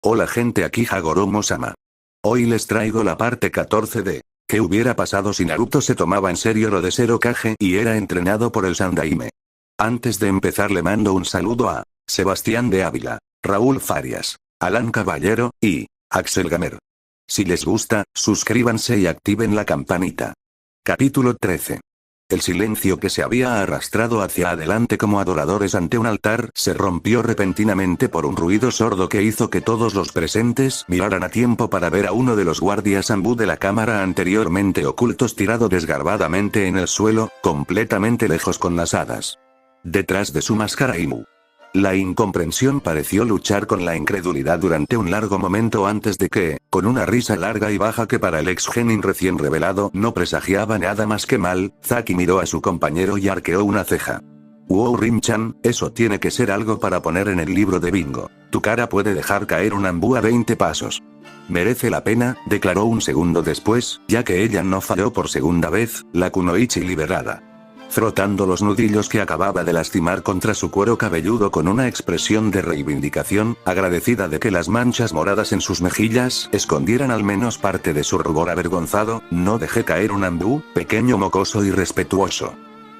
Hola gente, aquí Hagoromo-sama. Hoy les traigo la parte 14 de ¿qué hubiera pasado si Naruto se tomaba en serio lo de ser Hokage y era entrenado por el Sandaime? Antes de empezar le mando un saludo a Sebastián de Ávila, Raúl Farias, Alan Caballero y Axel Gamer. Si les gusta, suscríbanse y activen la campanita. Capítulo 13. El silencio que se había arrastrado hacia adelante como adoradores ante un altar se rompió repentinamente por un ruido sordo que hizo que todos los presentes miraran a tiempo para ver a uno de los guardias ambú de la cámara anteriormente ocultos tirado desgarbadamente en el suelo, completamente lejos con las hadas. Detrás de su máscara Imu. La incomprensión pareció luchar con la incredulidad durante un largo momento antes de que, con una risa larga y baja que para el ex-genin recién revelado no presagiaba nada más que mal, Zaki miró a su compañero y arqueó una ceja. Wow, Rim-chan, eso tiene que ser algo para poner en el libro de bingo. Tu cara puede dejar caer un ambú a 20 pasos. Merece la pena, declaró un segundo después, ya que ella no falló por segunda vez, la kunoichi liberada. Frotando los nudillos que acababa de lastimar contra su cuero cabelludo con una expresión de reivindicación, agradecida de que las manchas moradas en sus mejillas escondieran al menos parte de su rubor avergonzado, no dejé caer un ambú, pequeño mocoso y respetuoso.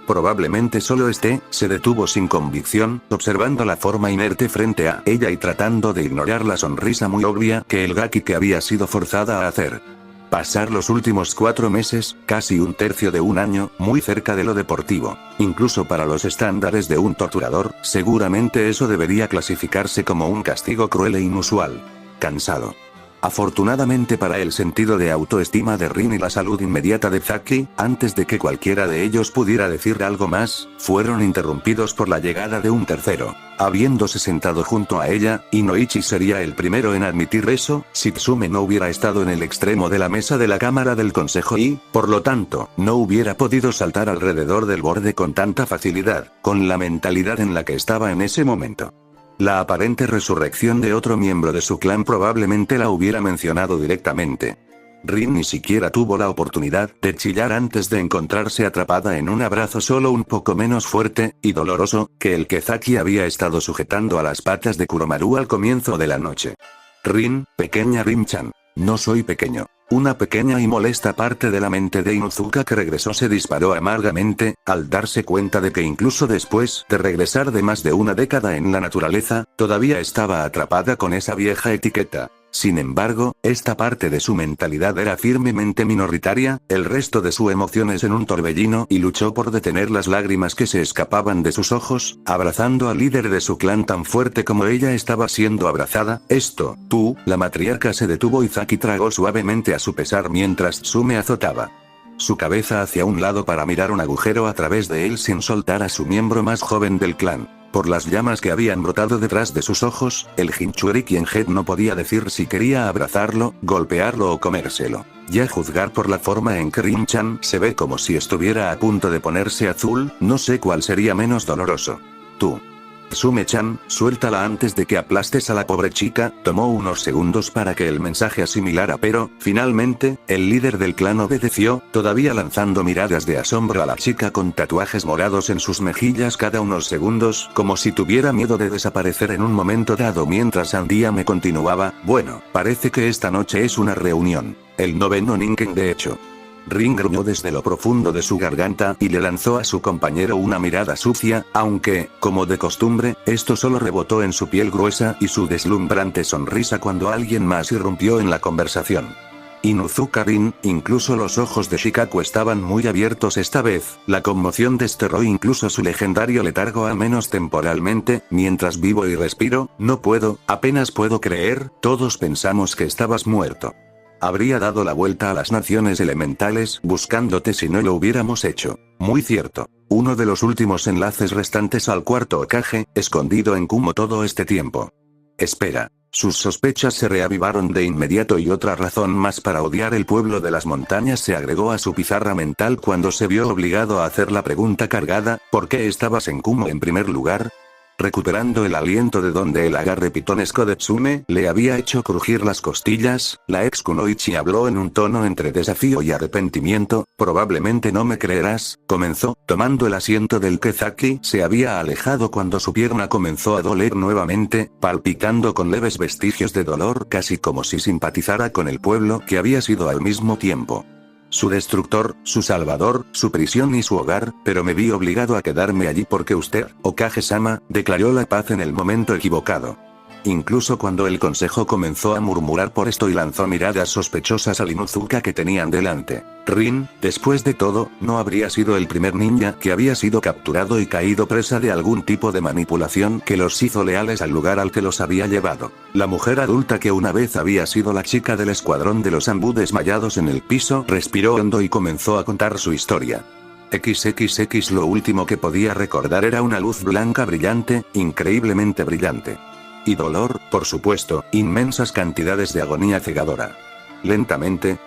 Probablemente solo se detuvo sin convicción, observando la forma inerte frente a ella y tratando de ignorar la sonrisa muy obvia que el gaki que había sido forzada a hacer. Pasar los últimos 4 meses, casi un tercio de un año, muy cerca de lo deportivo. Incluso para los estándares de un torturador, seguramente eso debería clasificarse como un castigo cruel e inusual. Cansado. Afortunadamente para el sentido de autoestima de Rin y la salud inmediata de Zaki, antes de que cualquiera de ellos pudiera decir algo más, fueron interrumpidos por la llegada de un tercero. Habiéndose sentado junto a ella, Inoichi sería el primero en admitir eso, si Tsume no hubiera estado en el extremo de la mesa de la cámara del consejo y, por lo tanto, no hubiera podido saltar alrededor del borde con tanta facilidad, con la mentalidad en la que estaba en ese momento. La aparente resurrección de otro miembro de su clan probablemente la hubiera mencionado directamente. Rin ni siquiera tuvo la oportunidad de chillar antes de encontrarse atrapada en un abrazo solo un poco menos fuerte y doloroso que el que Zaki había estado sujetando a las patas de Kuromaru al comienzo de la noche. Rin, pequeña Rim-chan. No soy pequeño. Una pequeña y molesta parte de la mente de Inuzuka que regresó se disparó amargamente, al darse cuenta de que incluso después de regresar de más de una década en la naturaleza, todavía estaba atrapada con esa vieja etiqueta. Sin embargo, esta parte de su mentalidad era firmemente minoritaria, el resto de su emociones en un torbellino y luchó por detener las lágrimas que se escapaban de sus ojos, abrazando al líder de su clan tan fuerte como ella estaba siendo abrazada. La matriarca se detuvo y Zaki tragó suavemente a su pesar mientras Tsume azotaba su cabeza hacia un lado para mirar un agujero a través de él sin soltar a su miembro más joven del clan. Por las llamas que habían brotado detrás de sus ojos, el Jinchuriki Head no podía decir si quería abrazarlo, golpearlo o comérselo. Ya juzgar por la forma en que Rin-chan se ve como si estuviera a punto de ponerse azul, no sé cuál sería menos doloroso. Tsume-chan, suéltala antes de que aplastes a la pobre chica. Tomó unos segundos para que el mensaje asimilara, pero, finalmente, el líder del clan obedeció, todavía lanzando miradas de asombro a la chica con tatuajes morados en sus mejillas cada unos segundos, como si tuviera miedo de desaparecer en un momento dado mientras Sandia me continuaba. Bueno, parece que esta noche es una reunión. El noveno Ningen de hecho. Rin gruñó desde lo profundo de su garganta y le lanzó a su compañero una mirada sucia, aunque, como de costumbre, esto solo rebotó en su piel gruesa y su deslumbrante sonrisa cuando alguien más irrumpió en la conversación. Inuzuka Rin, incluso los ojos de Shikaku estaban muy abiertos esta vez, la conmoción desterró incluso su legendario letargo al menos temporalmente. Mientras vivo y respiro, apenas puedo creer, todos pensamos que estabas muerto. Habría dado la vuelta a las naciones elementales buscándote si no lo hubiéramos hecho. Muy cierto. Uno de los últimos enlaces restantes al cuarto Hokage, escondido en Kumo todo este tiempo. Espera. Sus sospechas se reavivaron de inmediato y otra razón más para odiar el pueblo de las montañas se agregó a su pizarra mental cuando se vio obligado a hacer la pregunta cargada, ¿por qué estabas en Kumo en primer lugar? recuperando el aliento de donde el agarre pitonesco de Tsume le había hecho crujir las costillas. La ex Kunoichi habló en un tono entre desafío y arrepentimiento. Probablemente no me creerás, comenzó, tomando el asiento del que Zaki se había alejado cuando su pierna comenzó a doler nuevamente, palpitando con leves vestigios de dolor, casi como si simpatizara con el pueblo que había sido al mismo tiempo su destructor, su salvador, su prisión y su hogar, pero me vi obligado a quedarme allí porque usted, Okage-sama, declaró la paz en el momento equivocado. Incluso cuando el consejo comenzó a murmurar por esto y lanzó miradas sospechosas al Inuzuka que tenían delante. Rin, después de todo, no habría sido el primer ninja que había sido capturado y caído presa de algún tipo de manipulación que los hizo leales al lugar al que los había llevado. La mujer adulta que una vez había sido la chica del escuadrón de los Anbu desmayados en el piso respiró hondo y comenzó a contar su historia. XXX lo último que podía recordar era una luz blanca brillante, increíblemente brillante. Y dolor, por supuesto, inmensas cantidades de agonía cegadora. Lentamente,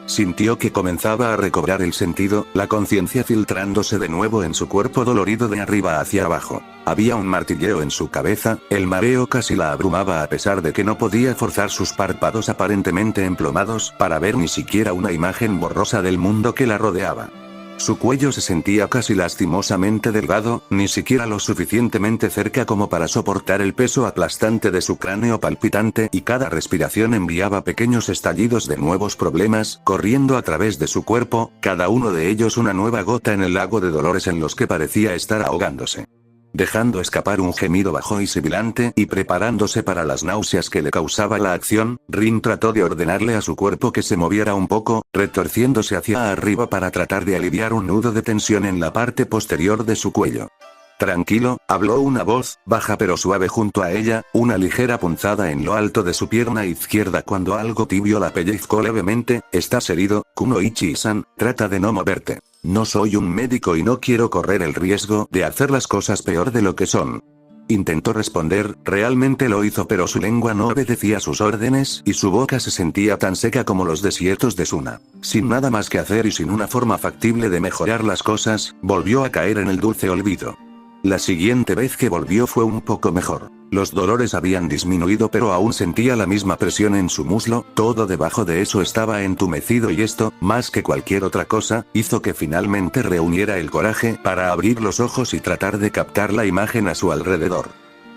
sintió que comenzaba a recobrar el sentido, la conciencia filtrándose de nuevo en su cuerpo dolorido de arriba hacia abajo. Había un martilleo en su cabeza, el mareo casi la abrumaba a pesar de que no podía forzar sus párpados aparentemente emplomados para ver ni siquiera una imagen borrosa del mundo que la rodeaba. Su cuello se sentía casi lastimosamente delgado, ni siquiera lo suficientemente cerca como para soportar el peso aplastante de su cráneo palpitante y cada respiración enviaba pequeños estallidos de nuevos problemas, corriendo a través de su cuerpo, cada uno de ellos una nueva gota en el lago de dolores en los que parecía estar ahogándose. Dejando escapar un gemido bajo y sibilante y preparándose para las náuseas que le causaba la acción, Rin trató de ordenarle a su cuerpo que se moviera un poco, retorciéndose hacia arriba para tratar de aliviar un nudo de tensión en la parte posterior de su cuello. Tranquilo, habló una voz, baja pero suave junto a ella, una ligera punzada en lo alto de su pierna izquierda cuando algo tibio la pellizcó levemente. ¿Estás herido, Kunoichi-san? Trata de no moverte. No soy un médico y no quiero correr el riesgo de hacer las cosas peor de lo que son. Intentó responder, realmente lo hizo pero su lengua no obedecía sus órdenes y su boca se sentía tan seca como los desiertos de Suna. Sin nada más que hacer y sin una forma factible de mejorar las cosas, volvió a caer en el dulce olvido. La siguiente vez que volvió fue un poco mejor. Los dolores habían disminuido pero aún sentía la misma presión en su muslo, todo debajo de eso estaba entumecido y esto, más que cualquier otra cosa, hizo que finalmente reuniera el coraje para abrir los ojos y tratar de captar la imagen a su alrededor.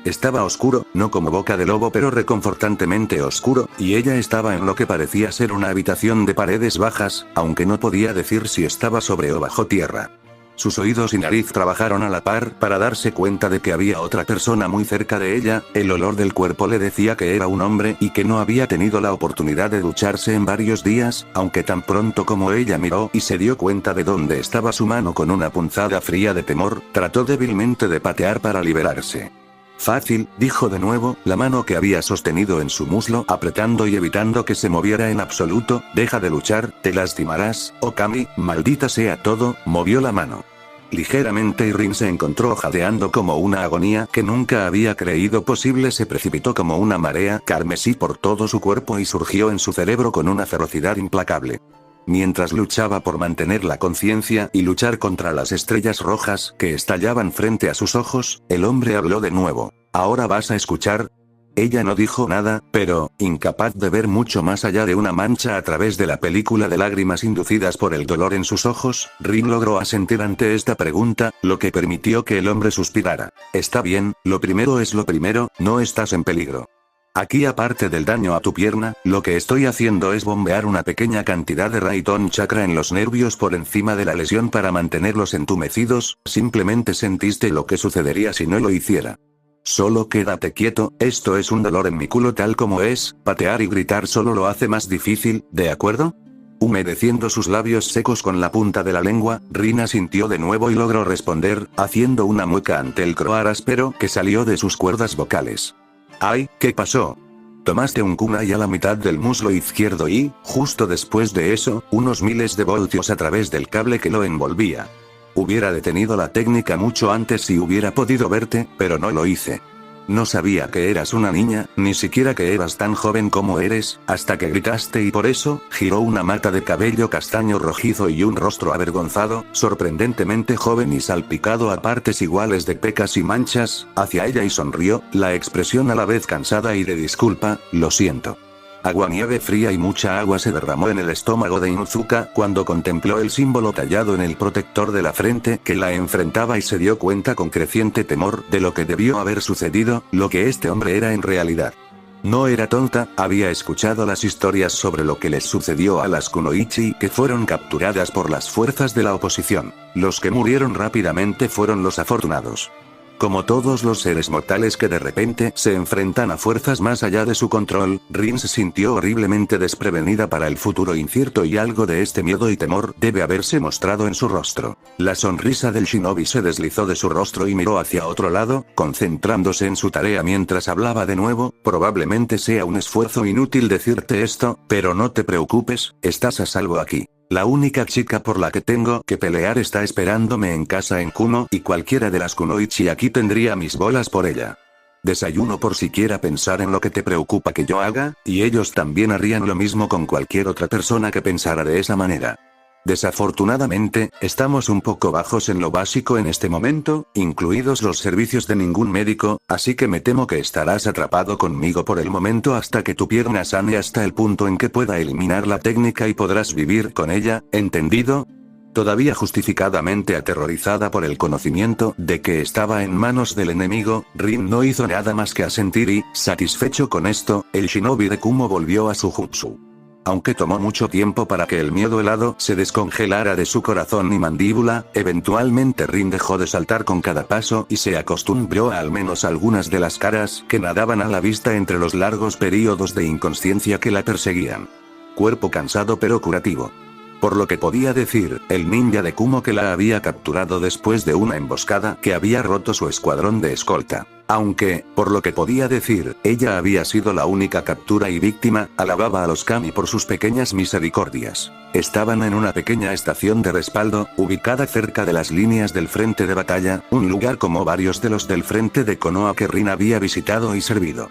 Estaba oscuro, no como boca de lobo pero reconfortantemente oscuro, y ella estaba en lo que parecía ser una habitación de paredes bajas, aunque no podía decir si estaba sobre o bajo tierra. Sus oídos y nariz trabajaron a la par para darse cuenta de que había otra persona muy cerca de ella, el olor del cuerpo le decía que era un hombre y que no había tenido la oportunidad de ducharse en varios días, aunque tan pronto como ella miró y se dio cuenta de dónde estaba su mano con una punzada fría de temor, trató débilmente de patear para liberarse. Fácil, dijo de nuevo, la mano que había sostenido en su muslo apretando y evitando que se moviera en absoluto. Deja de luchar, te lastimarás, Okami, maldita sea todo, movió la mano. Ligeramente y Rin se encontró jadeando como una agonía que nunca había creído posible, se precipitó como una marea carmesí por todo su cuerpo y surgió en su cerebro con una ferocidad implacable. Mientras luchaba por mantener la conciencia y luchar contra las estrellas rojas que estallaban frente a sus ojos, el hombre habló de nuevo. ¿Ahora vas a escuchar? Ella no dijo nada, pero, incapaz de ver mucho más allá de una mancha a través de la película de lágrimas inducidas por el dolor en sus ojos, Rin logró asentir ante esta pregunta, lo que permitió que el hombre suspirara. Está bien, lo primero es lo primero, no estás en peligro. Aquí aparte del daño a tu pierna, lo que estoy haciendo es bombear una pequeña cantidad de Raiton Chakra en los nervios por encima de la lesión para mantenerlos entumecidos. Simplemente sentiste lo que sucedería si no lo hiciera. Solo quédate quieto, esto es un dolor en mi culo tal como es, patear y gritar solo lo hace más difícil, ¿de acuerdo? Humedeciendo sus labios secos con la punta de la lengua, Rin asintió de nuevo y logró responder, haciendo una mueca ante el croar áspero que salió de sus cuerdas vocales. ¡Ay, qué pasó! Tomaste un kunai a la mitad del muslo izquierdo y, justo después de eso, unos miles de voltios a través del cable que lo envolvía. Hubiera detenido la técnica mucho antes si hubiera podido verte, pero no lo hice. No sabía que eras una niña, ni siquiera que eras tan joven como eres, hasta que gritaste y por eso, giró una mata de cabello castaño rojizo y un rostro avergonzado, sorprendentemente joven y salpicado a partes iguales de pecas y manchas, hacia ella y sonrió, la expresión a la vez cansada y de disculpa, lo siento. Aguanieve fría y mucha agua se derramó en el estómago de Inuzuka cuando contempló el símbolo tallado en el protector de la frente que la enfrentaba y se dio cuenta con creciente temor de lo que debió haber sucedido, lo que este hombre era en realidad. No era tonta, había escuchado las historias sobre lo que les sucedió a las kunoichi que fueron capturadas por las fuerzas de la oposición. Los que murieron rápidamente fueron los afortunados. Como todos los seres mortales que de repente se enfrentan a fuerzas más allá de su control, Rin se sintió horriblemente desprevenida para el futuro incierto y algo de este miedo y temor debe haberse mostrado en su rostro. La sonrisa del shinobi se deslizó de su rostro y miró hacia otro lado, concentrándose en su tarea mientras hablaba de nuevo. Probablemente sea un esfuerzo inútil decirte esto, pero no te preocupes, estás a salvo aquí. La única chica por la que tengo que pelear está esperándome en casa en Kuno y cualquiera de las kunoichi aquí tendría mis bolas por ella. Desayuno por siquiera pensar en lo que te preocupa que yo haga, y ellos también harían lo mismo con cualquier otra persona que pensara de esa manera. Desafortunadamente, estamos un poco bajos en lo básico en este momento, incluidos los servicios de ningún médico, así que me temo que estarás atrapado conmigo por el momento hasta que tu pierna sane hasta el punto en que pueda eliminar la técnica y podrás vivir con ella, ¿entendido? Todavía justificadamente aterrorizada por el conocimiento de que estaba en manos del enemigo, Rin no hizo nada más que asentir y, satisfecho con esto, el shinobi de Kumo volvió a su jutsu. Aunque tomó mucho tiempo para que el miedo helado se descongelara de su corazón y mandíbula, eventualmente Rin dejó de saltar con cada paso y se acostumbró a al menos algunas de las caras que nadaban a la vista entre los largos períodos de inconsciencia que la perseguían. Cuerpo cansado pero curativo. Por lo que podía decir, el ninja de Kumo que la había capturado después de una emboscada que había roto su escuadrón de escolta. Aunque, por lo que podía decir, ella había sido la única captura y víctima, alababa a los kami por sus pequeñas misericordias. Estaban en una pequeña estación de respaldo, ubicada cerca de las líneas del frente de batalla, un lugar como varios de los del frente de Konoha que Rin había visitado y servido.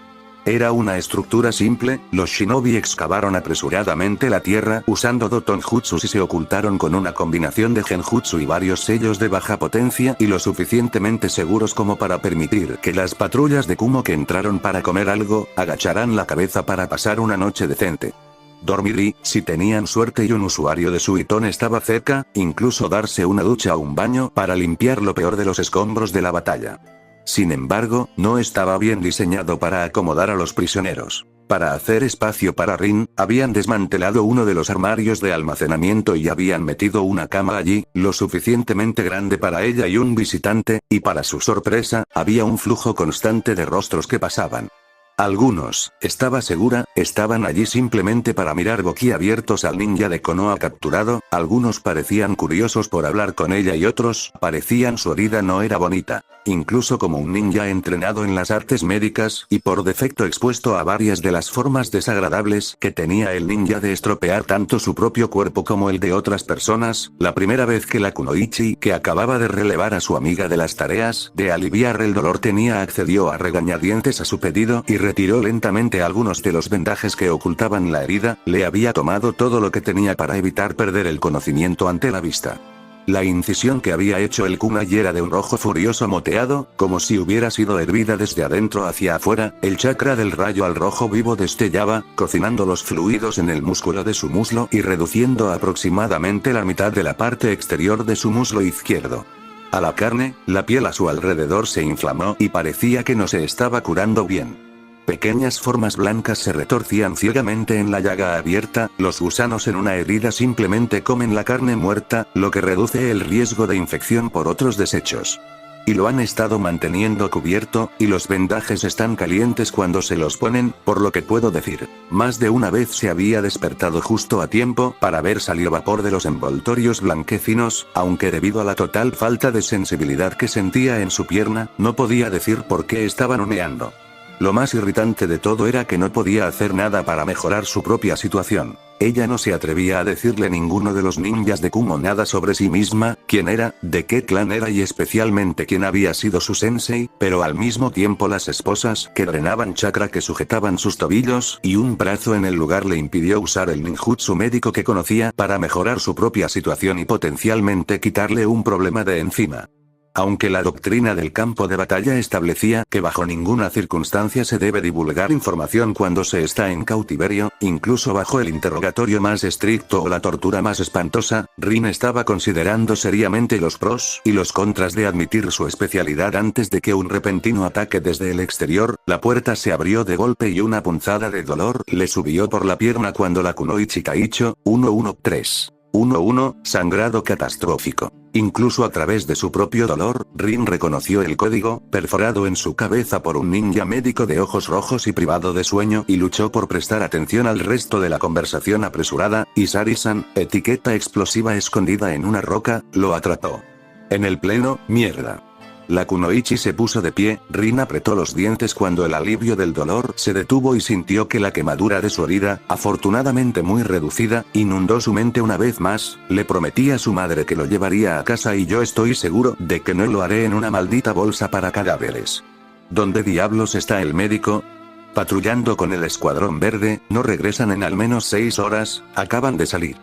Era una estructura simple, los shinobi excavaron apresuradamente la tierra usando dotonjutsus y se ocultaron con una combinación de genjutsu y varios sellos de baja potencia y lo suficientemente seguros como para permitir que las patrullas de Kumo que entraron para comer algo, agacharan la cabeza para pasar una noche decente. Dormir y, si tenían suerte y un usuario de Suiton estaba cerca, incluso darse una ducha o un baño para limpiar lo peor de los escombros de la batalla. Sin embargo, no estaba bien diseñado para acomodar a los prisioneros. Para hacer espacio para Rin, habían desmantelado uno de los armarios de almacenamiento y habían metido una cama allí, lo suficientemente grande para ella y un visitante, y para su sorpresa, había un flujo constante de rostros que pasaban. Algunos, estaba segura, estaban allí simplemente para mirar boquiabiertos al ninja de Konoha capturado, algunos parecían curiosos por hablar con ella y otros, parecían su herida no era bonita. Incluso como un ninja entrenado en las artes médicas, y por defecto expuesto a varias de las formas desagradables que tenía el ninja de estropear tanto su propio cuerpo como el de otras personas, la primera vez que la kunoichi que acababa de relevar a su amiga de las tareas de aliviar el dolor accedió a regañadientes a su pedido y retiró lentamente algunos de los vendajes que ocultaban la herida, le había tomado todo lo que tenía para evitar perder el conocimiento ante la vista. La incisión que había hecho el kunai era de un rojo furioso moteado, como si hubiera sido hervida desde adentro hacia afuera, el chakra del rayo al rojo vivo destellaba, cocinando los fluidos en el músculo de su muslo y reduciendo aproximadamente la mitad de la parte exterior de su muslo izquierdo. A la carne, la piel a su alrededor se inflamó y parecía que no se estaba curando bien. Pequeñas formas blancas se retorcían ciegamente en la llaga abierta, los gusanos en una herida simplemente comen la carne muerta, lo que reduce el riesgo de infección por otros desechos. Y lo han estado manteniendo cubierto, y los vendajes están calientes cuando se los ponen, por lo que puedo decir. Más de una vez se había despertado justo a tiempo para ver salir vapor de los envoltorios blanquecinos, aunque debido a la total falta de sensibilidad que sentía en su pierna, no podía decir por qué estaban humeando. Lo más irritante de todo era que no podía hacer nada para mejorar su propia situación. Ella no se atrevía a decirle a ninguno de los ninjas de Kumo nada sobre sí misma, quién era, de qué clan era y especialmente quién había sido su sensei, pero al mismo tiempo las esposas que drenaban chakra que sujetaban sus tobillos y un brazo en el lugar le impidió usar el ninjutsu médico que conocía para mejorar su propia situación y potencialmente quitarle un problema de encima. Aunque la doctrina del campo de batalla establecía que bajo ninguna circunstancia se debe divulgar información cuando se está en cautiverio, incluso bajo el interrogatorio más estricto o la tortura más espantosa, Rin estaba considerando seriamente los pros y los contras de admitir su especialidad antes de que un repentino ataque desde el exterior, la puerta se abrió de golpe y una punzada de dolor le subió por la pierna cuando la kunoichi Kaicho, 113. 1-1, sangrado catastrófico. Incluso a través de su propio dolor, Rin reconoció el código, perforado en su cabeza por un ninja médico de ojos rojos y privado de sueño y luchó por prestar atención al resto de la conversación apresurada, y Sari-san, etiqueta explosiva escondida en una roca, lo atrapó. En el pleno, mierda. La kunoichi se puso de pie, Rin apretó los dientes cuando el alivio del dolor se detuvo y sintió que la quemadura de su herida, afortunadamente muy reducida, inundó su mente una vez más. Le prometí a su madre que lo llevaría a casa y yo estoy seguro de que no lo haré en una maldita bolsa para cadáveres. ¿Dónde diablos está el médico? Patrullando con el escuadrón verde, no regresan en al menos 6 horas, acaban de salir.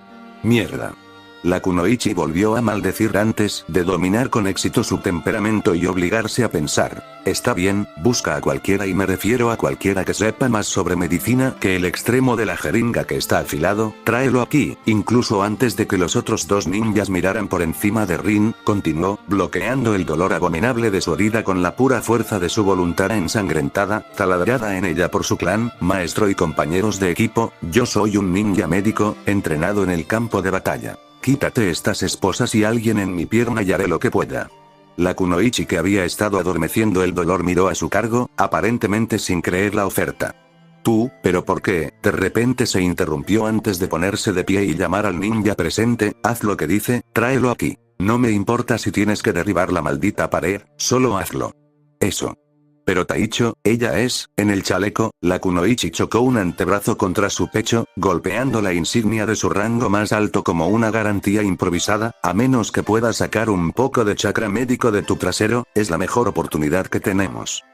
Mierda. La kunoichi volvió a maldecir antes de dominar con éxito su temperamento y obligarse a pensar. Está bien, busca a cualquiera y me refiero a cualquiera que sepa más sobre medicina que el extremo de la jeringa que está afilado, tráelo aquí. Incluso antes de que los otros dos ninjas miraran por encima de Rin, continuó, bloqueando el dolor abominable de su herida con la pura fuerza de su voluntad ensangrentada, taladrada en ella por su clan, maestro y compañeros de equipo. Yo soy un ninja médico, entrenado en el campo de batalla. Quítate estas esposas y alguien en mi pierna y haré lo que pueda. La kunoichi que había estado adormeciendo el dolor miró a su cargo, aparentemente sin creer la oferta. Tú, ¿pero por qué? De repente se interrumpió antes de ponerse de pie y llamar al ninja presente, haz lo que dice, tráelo aquí. No me importa si tienes que derribar la maldita pared, solo hazlo. Eso. Pero Taicho, ella es, en el chaleco, la kunoichi chocó un antebrazo contra su pecho, golpeando la insignia de su rango más alto como una garantía improvisada, a menos que puedas sacar un poco de chakra médico de tu trasero, es la mejor oportunidad que tenemos.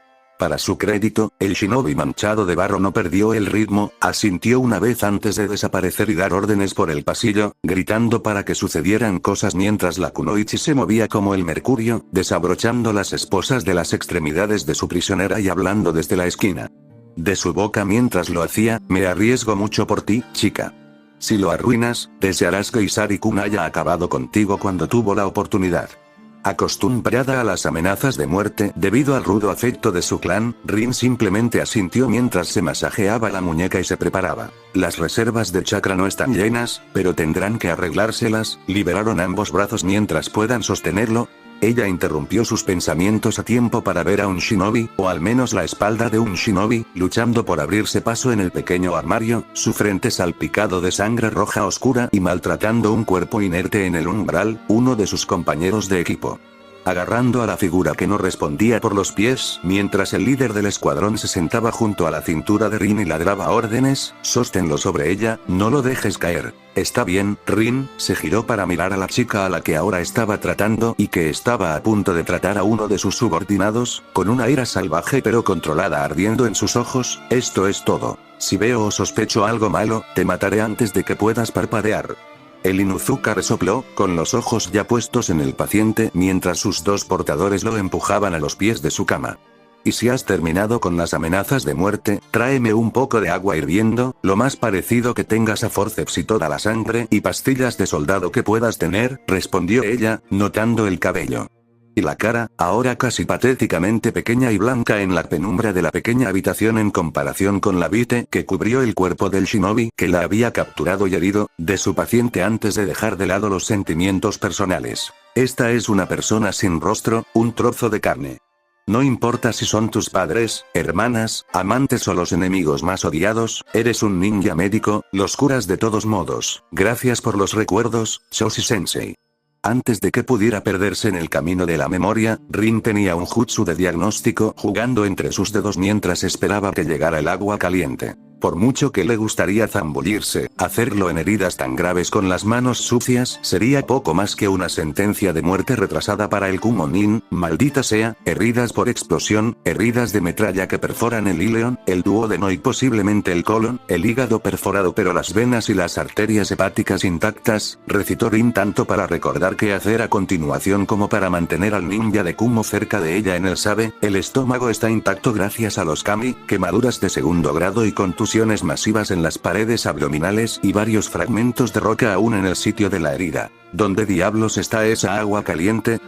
Para su crédito, el shinobi manchado de barro no perdió el ritmo, asintió una vez antes de desaparecer y dar órdenes por el pasillo, gritando para que sucedieran cosas mientras la kunoichi se movía como el mercurio, desabrochando las esposas de las extremidades de su prisionera y hablando desde la esquina. De su boca mientras lo hacía, me arriesgo mucho por ti, chica. Si lo arruinas, desearás que Isari-kun haya acabado contigo cuando tuvo la oportunidad. Acostumbrada a las amenazas de muerte debido al rudo afecto de su clan, Rin simplemente asintió mientras se masajeaba la muñeca y se preparaba. Las reservas de chakra no están llenas, pero tendrán que arreglárselas. Liberaron ambos brazos mientras puedan sostenerlo. Ella interrumpió sus pensamientos a tiempo para ver a un shinobi, o al menos la espalda de un shinobi, luchando por abrirse paso en el pequeño armario, su frente salpicado de sangre roja oscura y maltratando un cuerpo inerte en el umbral, uno de sus compañeros de equipo. Agarrando a la figura que no respondía por los pies, mientras el líder del escuadrón se sentaba junto a la cintura de Rin y ladraba órdenes, sosténlo sobre ella, no lo dejes caer. Está bien, Rin, se giró para mirar a la chica a la que ahora estaba tratando y que estaba a punto de tratar a uno de sus subordinados, con una ira salvaje pero controlada ardiendo en sus ojos. Esto es todo. Si veo o sospecho algo malo, te mataré antes de que puedas parpadear. El Inuzuka resopló, con los ojos ya puestos en el paciente mientras sus dos portadores lo empujaban a los pies de su cama. Y si has terminado con las amenazas de muerte, tráeme un poco de agua hirviendo, lo más parecido que tengas a forceps y toda la sangre y pastillas de soldado que puedas tener, respondió ella, notando el cabello. Y la cara, ahora casi patéticamente pequeña y blanca en la penumbra de la pequeña habitación en comparación con la vite que cubrió el cuerpo del shinobi que la había capturado y herido, de su paciente antes de dejar de lado los sentimientos personales. Esta es una persona sin rostro, un trozo de carne. No importa si son tus padres, hermanas, amantes o los enemigos más odiados, eres un ninja médico, los curas de todos modos. Gracias por los recuerdos, Shoshi-sensei. Antes de que pudiera perderse en el camino de la memoria, Rin tenía un jutsu de diagnóstico jugando entre sus dedos mientras esperaba que llegara el agua caliente. Por mucho que le gustaría zambullirse, hacerlo en heridas tan graves con las manos sucias sería poco más que una sentencia de muerte retrasada para el Kumonin, maldita sea, heridas por explosión, heridas de metralla que perforan el íleon, el duodeno y posiblemente el colon, el hígado perforado pero las venas y las arterias hepáticas intactas, recitó Rin tanto para recordar qué hacer a continuación como para mantener al ninja de Kumo cerca de ella en el sabe, el estómago está intacto gracias a los kami, quemaduras de segundo grado y contusiones masivas en las paredes abdominales y varios fragmentos de roca aún en el sitio de la herida. ¿Dónde diablos está esa agua caliente?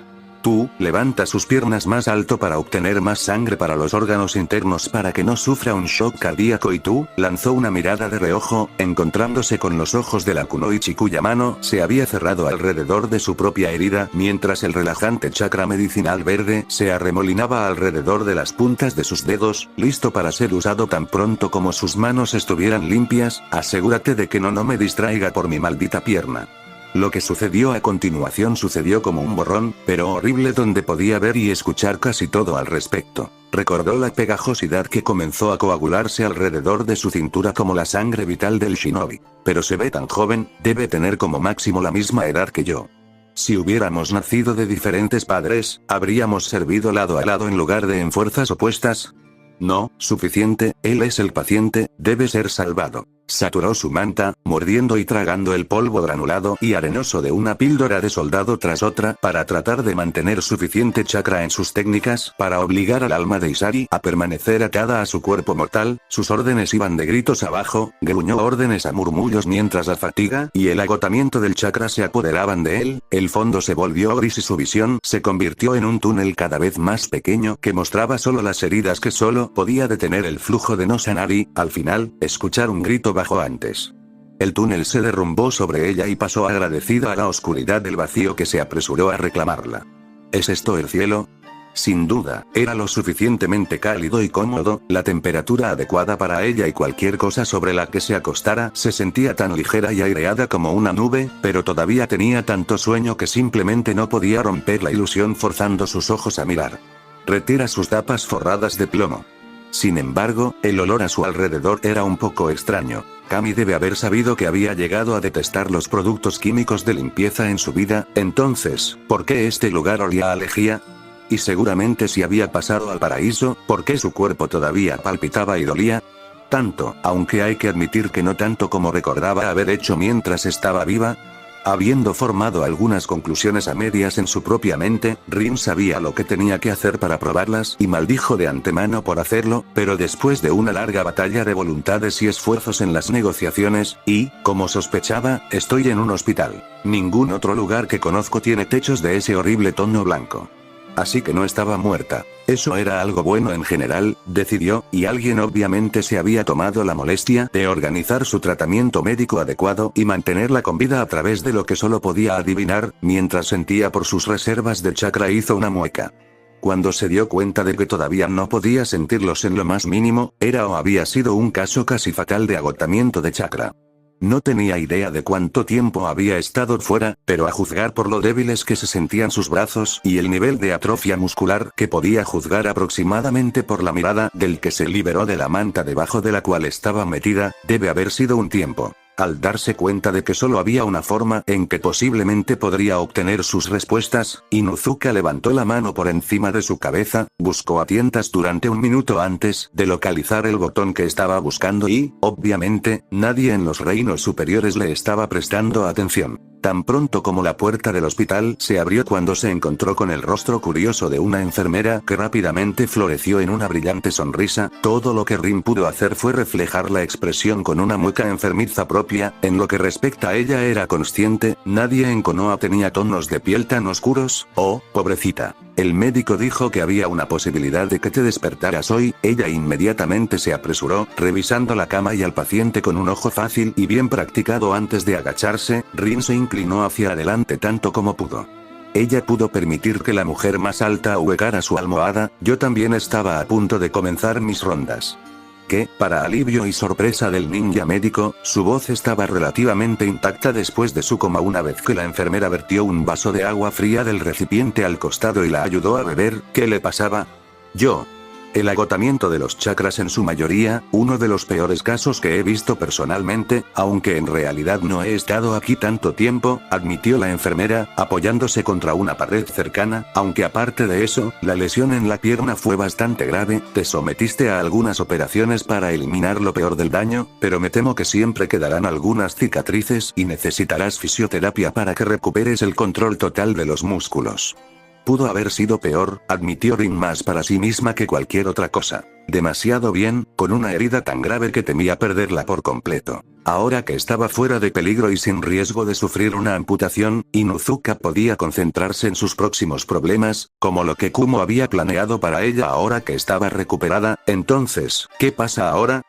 Tú, levanta sus piernas más alto para obtener más sangre para los órganos internos para que no sufra un shock cardíaco y tú, lanzó una mirada de reojo, encontrándose con los ojos de la kunoichi cuya mano se había cerrado alrededor de su propia herida mientras el relajante chakra medicinal verde se arremolinaba alrededor de las puntas de sus dedos, listo para ser usado tan pronto como sus manos estuvieran limpias. Asegúrate de que no me distraiga por mi maldita pierna. Lo que sucedió a continuación sucedió como un borrón, pero horrible donde podía ver y escuchar casi todo al respecto. Recordó la pegajosidad que comenzó a coagularse alrededor de su cintura como la sangre vital del shinobi. Pero se ve tan joven, debe tener como máximo la misma edad que yo. Si hubiéramos nacido de diferentes padres, ¿habríamos servido lado a lado en lugar de en fuerzas opuestas? No, suficiente, él es el paciente, debe ser salvado. Saturó su manta, mordiendo y tragando el polvo granulado y arenoso de una píldora de soldado tras otra para tratar de mantener suficiente chakra en sus técnicas para obligar al alma de Isari a permanecer atada a su cuerpo mortal. Sus órdenes iban de gritos abajo, gruñó órdenes a murmullos mientras la fatiga y el agotamiento del chakra se apoderaban de él, el fondo se volvió gris y su visión se convirtió en un túnel cada vez más pequeño que mostraba solo las heridas que solo podía detener el flujo de Nosanari. Al final, escuchar un grito bajó antes. El túnel se derrumbó sobre ella y pasó agradecida a la oscuridad del vacío que se apresuró a reclamarla. ¿Es esto el cielo? Sin duda, era lo suficientemente cálido y cómodo, la temperatura adecuada para ella y cualquier cosa sobre la que se acostara se sentía tan ligera y aireada como una nube, pero todavía tenía tanto sueño que simplemente no podía romper la ilusión forzando sus ojos a mirar. Retira sus tapas forradas de plomo. Sin embargo, el olor a su alrededor era un poco extraño. Kami debe haber sabido que había llegado a detestar los productos químicos de limpieza en su vida, entonces, ¿por qué este lugar olía a lejía? Y seguramente si había pasado al paraíso, ¿por qué su cuerpo todavía palpitaba y dolía? Tanto, aunque hay que admitir que no tanto como recordaba haber hecho mientras estaba viva. Habiendo formado algunas conclusiones a medias en su propia mente, Rin sabía lo que tenía que hacer para probarlas y maldijo de antemano por hacerlo, pero después de una larga batalla de voluntades y esfuerzos en las negociaciones, y, como sospechaba, estoy en un hospital. Ningún otro lugar que conozco tiene techos de ese horrible tono blanco. Así que no estaba muerta. Eso era algo bueno en general, decidió, y alguien obviamente se había tomado la molestia de organizar su tratamiento médico adecuado y mantenerla con vida a través de lo que solo podía adivinar, mientras sentía por sus reservas de chakra hizo una mueca. Cuando se dio cuenta de que todavía no podía sentirlos en lo más mínimo, era o había sido un caso casi fatal de agotamiento de chakra. No tenía idea de cuánto tiempo había estado fuera, pero a juzgar por lo débiles que se sentían sus brazos y el nivel de atrofia muscular que podía juzgar aproximadamente por la mirada del que se liberó de la manta debajo de la cual estaba metida, debe haber sido un tiempo. Al darse cuenta de que solo había una forma en que posiblemente podría obtener sus respuestas, Inuzuka levantó la mano por encima de su cabeza, buscó a tientas durante un minuto antes de localizar el botón que estaba buscando y, obviamente, nadie en los reinos superiores le estaba prestando atención. Tan pronto como la puerta del hospital se abrió cuando se encontró con el rostro curioso de una enfermera que rápidamente floreció en una brillante sonrisa, todo lo que Rin pudo hacer fue reflejar la expresión con una mueca enfermiza propia. En lo que respecta a ella era consciente, nadie en Konoha tenía tonos de piel tan oscuros. Oh, pobrecita. El médico dijo que había una posibilidad de que te despertaras hoy. Ella inmediatamente se apresuró, revisando la cama y al paciente con un ojo fácil y bien practicado antes de agacharse. Rin se inclinó hacia adelante tanto como pudo. Ella pudo permitir que la mujer más alta ahuecara su almohada. Yo también estaba a punto de comenzar mis rondas. Que, para alivio y sorpresa del ninja médico, su voz estaba relativamente intacta después de su coma una vez que la enfermera vertió un vaso de agua fría del recipiente al costado y la ayudó a beber. ¿Qué le pasaba? Yo. El agotamiento de los chakras en su mayoría, uno de los peores casos que he visto personalmente, aunque en realidad no he estado aquí tanto tiempo, admitió la enfermera, apoyándose contra una pared cercana, aunque aparte de eso, la lesión en la pierna fue bastante grave. Te sometiste a algunas operaciones para eliminar lo peor del daño, pero me temo que siempre quedarán algunas cicatrices y necesitarás fisioterapia para que recuperes el control total de los músculos. Pudo haber sido peor, admitió Rin más para sí misma que cualquier otra cosa. Demasiado bien, con una herida tan grave que temía perderla por completo. Ahora que estaba fuera de peligro y sin riesgo de sufrir una amputación, Inuzuka podía concentrarse en sus próximos problemas, como lo que Kumo había planeado para ella ahora que estaba recuperada. Entonces, ¿qué pasa ahora?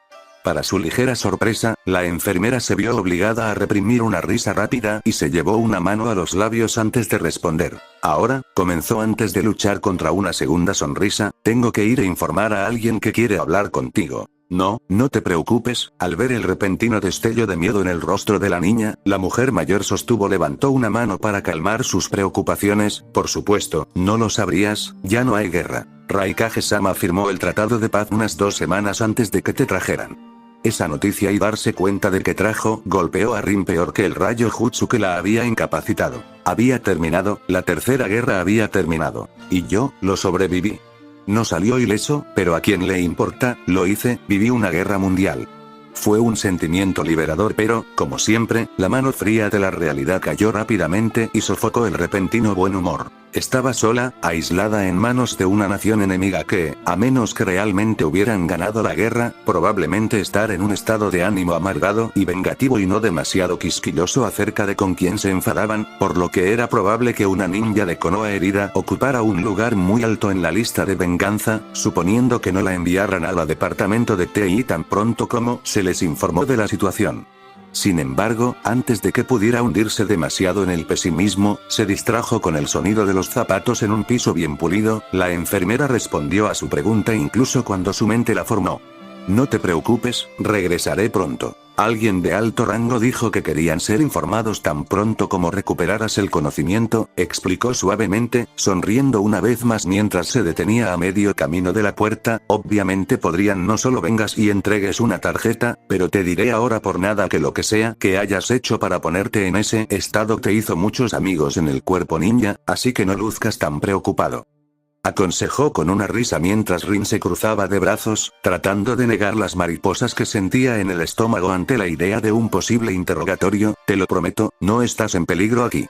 Para su ligera sorpresa, la enfermera se vio obligada a reprimir una risa rápida y se llevó una mano a los labios antes de responder. Ahora, comenzó antes de luchar contra una segunda sonrisa, tengo que ir a informar a alguien que quiere hablar contigo. No, no te preocupes. Al ver el repentino destello de miedo en el rostro de la niña, la mujer mayor levantó una mano para calmar sus preocupaciones. Por supuesto, no lo sabrías, ya no hay guerra. Raikage-sama firmó el tratado de paz unas 2 semanas antes de que te trajeran. Esa noticia y darse cuenta de que trajo, golpeó a Rin peor que el rayo jutsu que la había incapacitado. Había terminado, la tercera guerra había terminado. Y yo, lo sobreviví. No salió ileso, pero a quien le importa, lo hice, viví una guerra mundial. Fue un sentimiento liberador pero, como siempre, la mano fría de la realidad cayó rápidamente y sofocó el repentino buen humor. Estaba sola, aislada en manos de una nación enemiga que, a menos que realmente hubieran ganado la guerra, probablemente estar en un estado de ánimo amargado y vengativo y no demasiado quisquilloso acerca de con quién se enfadaban, por lo que era probable que una ninja de Konoha herida ocupara un lugar muy alto en la lista de venganza, suponiendo que no la enviaran al departamento de TI tan pronto como se les informó de la situación. Sin embargo, antes de que pudiera hundirse demasiado en el pesimismo, se distrajo con el sonido de los zapatos en un piso bien pulido. La enfermera respondió a su pregunta incluso cuando su mente la formó. No te preocupes, regresaré pronto. Alguien de alto rango dijo que querían ser informados tan pronto como recuperaras el conocimiento, explicó suavemente, sonriendo una vez más mientras se detenía a medio camino de la puerta. Obviamente podrían no solo vengas y entregues una tarjeta, pero te diré ahora por nada que lo que sea que hayas hecho para ponerte en ese estado te hizo muchos amigos en el cuerpo ninja, así que no luzcas tan preocupado. Aconsejó con una risa mientras Rin se cruzaba de brazos, tratando de negar las mariposas que sentía en el estómago ante la idea de un posible interrogatorio. Te lo prometo, no estás en peligro aquí.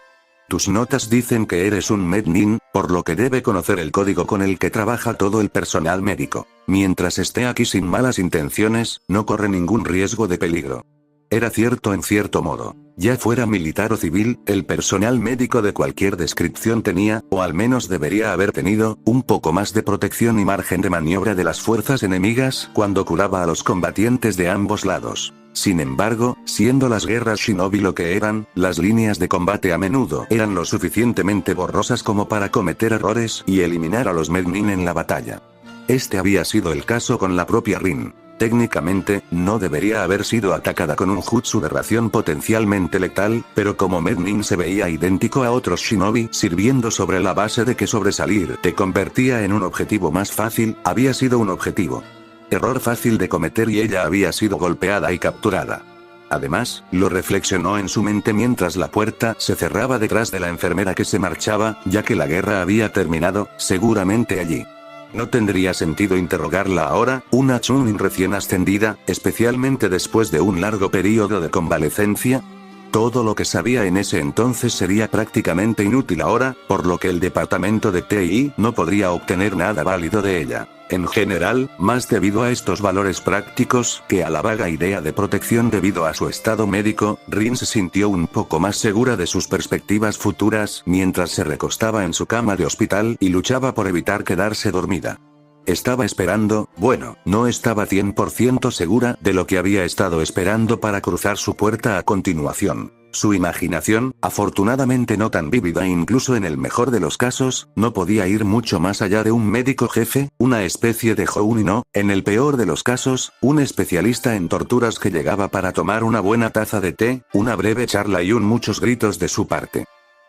Tus notas dicen que eres un mednin, por lo que debe conocer el código con el que trabaja todo el personal médico. Mientras esté aquí sin malas intenciones, no corre ningún riesgo de peligro. Era cierto en cierto modo. Ya fuera militar o civil, el personal médico de cualquier descripción tenía, o al menos debería haber tenido, un poco más de protección y margen de maniobra de las fuerzas enemigas cuando curaba a los combatientes de ambos lados. Sin embargo, siendo las guerras shinobi lo que eran, las líneas de combate a menudo eran lo suficientemente borrosas como para cometer errores y eliminar a los mednin en la batalla. Este había sido el caso con la propia Rin. Técnicamente, no debería haber sido atacada con un jutsu de ración potencialmente letal, pero como mednin se veía idéntico a otros shinobi sirviendo sobre la base de que sobresalir te convertía en un objetivo más fácil, había sido un objetivo. Error fácil de cometer y ella había sido golpeada y capturada. Además, lo reflexionó en su mente mientras la puerta se cerraba detrás de la enfermera que se marchaba, ya que la guerra había terminado, seguramente allí. No tendría sentido interrogarla ahora, una chunin recién ascendida, especialmente después de un largo periodo de convalecencia. Todo lo que sabía en ese entonces sería prácticamente inútil ahora, por lo que el departamento de TI no podría obtener nada válido de ella. En general, más debido a estos valores prácticos que a la vaga idea de protección debido a su estado médico, Rin se sintió un poco más segura de sus perspectivas futuras mientras se recostaba en su cama de hospital y luchaba por evitar quedarse dormida. Estaba esperando, bueno, no estaba 100% segura de lo que había estado esperando para cruzar su puerta a continuación. Su imaginación, afortunadamente no tan vívida e incluso en el mejor de los casos, no podía ir mucho más allá de un médico jefe, una especie de Jounin o, en el peor de los casos, un especialista en torturas que llegaba para tomar una buena taza de té, una breve charla y muchos gritos de su parte.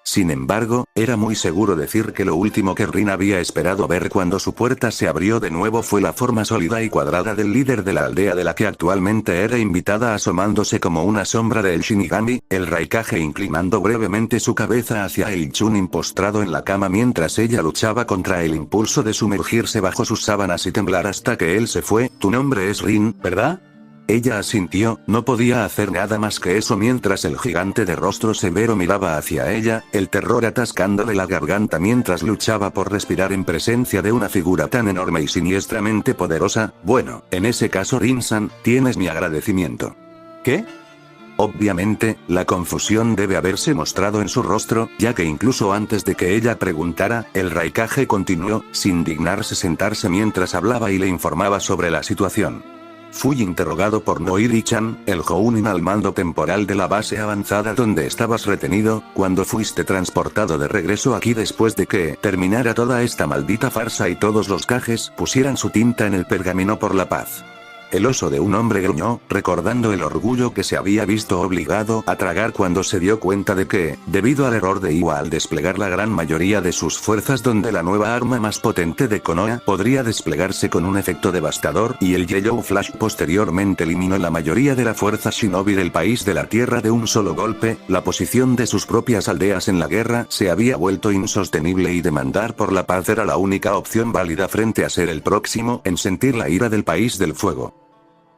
Sin embargo, era muy seguro decir que lo último que Rin había esperado ver cuando su puerta se abrió de nuevo fue la forma sólida y cuadrada del líder de la aldea de la que actualmente era invitada asomándose como una sombra del Shinigami, el Raikage inclinando brevemente su cabeza hacia el Chunin postrado en la cama mientras ella luchaba contra el impulso de sumergirse bajo sus sábanas y temblar hasta que él se fue. Tu nombre es Rin, ¿verdad? Ella asintió, no podía hacer nada más que eso mientras el gigante de rostro severo miraba hacia ella, el terror atascándole la garganta mientras luchaba por respirar en presencia de una figura tan enorme y siniestramente poderosa. Bueno, en ese caso Rin-san, tienes mi agradecimiento. ¿Qué? Obviamente, la confusión debe haberse mostrado en su rostro, ya que incluso antes de que ella preguntara, el Raikage continuó, sin dignarse sentarse mientras hablaba y le informaba sobre la situación. Fui interrogado por Noiri-chan, el Jounin al mando temporal de la base avanzada donde estabas retenido, cuando fuiste transportado de regreso aquí después de que terminara toda esta maldita farsa y todos los Kages pusieran su tinta en el pergamino por la paz. El oso de un hombre gruñó, recordando el orgullo que se había visto obligado a tragar cuando se dio cuenta de que, debido al error de Iwa al desplegar la gran mayoría de sus fuerzas donde la nueva arma más potente de Konoha podría desplegarse con un efecto devastador y el Yellow Flash posteriormente eliminó la mayoría de la fuerza shinobi del país de la tierra de un solo golpe, la posición de sus propias aldeas en la guerra se había vuelto insostenible y demandar por la paz era la única opción válida frente a ser el próximo en sentir la ira del país del fuego.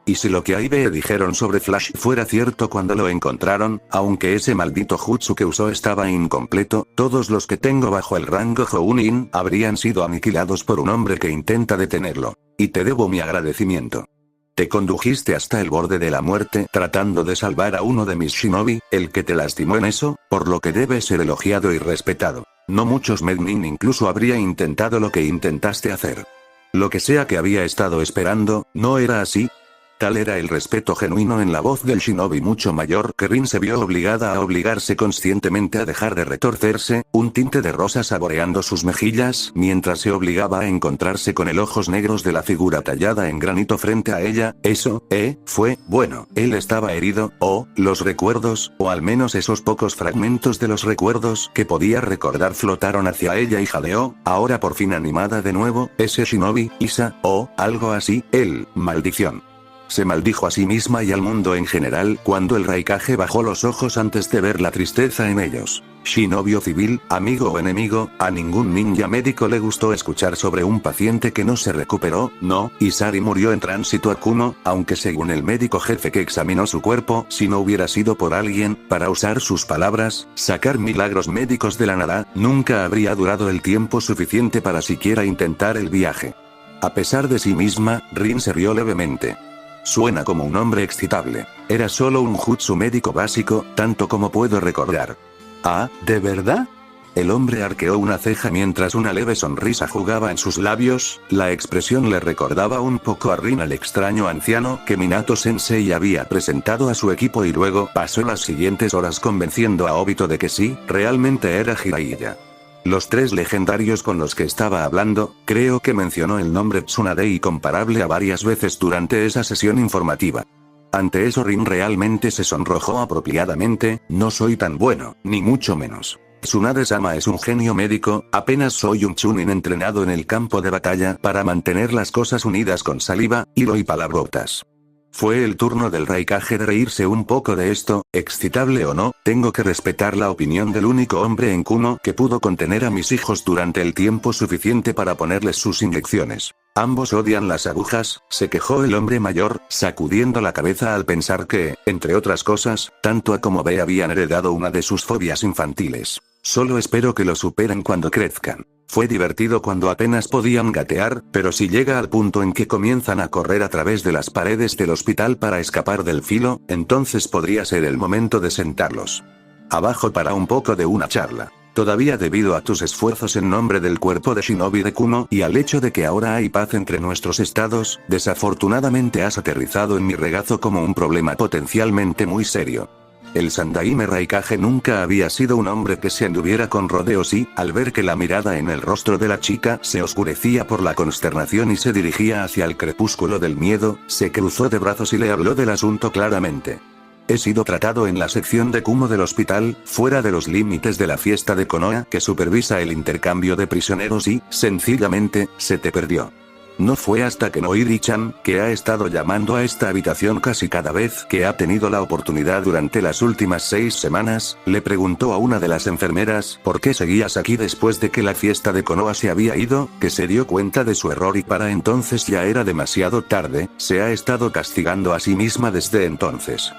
Y si lo que Aibe dijeron sobre Flash fuera cierto cuando lo encontraron, aunque ese maldito jutsu que usó estaba incompleto, todos los que tengo bajo el rango Jounin habrían sido aniquilados por un hombre que intenta detenerlo. Y te debo mi agradecimiento. Te condujiste hasta el borde de la muerte tratando de salvar a uno de mis shinobi, el que te lastimó en eso, por lo que debe ser elogiado y respetado. No muchos Mednin incluso habría intentado lo que intentaste hacer. Lo que sea que había estado esperando, ¿no era así? Tal era el respeto genuino en la voz del shinobi mucho mayor que Rin se vio obligada a obligarse conscientemente a dejar de retorcerse, un tinte de rosa saboreando sus mejillas mientras se obligaba a encontrarse con el ojos negros de la figura tallada en granito frente a ella. Eso, fue, bueno, él estaba herido, o, los recuerdos, o al menos esos pocos fragmentos de los recuerdos que podía recordar flotaron hacia ella y jadeó, ahora por fin animada de nuevo, ese shinobi, Isa, o, algo así, él, maldición. Se maldijo a sí misma y al mundo en general cuando el Raikage bajó los ojos antes de ver la tristeza en ellos. Shinobi o civil, amigo o enemigo, a ningún ninja médico le gustó escuchar sobre un paciente que no se recuperó, no, Isari murió en tránsito a Kuno, aunque según el médico jefe que examinó su cuerpo, si no hubiera sido por alguien, para usar sus palabras, sacar milagros médicos de la nada, nunca habría durado el tiempo suficiente para siquiera intentar el viaje. A pesar de sí misma, Rin se rió levemente. Suena como un hombre excitable. Era solo un jutsu médico básico, tanto como puedo recordar. Ah, ¿de verdad? El hombre arqueó una ceja mientras una leve sonrisa jugaba en sus labios, la expresión le recordaba un poco a Rin al extraño anciano que Minato Sensei había presentado a su equipo y luego pasó las siguientes horas convenciendo a Obito de que sí, realmente era Jiraiya. Los tres legendarios con los que estaba hablando, creo que mencionó el nombre Tsunade y comparable a varias veces durante esa sesión informativa. Ante eso Rin realmente se sonrojó apropiadamente, no soy tan bueno, ni mucho menos. Tsunade-sama es un genio médico, apenas soy un chunin entrenado en el campo de batalla para mantener las cosas unidas con saliva, hilo y palabrotas. Fue el turno del Raikage de reírse un poco de esto, excitable o no, tengo que respetar la opinión del único hombre en Kuno que pudo contener a mis hijos durante el tiempo suficiente para ponerles sus inyecciones. Ambos odian las agujas, se quejó el hombre mayor, sacudiendo la cabeza al pensar que, entre otras cosas, tanto A como B habían heredado una de sus fobias infantiles. Solo espero que lo superen cuando crezcan. Fue divertido cuando apenas podían gatear, pero si llega al punto en que comienzan a correr a través de las paredes del hospital para escapar del filo, entonces podría ser el momento de sentarlos abajo para un poco de una charla. Todavía debido a tus esfuerzos en nombre del cuerpo de Shinobi de Kuno y al hecho de que ahora hay paz entre nuestros estados, desafortunadamente has aterrizado en mi regazo como un problema potencialmente muy serio. El Sandaime Raikage nunca había sido un hombre que se anduviera con rodeos y, al ver que la mirada en el rostro de la chica se oscurecía por la consternación y se dirigía hacia el crepúsculo del miedo, se cruzó de brazos y le habló del asunto claramente. He sido tratado en la sección de Kumo del hospital, fuera de los límites de la fiesta de Konoha que supervisa el intercambio de prisioneros y, sencillamente, se te perdió. No fue hasta que Noiri-chan, que ha estado llamando a esta habitación casi cada vez que ha tenido la oportunidad durante las últimas 6 semanas, le preguntó a una de las enfermeras por qué seguías aquí después de que la fiesta de Konoha se había ido, que se dio cuenta de su error y para entonces ya era demasiado tarde, se ha estado castigando a sí misma desde entonces.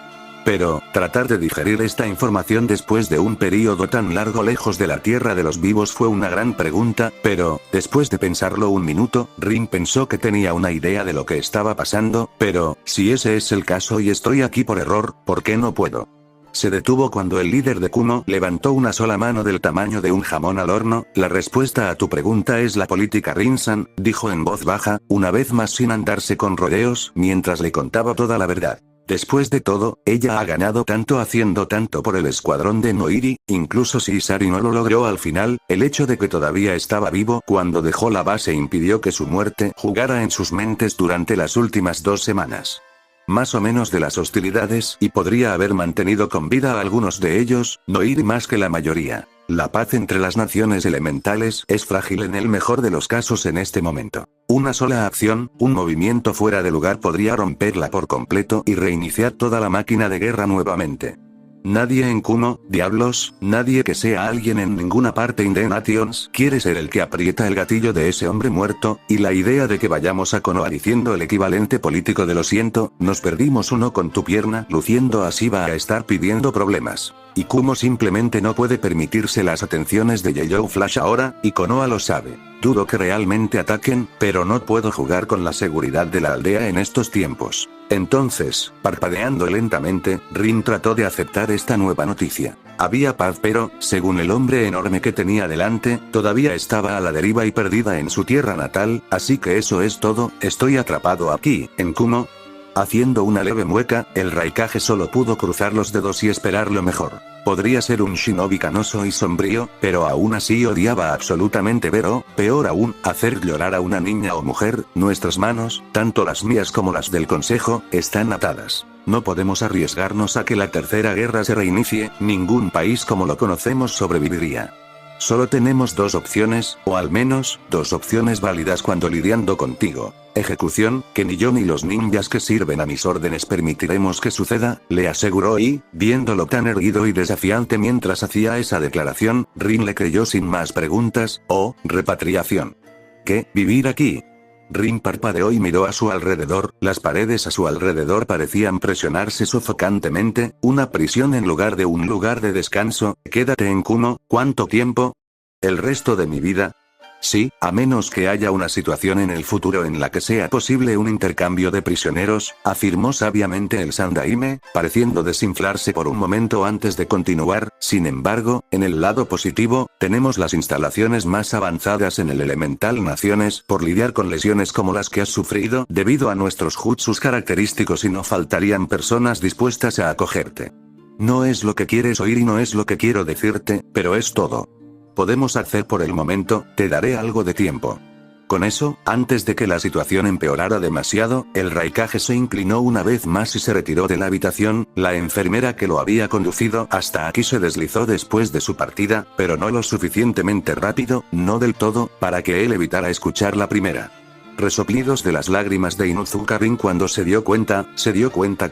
Pero, tratar de digerir esta información después de un período tan largo lejos de la tierra de los vivos fue una gran pregunta, pero, después de pensarlo un minuto, Rin pensó que tenía una idea de lo que estaba pasando, pero, si ese es el caso y estoy aquí por error, ¿por qué no puedo? Se detuvo cuando el líder de Kumo levantó una sola mano del tamaño de un jamón al horno. La respuesta a tu pregunta es la política Rin-san, dijo en voz baja, una vez más sin andarse con rodeos, mientras le contaba toda la verdad. Después de todo, ella ha ganado tanto haciendo tanto por el escuadrón de Noiri, incluso si Isari no lo logró al final, el hecho de que todavía estaba vivo cuando dejó la base impidió que su muerte jugara en sus mentes durante las últimas 2 semanas. Más o menos de las hostilidades y podría haber mantenido con vida a algunos de ellos, Noiri más que la mayoría. La paz entre las naciones elementales es frágil en el mejor de los casos en este momento. Una sola acción, un movimiento fuera de lugar podría romperla por completo y reiniciar toda la máquina de guerra nuevamente. Nadie en Kumo, diablos, nadie que sea alguien en ninguna parte in the Nations quiere ser el que aprieta el gatillo de ese hombre muerto, y la idea de que vayamos a Konoha diciendo el equivalente político de lo siento, nos perdimos uno con tu pierna, luciendo así va a estar pidiendo problemas. Y Kumo simplemente no puede permitirse las atenciones de Yellow Flash ahora, y Konoha lo sabe. Dudo que realmente ataquen, pero no puedo jugar con la seguridad de la aldea en estos tiempos. Entonces, parpadeando lentamente, Rin trató de aceptar esta nueva noticia. Había paz pero, según el hombre enorme que tenía delante, todavía estaba a la deriva y perdida en su tierra natal, así que eso es todo, estoy atrapado aquí, en Kumo. Haciendo una leve mueca, el Raikage solo pudo cruzar los dedos y esperar lo mejor. Podría ser un shinobi canoso y sombrío, pero aún así odiaba absolutamente ver o, peor aún, hacer llorar a una niña o mujer. Nuestras manos, tanto las mías como las del consejo, están atadas. No podemos arriesgarnos a que la tercera guerra se reinicie, ningún país como lo conocemos sobreviviría. Solo tenemos 2 opciones, o al menos, 2 opciones válidas cuando lidiando contigo. Ejecución, que ni yo ni los ninjas que sirven a mis órdenes permitiremos que suceda, le aseguró y, viéndolo tan erguido y desafiante mientras hacía esa declaración, Rin le creyó sin más preguntas. Oh, repatriación. ¿Qué, vivir aquí? Rin parpadeó y miró a su alrededor, las paredes a su alrededor parecían presionarse sofocantemente, una prisión en lugar de un lugar de descanso. Quédate en Kumo, ¿cuánto tiempo? ¿El resto de mi vida? Sí, a menos que haya una situación en el futuro en la que sea posible un intercambio de prisioneros, afirmó sabiamente el Sandaime, pareciendo desinflarse por un momento antes de continuar. Sin embargo, en el lado positivo, tenemos las instalaciones más avanzadas en el Elemental Naciones por lidiar con lesiones como las que has sufrido debido a nuestros jutsus característicos y no faltarían personas dispuestas a acogerte. No es lo que quieres oír y no es lo que quiero decirte, pero es todo. Podemos hacer por el momento, te daré algo de tiempo. Con eso, antes de que la situación empeorara demasiado, el Raikage se inclinó una vez más y se retiró de la habitación. La enfermera que lo había conducido hasta aquí se deslizó después de su partida, pero no lo suficientemente rápido, no del todo, para que él evitara escuchar la primera. Resoplidos de las lágrimas de Inuzuka Rin cuando se dio cuenta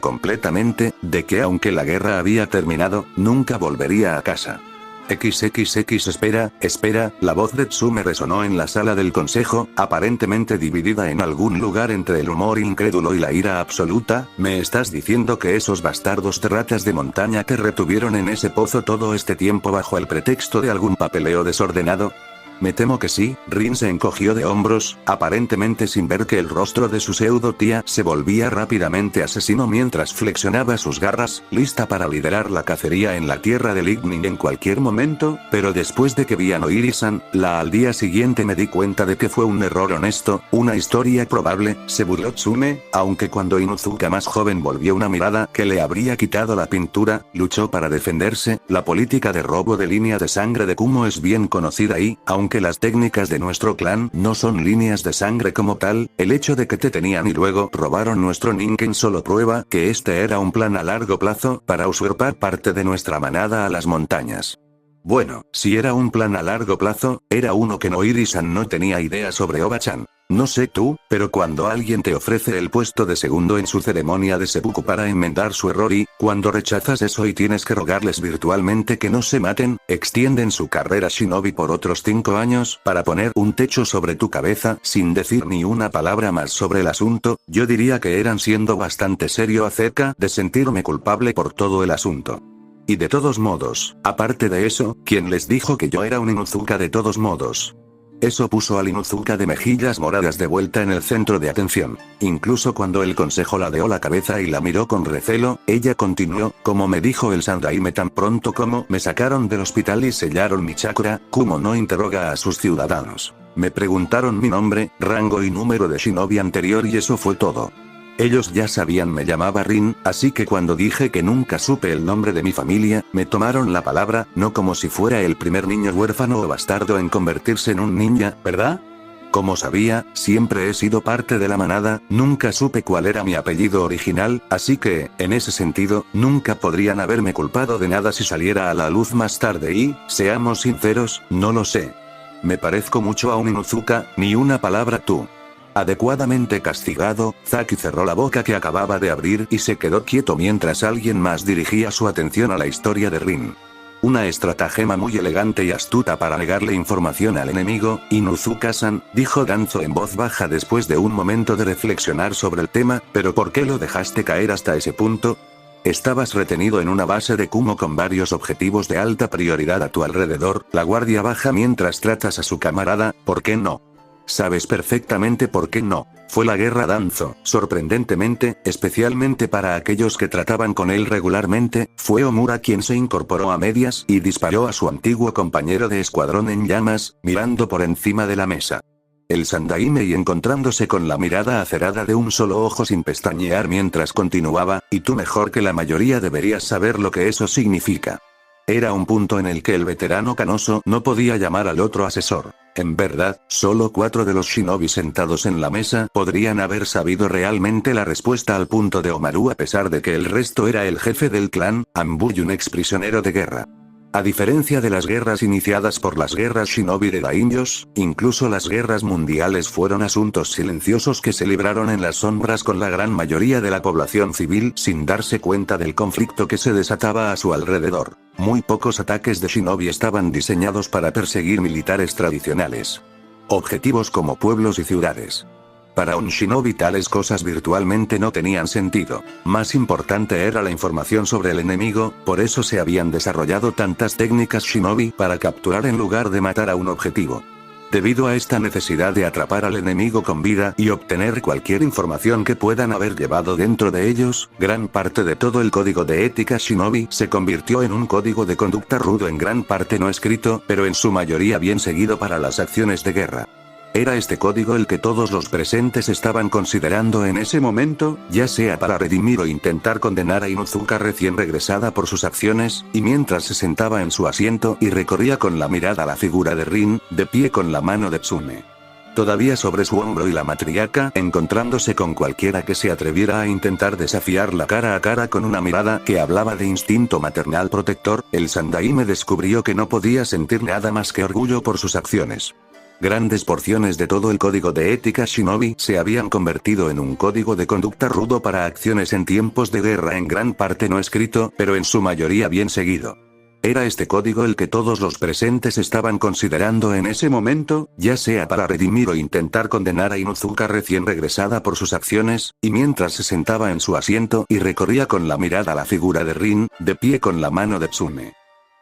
completamente, de que aunque la guerra había terminado, nunca volvería a casa. Espera, la voz de Tsume resonó en la sala del consejo, aparentemente dividida en algún lugar entre el humor incrédulo y la ira absoluta. ¿Me estás diciendo que esos bastardos de ratas de montaña te retuvieron en ese pozo todo este tiempo bajo el pretexto de algún papeleo desordenado? Me temo que sí. Rin se encogió de hombros, aparentemente sin ver que el rostro de su pseudo tía se volvía rápidamente asesino mientras flexionaba sus garras, lista para liderar la cacería en la tierra de Lightning en cualquier momento, pero después de que vi a Noiri-san, al día siguiente me di cuenta de que fue un error honesto, una historia probable, se burló Tsume, aunque cuando Inuzuka más joven volvió una mirada que le habría quitado la pintura, luchó para defenderse. La política de robo de línea de sangre de Kumo es bien conocida y, aunque las técnicas de nuestro clan no son líneas de sangre como tal, el hecho de que te tenían y luego robaron nuestro Ningen solo prueba que este era un plan a largo plazo para usurpar parte de nuestra manada a las montañas. Bueno, si era un plan a largo plazo, era uno que Noiri-san no tenía idea sobre Oba-chan. No sé tú, pero cuando alguien te ofrece el puesto de segundo en su ceremonia de seppuku para enmendar su error y, cuando rechazas eso y tienes que rogarles virtualmente que no se maten, extienden su carrera shinobi por otros 5 años para poner un techo sobre tu cabeza, sin decir ni una palabra más sobre el asunto, yo diría que eran siendo bastante serio acerca de sentirme culpable por todo el asunto. Y de todos modos, aparte de eso, ¿quién les dijo que yo era un Inuzuka de todos modos? Eso puso al Inuzuka de mejillas moradas de vuelta en el centro de atención. Incluso cuando el consejo ladeó la cabeza y la miró con recelo, ella continuó, como me dijo el Sandaime tan pronto como me sacaron del hospital y sellaron mi chakra, Kumo no interroga a sus ciudadanos. Me preguntaron mi nombre, rango y número de shinobi anterior y eso fue todo. Ellos ya sabían me llamaba Rin, así que cuando dije que nunca supe el nombre de mi familia, me tomaron la palabra, no como si fuera el primer niño huérfano o bastardo en convertirse en un ninja, ¿verdad? Como sabía, siempre he sido parte de la manada, nunca supe cuál era mi apellido original, así que, en ese sentido, nunca podrían haberme culpado de nada si saliera a la luz más tarde y, seamos sinceros, no lo sé. Me parezco mucho a un Inuzuka, ni una palabra tú. Adecuadamente castigado, Zaki cerró la boca que acababa de abrir y se quedó quieto mientras alguien más dirigía su atención a la historia de Rin. Una estratagema muy elegante y astuta para negarle información al enemigo, Inuzuka-san, dijo Danzo en voz baja después de un momento de reflexionar sobre el tema, pero ¿por qué lo dejaste caer hasta ese punto? Estabas retenido en una base de Kumo con varios objetivos de alta prioridad a tu alrededor, la guardia baja mientras tratas a su camarada, ¿por qué no? Sabes perfectamente por qué no. Fue la guerra Danzo, sorprendentemente, especialmente para aquellos que trataban con él regularmente, fue Omura quien se incorporó a medias y disparó a su antiguo compañero de escuadrón en llamas, mirando por encima de la mesa. El Sandaime y encontrándose con la mirada acerada de un solo ojo sin pestañear mientras continuaba, y tú mejor que la mayoría deberías saber lo que eso significa. Era un punto en el que el veterano canoso no podía llamar al otro asesor. En verdad, solo 4 de los shinobi sentados en la mesa podrían haber sabido realmente la respuesta al punto de Omaru a pesar de que el resto era el jefe del clan, Anbu y un ex prisionero de guerra. A diferencia de las guerras iniciadas por las guerras shinobi de daimyos, incluso las guerras mundiales fueron asuntos silenciosos que se libraron en las sombras con la gran mayoría de la población civil sin darse cuenta del conflicto que se desataba a su alrededor. Muy pocos ataques de shinobi estaban diseñados para perseguir militares tradicionales. Objetivos como pueblos y ciudades. Para un shinobi tales cosas virtualmente no tenían sentido. Más importante era la información sobre el enemigo, por eso se habían desarrollado tantas técnicas shinobi para capturar en lugar de matar a un objetivo. Debido a esta necesidad de atrapar al enemigo con vida y obtener cualquier información que puedan haber llevado dentro de ellos, gran parte de todo el código de ética shinobi se convirtió en un código de conducta rudo en gran parte no escrito, pero en su mayoría bien seguido para las acciones de guerra. Era este código el que todos los presentes estaban considerando en ese momento, ya sea para redimir o intentar condenar a Inuzuka recién regresada por sus acciones, y mientras se sentaba en su asiento y recorría con la mirada la figura de Rin, de pie con la mano de Tsume todavía sobre su hombro y la matriarca encontrándose con cualquiera que se atreviera a intentar desafiarla cara a cara con una mirada que hablaba de instinto maternal protector, el Sandaime descubrió que no podía sentir nada más que orgullo por sus acciones. Grandes porciones de todo el código de ética shinobi se habían convertido en un código de conducta rudo para acciones en tiempos de guerra en gran parte no escrito, pero en su mayoría bien seguido. Era este código el que todos los presentes estaban considerando en ese momento, ya sea para redimir o intentar condenar a Inuzuka recién regresada por sus acciones, y mientras se sentaba en su asiento y recorría con la mirada la figura de Rin, de pie con la mano de Tsume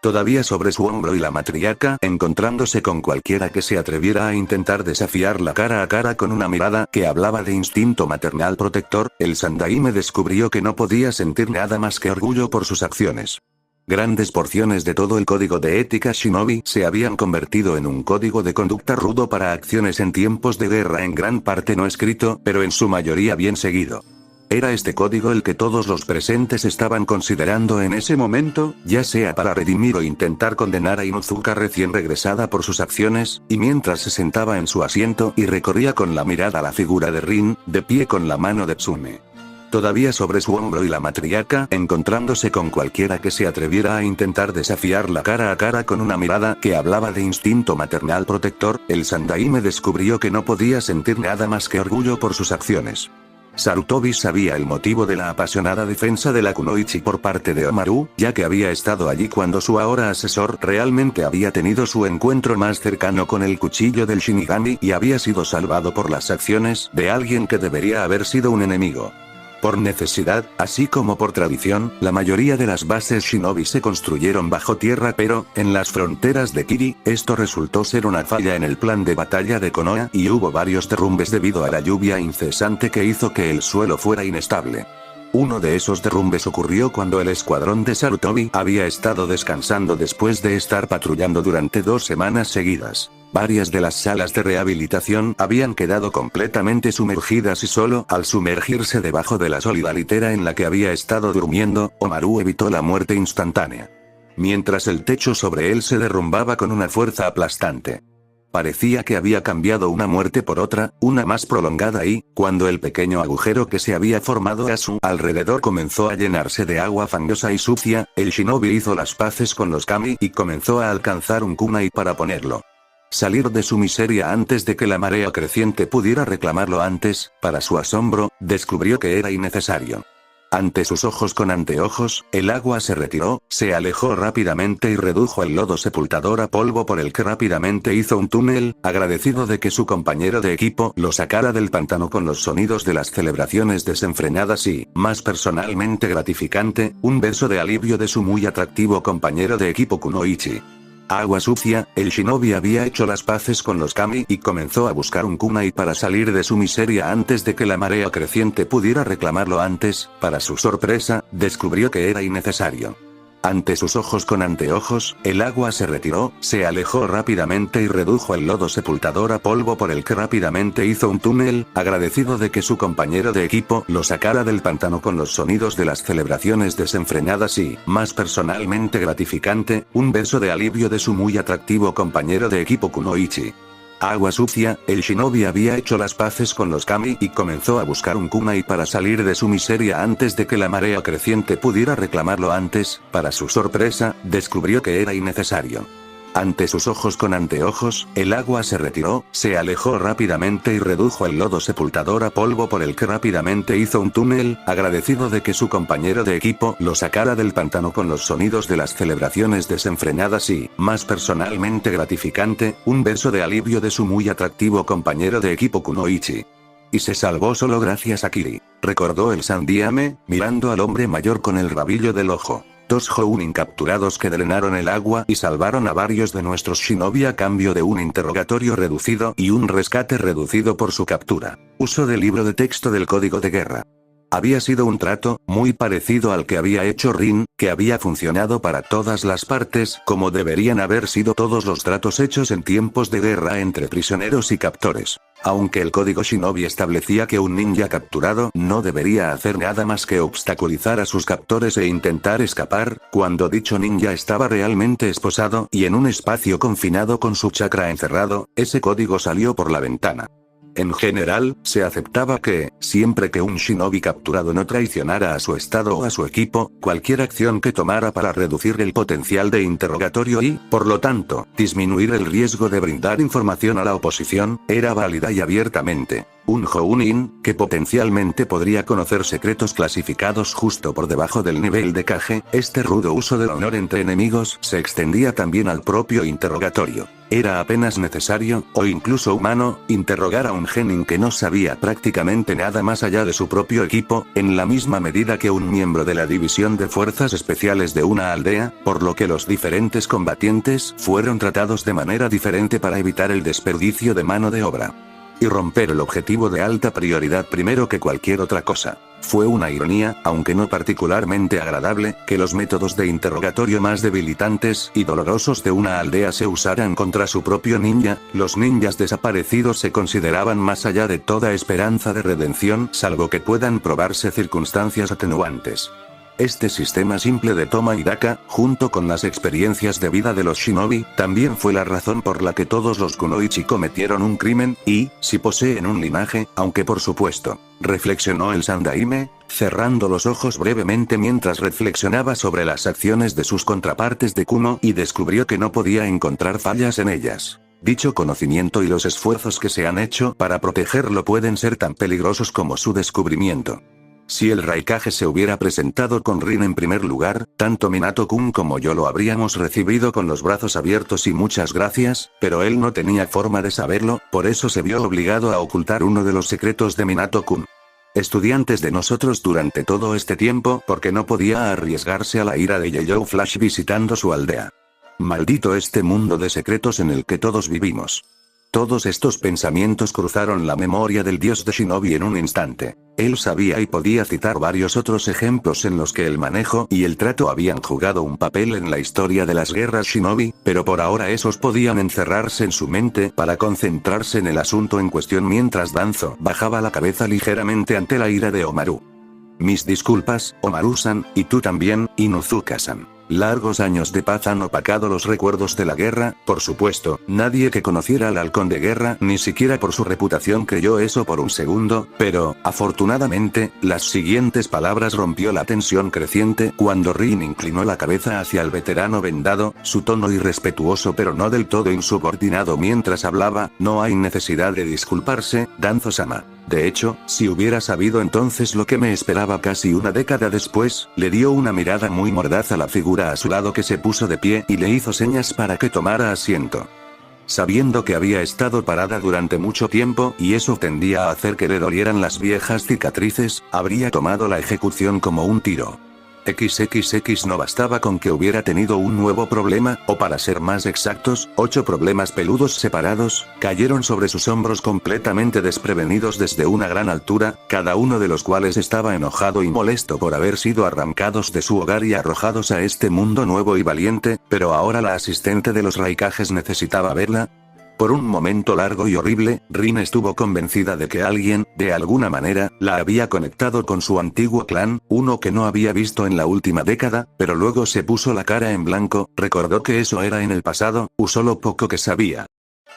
todavía sobre su hombro, y la matriarca, encontrándose con cualquiera que se atreviera a intentar desafiarla cara a cara con una mirada que hablaba de instinto maternal protector, el Sandaime descubrió que no podía sentir nada más que orgullo por sus acciones. Grandes porciones de todo el código de ética shinobi se habían convertido en un código de conducta rudo para acciones en tiempos de guerra, en gran parte no escrito, pero en su mayoría bien seguido. Era este código el que todos los presentes estaban considerando en ese momento, ya sea para redimir o intentar condenar a Inuzuka recién regresada por sus acciones, y mientras se sentaba en su asiento y recorría con la mirada la figura de Rin, de pie con la mano de Tsume todavía sobre su hombro, y la matriarca, encontrándose con cualquiera que se atreviera a intentar desafiarla cara a cara con una mirada que hablaba de instinto maternal protector, el Sandaime descubrió que no podía sentir nada más que orgullo por sus acciones. Sarutobi sabía el motivo de la apasionada defensa de la kunoichi por parte de Omaru, ya que había estado allí cuando su ahora asesor realmente había tenido su encuentro más cercano con el cuchillo del Shinigami y había sido salvado por las acciones de alguien que debería haber sido un enemigo. Por necesidad, así como por tradición, la mayoría de las bases shinobi se construyeron bajo tierra, pero, en las fronteras de Kiri, esto resultó ser una falla en el plan de batalla de Konoha, y hubo varios derrumbes debido a la lluvia incesante que hizo que el suelo fuera inestable. Uno de esos derrumbes ocurrió cuando el escuadrón de Sarutobi había estado descansando después de estar patrullando durante 2 semanas seguidas. Varias de las salas de rehabilitación habían quedado completamente sumergidas y solo al sumergirse debajo de la sólida litera en la que había estado durmiendo, Omaru evitó la muerte instantánea. Mientras el techo sobre él se derrumbaba con una fuerza aplastante. Parecía que había cambiado una muerte por otra, una más prolongada, y, cuando el pequeño agujero que se había formado a su alrededor comenzó a llenarse de agua fangosa y sucia, el shinobi hizo las paces con los kami y comenzó a alcanzar un kunai para ponerlo. Salir de su miseria antes de que la marea creciente pudiera reclamarlo antes, para su asombro, descubrió que era innecesario. Ante sus ojos con anteojos, el agua se retiró, se alejó rápidamente y redujo el lodo sepultador a polvo por el que rápidamente hizo un túnel, agradecido de que su compañero de equipo lo sacara del pantano con los sonidos de las celebraciones desenfrenadas y, más personalmente gratificante, un beso de alivio de su muy atractivo compañero de equipo Kunoichi. Agua sucia, el shinobi había hecho las paces con los kami y comenzó a buscar un kunai para salir de su miseria antes de que la marea creciente pudiera reclamarlo antes, para su sorpresa, descubrió que era innecesario. Ante sus ojos con anteojos, el agua se retiró, se alejó rápidamente y redujo el lodo sepultador a polvo por el que rápidamente hizo un túnel, agradecido de que su compañero de equipo lo sacara del pantano con los sonidos de las celebraciones desenfrenadas y, más personalmente gratificante, un beso de alivio de su muy atractivo compañero de equipo Kunoichi. Agua sucia, el shinobi había hecho las paces con los kami y comenzó a buscar un kunai para salir de su miseria antes de que la marea creciente pudiera reclamarlo antes, para su sorpresa, descubrió que era innecesario. Ante sus ojos con anteojos, el agua se retiró, se alejó rápidamente y redujo el lodo sepultador a polvo por el que rápidamente hizo un túnel, agradecido de que su compañero de equipo lo sacara del pantano con los sonidos de las celebraciones desenfrenadas y, más personalmente gratificante, un beso de alivio de su muy atractivo compañero de equipo Kunoichi. Y se salvó solo gracias a Kiri, recordó el Sandaime, mirando al hombre mayor con el rabillo del ojo. 2 Jounin capturados que drenaron el agua y salvaron a varios de nuestros shinobi a cambio de un interrogatorio reducido y un rescate reducido por su captura. Uso del libro de texto del código de guerra. Había sido un trato, muy parecido al que había hecho Rin, que había funcionado para todas las partes, como deberían haber sido todos los tratos hechos en tiempos de guerra entre prisioneros y captores. Aunque el código shinobi establecía que un ninja capturado no debería hacer nada más que obstaculizar a sus captores e intentar escapar, cuando dicho ninja estaba realmente esposado y en un espacio confinado con su chakra encerrado, ese código salió por la ventana. En general, se aceptaba que, siempre que un shinobi capturado no traicionara a su estado o a su equipo, cualquier acción que tomara para reducir el potencial de interrogatorio y, por lo tanto, disminuir el riesgo de brindar información a la oposición, era válida y abiertamente Un Jounin, que potencialmente podría conocer secretos clasificados justo por debajo del nivel de Kage. Este rudo uso del honor entre enemigos se extendía también al propio interrogatorio. Era apenas necesario, o incluso humano, interrogar a un genin que no sabía prácticamente nada más allá de su propio equipo, en la misma medida que un miembro de la división de fuerzas especiales de una aldea, por lo que los diferentes combatientes fueron tratados de manera diferente para evitar el desperdicio de mano de obra. Y romper el objetivo de alta prioridad primero que cualquier otra cosa. Fue una ironía, aunque no particularmente agradable, que los métodos de interrogatorio más debilitantes y dolorosos de una aldea se usaran contra su propio ninja. Los ninjas desaparecidos se consideraban más allá de toda esperanza de redención, salvo que puedan probarse circunstancias atenuantes. Este sistema simple de toma y daca, junto con las experiencias de vida de los shinobi, también fue la razón por la que todos los kunoichi cometieron un crimen, y, si poseen un linaje, aunque por supuesto, reflexionó el Sandaime, cerrando los ojos brevemente mientras reflexionaba sobre las acciones de sus contrapartes de Kuno y descubrió que no podía encontrar fallas en ellas. Dicho conocimiento y los esfuerzos que se han hecho para protegerlo pueden ser tan peligrosos como su descubrimiento. Si el Raikage se hubiera presentado con Rin en primer lugar, tanto Minato-kun como yo lo habríamos recibido con los brazos abiertos y muchas gracias, pero él no tenía forma de saberlo, por eso se vio obligado a ocultar uno de los secretos de Minato-kun. Estudiantes de nosotros durante todo este tiempo porque no podía arriesgarse a la ira de Yellow Flash visitando su aldea. Maldito este mundo de secretos en el que todos vivimos. Todos estos pensamientos cruzaron la memoria del dios de Shinobi en un instante. Él sabía y podía citar varios otros ejemplos en los que el manejo y el trato habían jugado un papel en la historia de las guerras Shinobi, pero por ahora esos podían encerrarse en su mente para concentrarse en el asunto en cuestión mientras Danzo bajaba la cabeza ligeramente ante la ira de Omaru. Mis disculpas, Omaru-san, y tú también, Inuzuka-san. Largos años de paz han opacado los recuerdos de la guerra, por supuesto, nadie que conociera al halcón de guerra, ni siquiera por su reputación creyó eso por un segundo, pero, afortunadamente, las siguientes palabras rompió la tensión creciente cuando Rin inclinó la cabeza hacia el veterano vendado, su tono irrespetuoso pero no del todo insubordinado mientras hablaba. No hay necesidad de disculparse, Danzo-sama. De hecho, si hubiera sabido entonces lo que me esperaba casi una década después, le dio una mirada muy mordaz a la figura a su lado que se puso de pie y le hizo señas para que tomara asiento. Sabiendo que había estado parada durante mucho tiempo y eso tendía a hacer que le dolieran las viejas cicatrices, habría tomado la ejecución como un tiro. XXX no bastaba con que hubiera tenido un nuevo problema, o para ser más exactos, 8 problemas peludos separados, cayeron sobre sus hombros completamente desprevenidos desde una gran altura, cada uno de los cuales estaba enojado y molesto por haber sido arrancados de su hogar y arrojados a este mundo nuevo y valiente, pero ahora la asistente de los Raikages necesitaba verla. Por un momento largo y horrible, Rin estuvo convencida de que alguien, de alguna manera, la había conectado con su antiguo clan, uno que no había visto en la última década, pero luego se puso la cara en blanco, recordó que eso era en el pasado, usó lo poco que sabía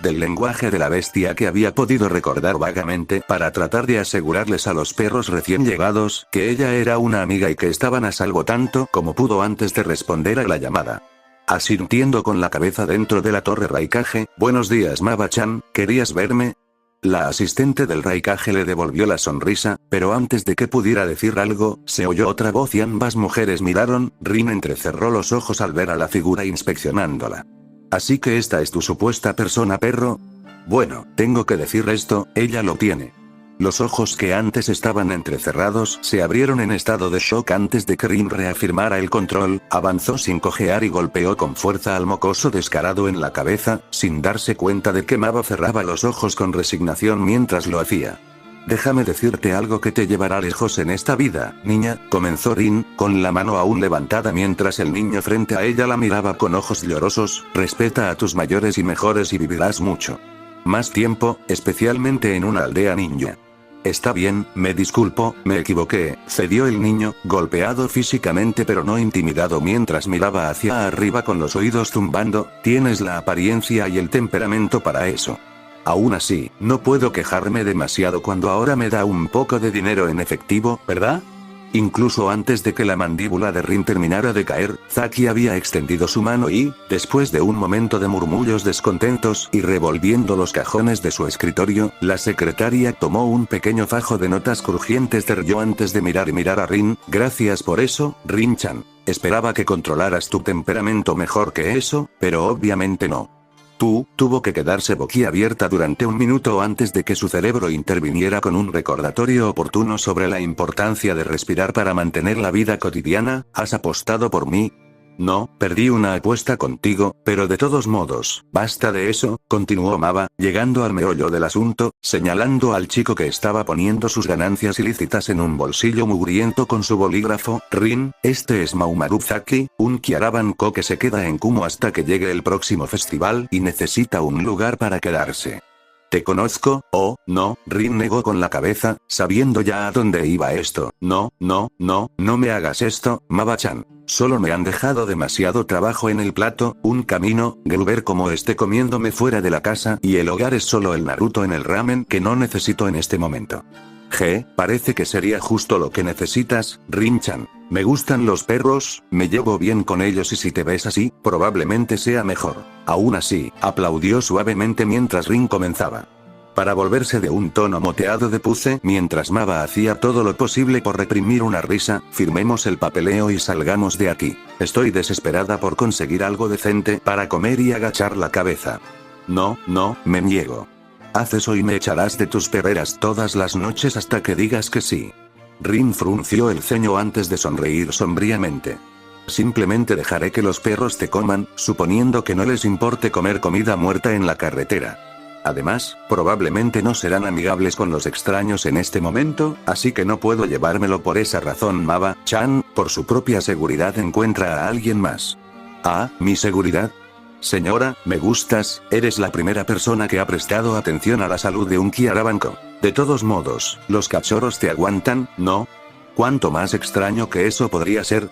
del lenguaje de la bestia que había podido recordar vagamente para tratar de asegurarles a los perros recién llegados que ella era una amiga y que estaban a salvo tanto como pudo antes de responder a la llamada. Asintiendo con la cabeza dentro de la torre Raikage, buenos días Maba-chan, ¿querías verme? La asistente del Raikage le devolvió la sonrisa, pero antes de que pudiera decir algo, se oyó otra voz y ambas mujeres miraron. Rin entrecerró los ojos al ver a la figura inspeccionándola. ¿Así que esta es tu supuesta persona perro? Bueno, tengo que decir esto, ella lo tiene. Los ojos que antes estaban entrecerrados se abrieron en estado de shock antes de que Rin reafirmara el control, avanzó sin cojear y golpeó con fuerza al mocoso descarado en la cabeza, sin darse cuenta de que Maba cerraba los ojos con resignación mientras lo hacía. Déjame decirte algo que te llevará lejos en esta vida, niña, comenzó Rin, con la mano aún levantada mientras el niño frente a ella la miraba con ojos llorosos. Respeta a tus mayores y mejores y vivirás mucho más tiempo, especialmente en una aldea ninja. Está bien, me disculpo, me equivoqué, cedió el niño, golpeado físicamente pero no intimidado mientras miraba hacia arriba con los oídos zumbando. Tienes la apariencia y el temperamento para eso. Aún así, no puedo quejarme demasiado cuando ahora me da un poco de dinero en efectivo, ¿verdad? Incluso antes de que la mandíbula de Rin terminara de caer, Zaki había extendido su mano y, después de un momento de murmullos descontentos y revolviendo los cajones de su escritorio, la secretaria tomó un pequeño fajo de notas crujientes de Ryo antes de mirar a Rin. Gracias por eso, Rin-chan. Esperaba que controlaras tu temperamento mejor que eso, pero obviamente no. Tuvo que quedarse boquiabierta durante un minuto antes de que su cerebro interviniera con un recordatorio oportuno sobre la importancia de respirar para mantener la vida cotidiana. ¿Has apostado por mí? No, perdí una apuesta contigo, pero de todos modos, basta de eso, continuó Maba, llegando al meollo del asunto, señalando al chico que estaba poniendo sus ganancias ilícitas en un bolsillo mugriento con su bolígrafo. Rin, este es Mamoru Zaki, un Kyarabanko que se queda en Kumo hasta que llegue el próximo festival y necesita un lugar para quedarse. ¿Te conozco? Oh, no, Rin negó con la cabeza, sabiendo ya a dónde iba esto. No me hagas esto, Maba-chan. Solo me han dejado demasiado trabajo en el plato, un camino, Gruber como esté comiéndome fuera de la casa y el hogar es solo el Naruto en el ramen que no necesito en este momento. Parece que sería justo lo que necesitas, Rin-chan. Me gustan los perros, me llevo bien con ellos y si te ves así, probablemente sea mejor. Aún así, aplaudió suavemente mientras Rin comenzaba. Para volverse de un tono moteado de puce mientras Maba hacía todo lo posible por reprimir una risa, firmemos el papeleo y salgamos de aquí. Estoy desesperada por conseguir algo decente para comer y agachar la cabeza. No, me niego. Haz eso y me echarás de tus perreras todas las noches hasta que digas que sí. Rin frunció el ceño antes de sonreír sombríamente. Simplemente dejaré que los perros te coman, suponiendo que no les importe comer comida muerta en la carretera. Además, probablemente no serán amigables con los extraños en este momento, así que no puedo llevármelo por esa razón. Maba-chan, por su propia seguridad encuentra a alguien más. ¿Ah, mi seguridad? Señora, me gustas, eres la primera persona que ha prestado atención a la salud de un Kyarabanko. De todos modos, los cachorros te aguantan, ¿no? ¿Cuánto más extraño que eso podría ser?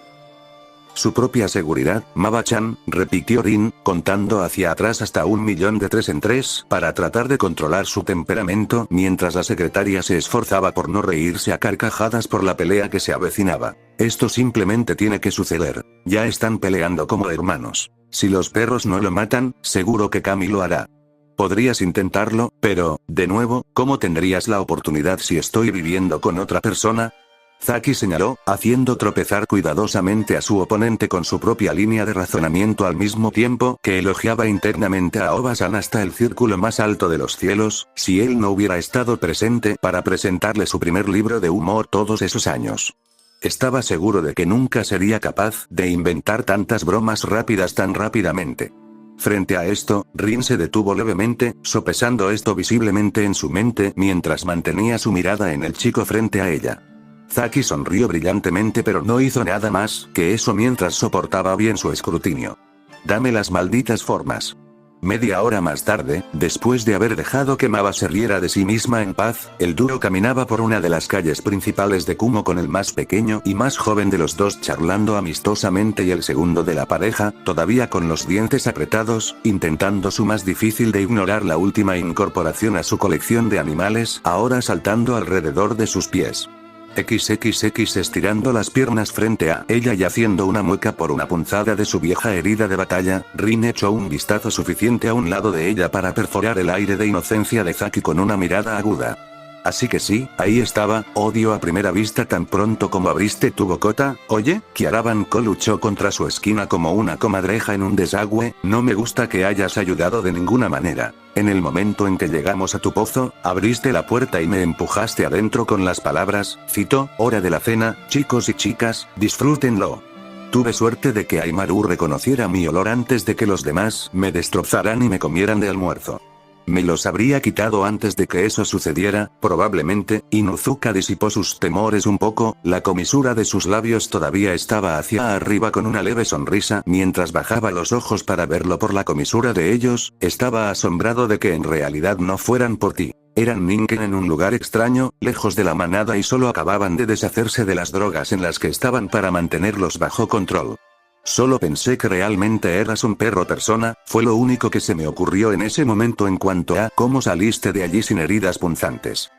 Su propia seguridad, Maba-chan, repitió Rin, contando hacia atrás hasta 1.000.000 de 3 en 3, para tratar de controlar su temperamento, mientras la secretaria se esforzaba por no reírse a carcajadas por la pelea que se avecinaba. Esto simplemente tiene que suceder. Ya están peleando como hermanos. Si los perros no lo matan, seguro que Kami lo hará. Podrías intentarlo, pero, de nuevo, ¿cómo tendrías la oportunidad si estoy viviendo con otra persona? Zaki señaló, haciendo tropezar cuidadosamente a su oponente con su propia línea de razonamiento al mismo tiempo que elogiaba internamente a Oba-san hasta el círculo más alto de los cielos, si él no hubiera estado presente para presentarle su primer libro de humor todos esos años. Estaba seguro de que nunca sería capaz de inventar tantas bromas rápidas tan rápidamente. Frente a esto, Rin se detuvo levemente, sopesando esto visiblemente en su mente mientras mantenía su mirada en el chico frente a ella. Zaki sonrió brillantemente pero no hizo nada más que eso mientras soportaba bien su escrutinio. Dame las malditas formas. Media hora más tarde, después de haber dejado que Maba se riera de sí misma en paz, el dúo caminaba por una de las calles principales de Kumo con el más pequeño y más joven de los dos charlando amistosamente y el segundo de la pareja, todavía con los dientes apretados, intentando su más difícil de ignorar la última incorporación a su colección de animales, ahora saltando alrededor de sus pies. XXX estirando las piernas frente a ella y haciendo una mueca por una punzada de su vieja herida de batalla, Rin echó un vistazo suficiente a un lado de ella para perforar el aire de inocencia de Zaki con una mirada aguda. Así que sí, ahí estaba, odio a primera vista tan pronto como abriste tu bocota. Oye, Kyarabanko luchó contra su esquina como una comadreja en un desagüe, no me gusta que hayas ayudado de ninguna manera. En el momento en que llegamos a tu pozo, abriste la puerta y me empujaste adentro con las palabras, cito, hora de la cena, chicos y chicas, disfrútenlo. Tuve suerte de que Aimaru reconociera mi olor antes de que los demás me destrozaran y me comieran de almuerzo. Me los habría quitado antes de que eso sucediera, probablemente. Inuzuka disipó sus temores un poco, la comisura de sus labios todavía estaba hacia arriba con una leve sonrisa mientras bajaba los ojos para verlo por la comisura de ellos, estaba asombrado de que en realidad no fueran por ti. Eran Ningen en un lugar extraño, lejos de la manada y solo acababan de deshacerse de las drogas en las que estaban para mantenerlos bajo control. Solo pensé que realmente eras un perro persona, fue lo único que se me ocurrió en ese momento en cuanto a cómo saliste de allí sin heridas punzantes.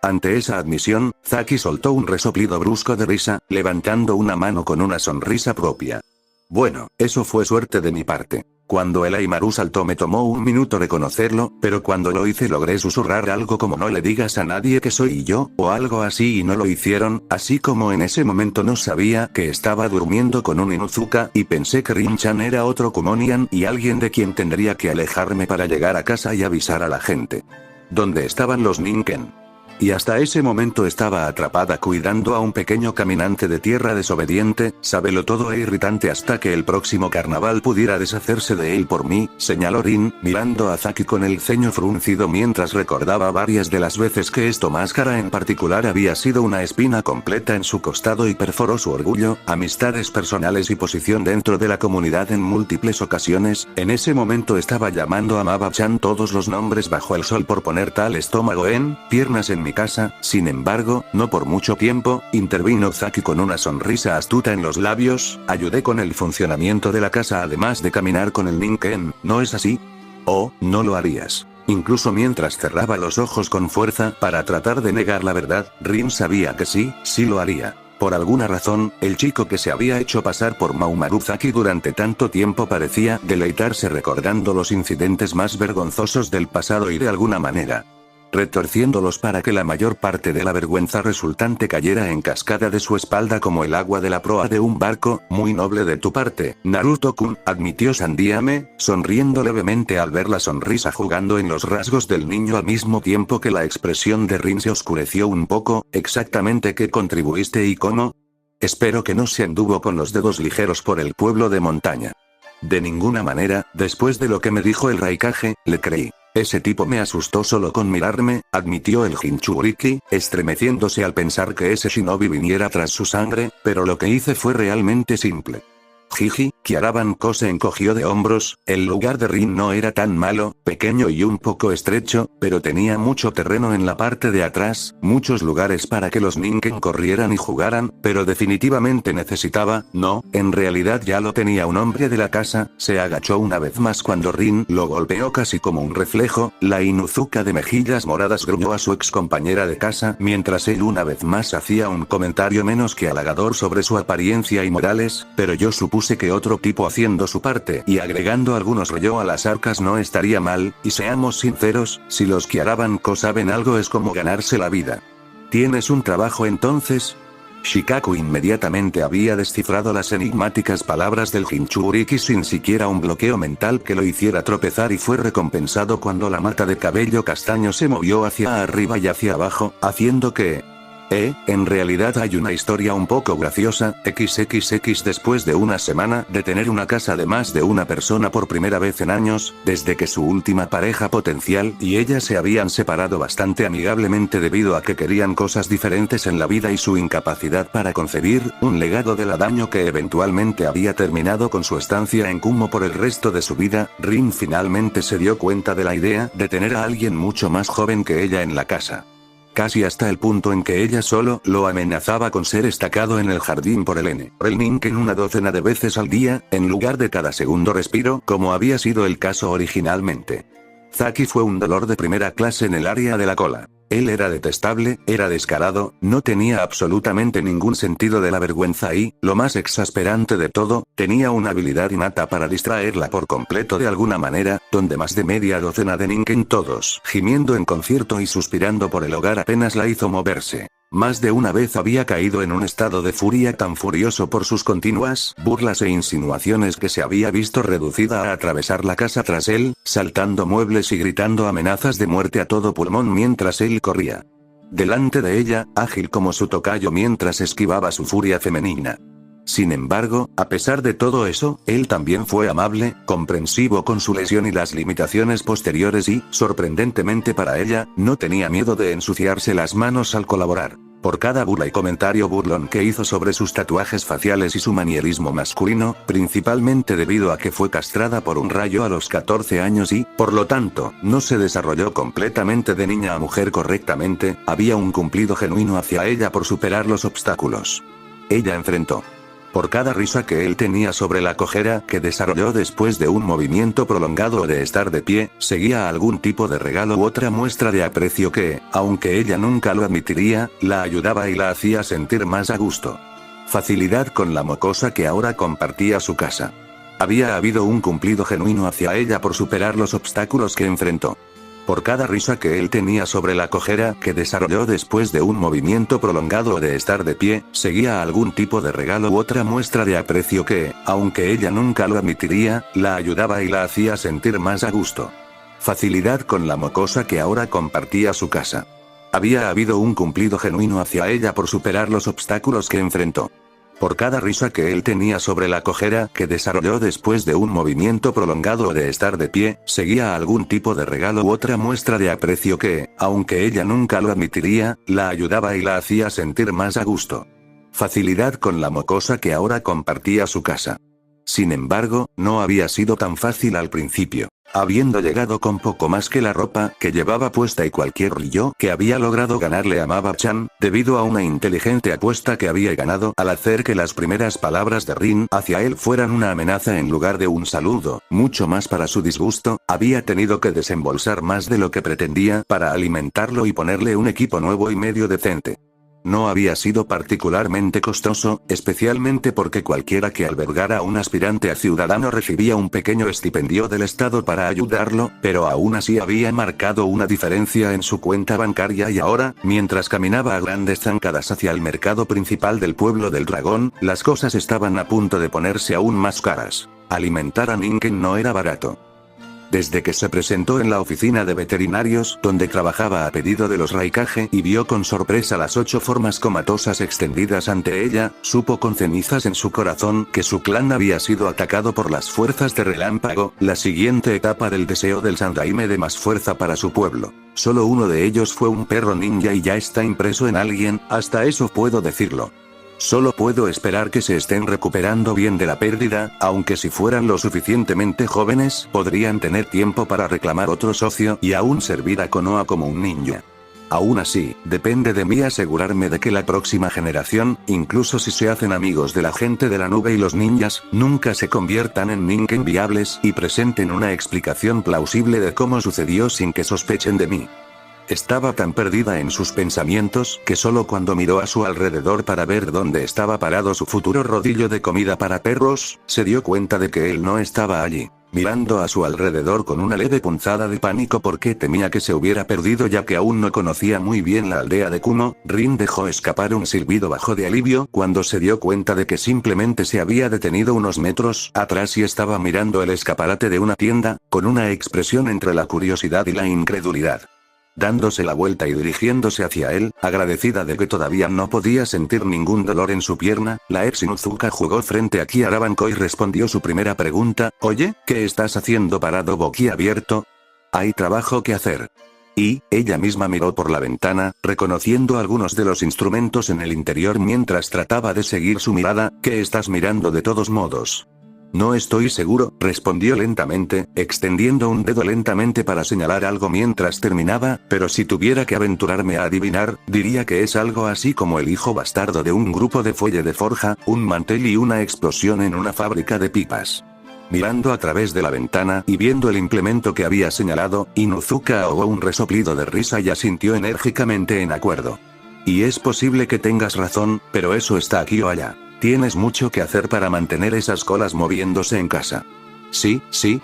Ante esa admisión, Zaki soltó un resoplido brusco de risa, levantando una mano con una sonrisa propia. Bueno, eso fue suerte de mi parte. Cuando el Aimaru saltó me tomó un minuto reconocerlo, pero cuando lo hice logré susurrar algo como no le digas a nadie que soy yo, o algo así y no lo hicieron, así como en ese momento no sabía que estaba durmiendo con un Inuzuka y pensé que Rin-chan era otro Kumonian y alguien de quien tendría que alejarme para llegar a casa y avisar a la gente. ¿Dónde estaban los Ninken? Y hasta ese momento estaba atrapada cuidando a un pequeño caminante de tierra desobediente, sábelo todo e irritante hasta que el próximo carnaval pudiera deshacerse de él por mí, señaló Rin, mirando a Zaki con el ceño fruncido mientras recordaba varias de las veces que esta máscara en particular había sido una espina completa en su costado y perforó su orgullo, amistades personales y posición dentro de la comunidad en múltiples ocasiones. En ese momento estaba llamando a Maba-chan todos los nombres bajo el sol por poner tal estómago en piernas en mi casa, sin embargo, no por mucho tiempo, intervino Zaki con una sonrisa astuta en los labios, ayudé con el funcionamiento de la casa además de caminar con el Ninken, ¿no es así? Oh, no lo harías. Incluso mientras cerraba los ojos con fuerza para tratar de negar la verdad, Rin sabía que sí, sí lo haría. Por alguna razón, el chico que se había hecho pasar por Maumaru Zaki durante tanto tiempo parecía deleitarse recordando los incidentes más vergonzosos del pasado y de alguna manera retorciéndolos para que la mayor parte de la vergüenza resultante cayera en cascada de su espalda como el agua de la proa de un barco. Muy noble de tu parte, Naruto-kun, admitió Sandiame, sonriendo levemente al ver la sonrisa jugando en los rasgos del niño al mismo tiempo que la expresión de Rin se oscureció un poco. ¿Exactamente qué contribuiste y cómo? Espero que no se anduvo con los dedos ligeros por el pueblo de montaña. De ninguna manera, después de lo que me dijo el Raikage, le creí. Ese tipo me asustó solo con mirarme, admitió el Jinchuriki, estremeciéndose al pensar que ese shinobi viniera tras su sangre, pero lo que hice fue realmente simple. Jiji, Kiaraban-ko se encogió de hombros, el lugar de Rin no era tan malo, pequeño y un poco estrecho, pero tenía mucho terreno en la parte de atrás, muchos lugares para que los Ninken corrieran y jugaran, pero definitivamente necesitaba, no, en realidad ya lo tenía un hombre de la casa. Se agachó una vez más cuando Rin lo golpeó casi como un reflejo, la Inuzuka de mejillas moradas gruñó a su ex compañera de casa mientras él una vez más hacía un comentario menos que halagador sobre su apariencia y modales, pero yo supuse que otro tipo haciendo su parte y agregando algunos rollo a las arcas no estaría mal, y seamos sinceros, si los Kiaraban-ko saben algo es como ganarse la vida. ¿Tienes un trabajo entonces? Shikaku inmediatamente había descifrado las enigmáticas palabras del Jinchuriki sin siquiera un bloqueo mental que lo hiciera tropezar y fue recompensado cuando la mata de cabello castaño se movió hacia arriba y hacia abajo, haciendo que... en realidad hay una historia un poco graciosa, XXX después de una semana de tener una casa de más de una persona por primera vez en años, desde que su última pareja potencial y ella se habían separado bastante amigablemente debido a que querían cosas diferentes en la vida y su incapacidad para concebir un legado del daño que eventualmente había terminado con su estancia en Kumo por el resto de su vida, Rin finalmente se dio cuenta de la idea de tener a alguien mucho más joven que ella en la casa. Casi hasta el punto en que ella solo lo amenazaba con ser estacado en el jardín por el Ninken una docena de veces al día, en lugar de cada segundo respiro, como había sido el caso originalmente. Zaki fue un dolor de primera clase en el área de la cola. Él era detestable, era descarado, no tenía absolutamente ningún sentido de la vergüenza y, lo más exasperante de todo, tenía una habilidad innata para distraerla por completo de alguna manera, donde más de media docena de Ninken todos gimiendo en concierto y suspirando por el hogar apenas la hizo moverse. Más de una vez había caído en un estado de furia tan furioso por sus continuas burlas e insinuaciones que se había visto reducida a atravesar la casa tras él, saltando muebles y gritando amenazas de muerte a todo pulmón mientras él corría delante de ella, ágil como su tocayo mientras esquivaba su furia femenina. Sin embargo, a pesar de todo eso, él también fue amable, comprensivo con su lesión y las limitaciones posteriores y, sorprendentemente para ella, no tenía miedo de ensuciarse las manos al colaborar. Por cada burla y comentario burlón que hizo sobre sus tatuajes faciales y su manierismo masculino, principalmente debido a que fue castrada por un rayo a los 14 años y, por lo tanto, no se desarrolló completamente de niña a mujer correctamente, había un cumplido genuino hacia ella por superar los obstáculos. Ella enfrentó Por cada risa que él tenía sobre la cojera que desarrolló después de un movimiento prolongado o de estar de pie, seguía algún tipo de regalo u otra muestra de aprecio que, aunque ella nunca lo admitiría, la ayudaba y la hacía sentir más a gusto. Facilidad con la mocosa que ahora compartía su casa. Había habido un cumplido genuino hacia ella por superar los obstáculos que enfrentó. Por cada risa que él tenía sobre la cojera que desarrolló después de un movimiento prolongado o de estar de pie, seguía algún tipo de regalo u otra muestra de aprecio que, aunque ella nunca lo admitiría, la ayudaba y la hacía sentir más a gusto. Facilidad con la mocosa que ahora compartía su casa. Había habido un cumplido genuino hacia ella por superar los obstáculos que enfrentó. Por cada risa que él tenía sobre la cojera que desarrolló después de un movimiento prolongado o de estar de pie, seguía algún tipo de regalo u otra muestra de aprecio que, aunque ella nunca lo admitiría, la ayudaba y la hacía sentir más a gusto. Facilidad con la mocosa que ahora compartía su casa. Sin embargo, no había sido tan fácil al principio. Habiendo llegado con poco más que la ropa que llevaba puesta y cualquier brillo que había logrado ganarle a Maba-chan, debido a una inteligente apuesta que había ganado al hacer que las primeras palabras de Rin hacia él fueran una amenaza en lugar de un saludo, mucho más para su disgusto, había tenido que desembolsar más de lo que pretendía para alimentarlo y ponerle un equipo nuevo y medio decente. No había sido particularmente costoso, especialmente porque cualquiera que albergara a un aspirante a ciudadano recibía un pequeño estipendio del Estado para ayudarlo, pero aún así había marcado una diferencia en su cuenta bancaria y ahora, mientras caminaba a grandes zancadas hacia el mercado principal del pueblo del dragón, las cosas estaban a punto de ponerse aún más caras. Alimentar a Ninken no era barato. Desde que se presentó en la oficina de veterinarios, donde trabajaba a pedido de los Raikage y vio con sorpresa las 8 formas comatosas extendidas ante ella, supo con cenizas en su corazón que su clan había sido atacado por las fuerzas de Relámpago, la siguiente etapa del deseo del Sandaime de más fuerza para su pueblo. Solo uno de ellos fue un perro ninja y ya está impreso en alguien, hasta eso puedo decirlo. Solo puedo esperar que se estén recuperando bien de la pérdida, aunque si fueran lo suficientemente jóvenes, podrían tener tiempo para reclamar otro socio y aún servir a Konoha como un ninja. Aún así, depende de mí asegurarme de que la próxima generación, incluso si se hacen amigos de la gente de la nube y los ninjas, nunca se conviertan en ninken viables y presenten una explicación plausible de cómo sucedió sin que sospechen de mí. Estaba tan perdida en sus pensamientos que solo cuando miró a su alrededor para ver dónde estaba parado su futuro rodillo de comida para perros, se dio cuenta de que él no estaba allí. Mirando a su alrededor con una leve punzada de pánico porque temía que se hubiera perdido ya que aún no conocía muy bien la aldea de Kumo, Rin dejó escapar un silbido bajo de alivio cuando se dio cuenta de que simplemente se había detenido unos metros atrás y estaba mirando el escaparate de una tienda, con una expresión entre la curiosidad y la incredulidad. Dándose la vuelta y dirigiéndose hacia él, agradecida de que todavía no podía sentir ningún dolor en su pierna, la ex Inuzuka jugó frente a Kiara Banco y respondió su primera pregunta: «Oye, ¿qué estás haciendo parado boquiabierto? Hay trabajo que hacer». Y, ella misma miró por la ventana, reconociendo algunos de los instrumentos en el interior mientras trataba de seguir su mirada. «¿Qué estás mirando de todos modos?» «No estoy seguro», respondió lentamente, extendiendo un dedo lentamente para señalar algo mientras terminaba, «pero si tuviera que aventurarme a adivinar, diría que es algo así como el hijo bastardo de un grupo de fuelle de forja, un mantel y una explosión en una fábrica de pipas». Mirando a través de la ventana y viendo el implemento que había señalado, Inuzuka ahogó un resoplido de risa y asintió enérgicamente en acuerdo. «Y es posible que tengas razón, pero eso está aquí o allá. Tienes mucho que hacer para mantener esas colas moviéndose en casa». «Sí,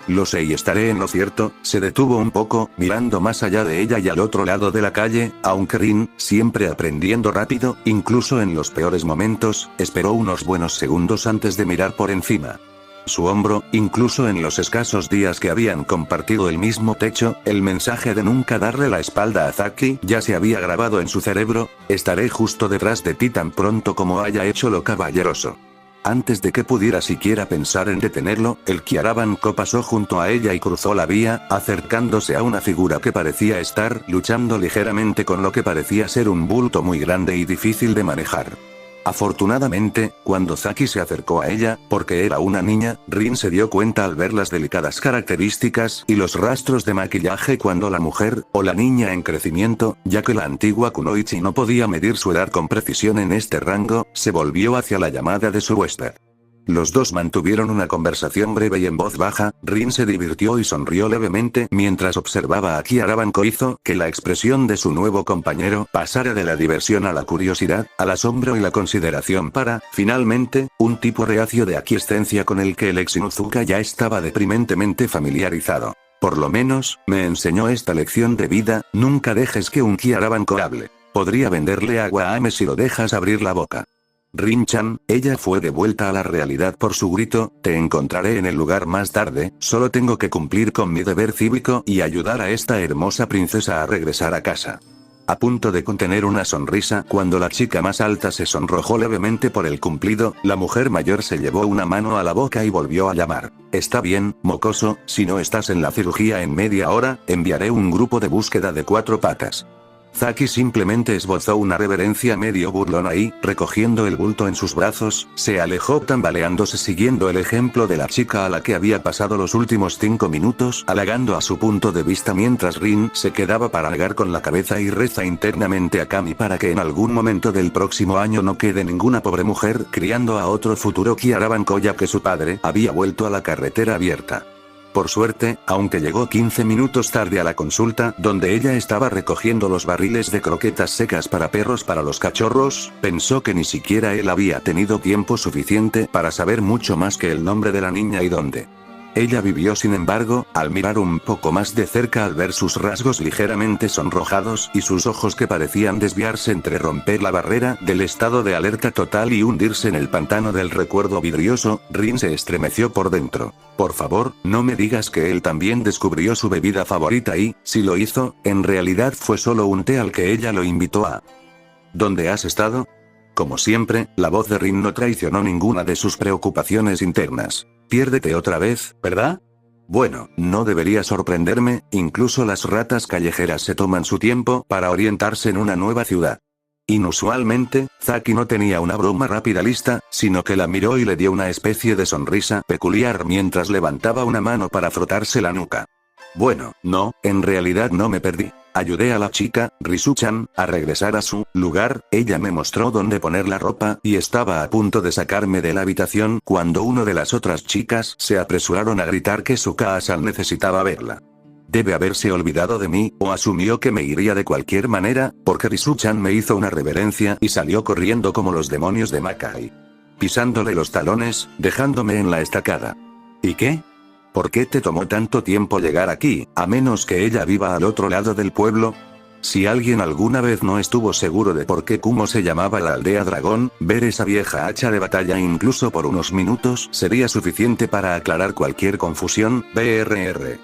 lo sé y estaré en lo cierto». Se detuvo un poco, mirando más allá de ella y al otro lado de la calle, aunque Rin, siempre aprendiendo rápido, incluso en los peores momentos, esperó unos buenos segundos antes de mirar por encima. Su hombro, incluso en los escasos días que habían compartido el mismo techo, el mensaje de nunca darle la espalda a Zaki ya se había grabado en su cerebro: «Estaré justo detrás de ti tan pronto como haya hecho lo caballeroso». Antes de que pudiera siquiera pensar en detenerlo, el Kiarabanko pasó junto a ella y cruzó la vía, acercándose a una figura que parecía estar luchando ligeramente con lo que parecía ser un bulto muy grande y difícil de manejar. Afortunadamente, cuando Zaki se acercó a ella, porque era una niña, Rin se dio cuenta al ver las delicadas características y los rastros de maquillaje cuando la mujer, o la niña en crecimiento, ya que la antigua Kunoichi no podía medir su edad con precisión en este rango, se volvió hacia la llamada de su huésped. Los dos mantuvieron una conversación breve y en voz baja. Rin se divirtió y sonrió levemente mientras observaba a Kiara Banco. Hizo que la expresión de su nuevo compañero pasara de la diversión a la curiosidad, al asombro y la consideración para, finalmente, un tipo reacio de aquiescencia con el que el ex Inuzuka ya estaba deprimentemente familiarizado. Por lo menos, me enseñó esta lección de vida: nunca dejes que un Kiara Banco hable. Podría venderle agua a Ame si lo dejas abrir la boca. Rin-chan, ella fue de vuelta a la realidad por su grito: te encontraré en el lugar más tarde, solo tengo que cumplir con mi deber cívico y ayudar a esta hermosa princesa a regresar a casa. A punto de contener una sonrisa cuando la chica más alta se sonrojó levemente por el cumplido, la mujer mayor se llevó una mano a la boca y volvió a llamar. Está bien, mocoso, si no estás en la cirugía en media hora, enviaré un grupo de búsqueda de 4 patas. Zaki simplemente esbozó una reverencia medio burlona y, recogiendo el bulto en sus brazos, se alejó tambaleándose siguiendo el ejemplo de la chica a la que había pasado los últimos 5 minutos halagando a su punto de vista mientras Rin se quedaba para negar con la cabeza y reza internamente a Kami para que en algún momento del próximo año no quede ninguna pobre mujer criando a otro futuro Kiara Banco ya que su padre había vuelto a la carretera abierta. Por suerte, aunque llegó 15 minutos tarde a la consulta, donde ella estaba recogiendo los barriles de croquetas secas para perros para los cachorros, pensó que ni siquiera él había tenido tiempo suficiente para saber mucho más que el nombre de la niña y dónde. Ella vivió sin embargo, al mirar un poco más de cerca al ver sus rasgos ligeramente sonrojados y sus ojos que parecían desviarse entre romper la barrera del estado de alerta total y hundirse en el pantano del recuerdo vidrioso, Rin se estremeció por dentro. Por favor, no me digas que él también descubrió su bebida favorita y, si lo hizo, en realidad fue solo un té al que ella lo invitó a. ¿Dónde has estado? Como siempre, la voz de Rin no traicionó ninguna de sus preocupaciones internas. Piérdete otra vez, ¿verdad? Bueno, no debería sorprenderme, incluso las ratas callejeras se toman su tiempo para orientarse en una nueva ciudad. Inusualmente, Zaki no tenía una broma rápida lista, sino que la miró y le dio una especie de sonrisa peculiar mientras levantaba una mano para frotarse la nuca. Bueno, no, en realidad no me perdí. Ayudé a la chica, Risu-chan, a regresar a su lugar. Ella me mostró dónde poner la ropa y estaba a punto de sacarme de la habitación cuando una de las otras chicas se apresuraron a gritar que Tsukasa-san necesitaba verla. Debe haberse olvidado de mí, o asumió que me iría de cualquier manera, porque Risu-chan me hizo una reverencia y salió corriendo como los demonios de Makai, pisándole los talones, dejándome en la estacada. ¿Y qué? ¿Por qué te tomó tanto tiempo llegar aquí, a menos que ella viva al otro lado del pueblo? Si alguien alguna vez no estuvo seguro de por qué Kumo se llamaba la aldea dragón, ver esa vieja hacha de batalla incluso por unos minutos sería suficiente para aclarar cualquier confusión. Brr.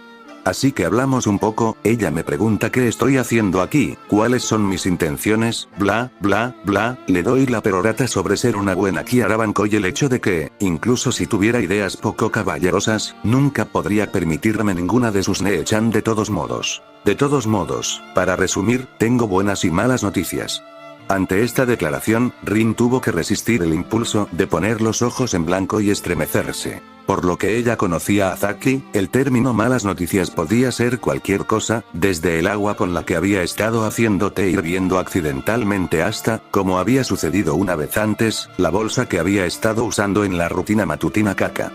Así que hablamos un poco. Ella me pregunta qué estoy haciendo aquí, cuáles son mis intenciones, bla, bla, bla. Le doy la perorata sobre ser una buena Kiara Banco y el hecho de que, incluso si tuviera ideas poco caballerosas, nunca podría permitirme ninguna de sus Nee-chan de todos modos. De todos modos, para resumir, tengo buenas y malas noticias. Ante esta declaración, Rin tuvo que resistir el impulso de poner los ojos en blanco y estremecerse. Por lo que ella conocía a Zaki, el término malas noticias podía ser cualquier cosa, desde el agua con la que había estado haciendo té hirviendo accidentalmente hasta, como había sucedido una vez antes, la bolsa que había estado usando en la rutina matutina caca.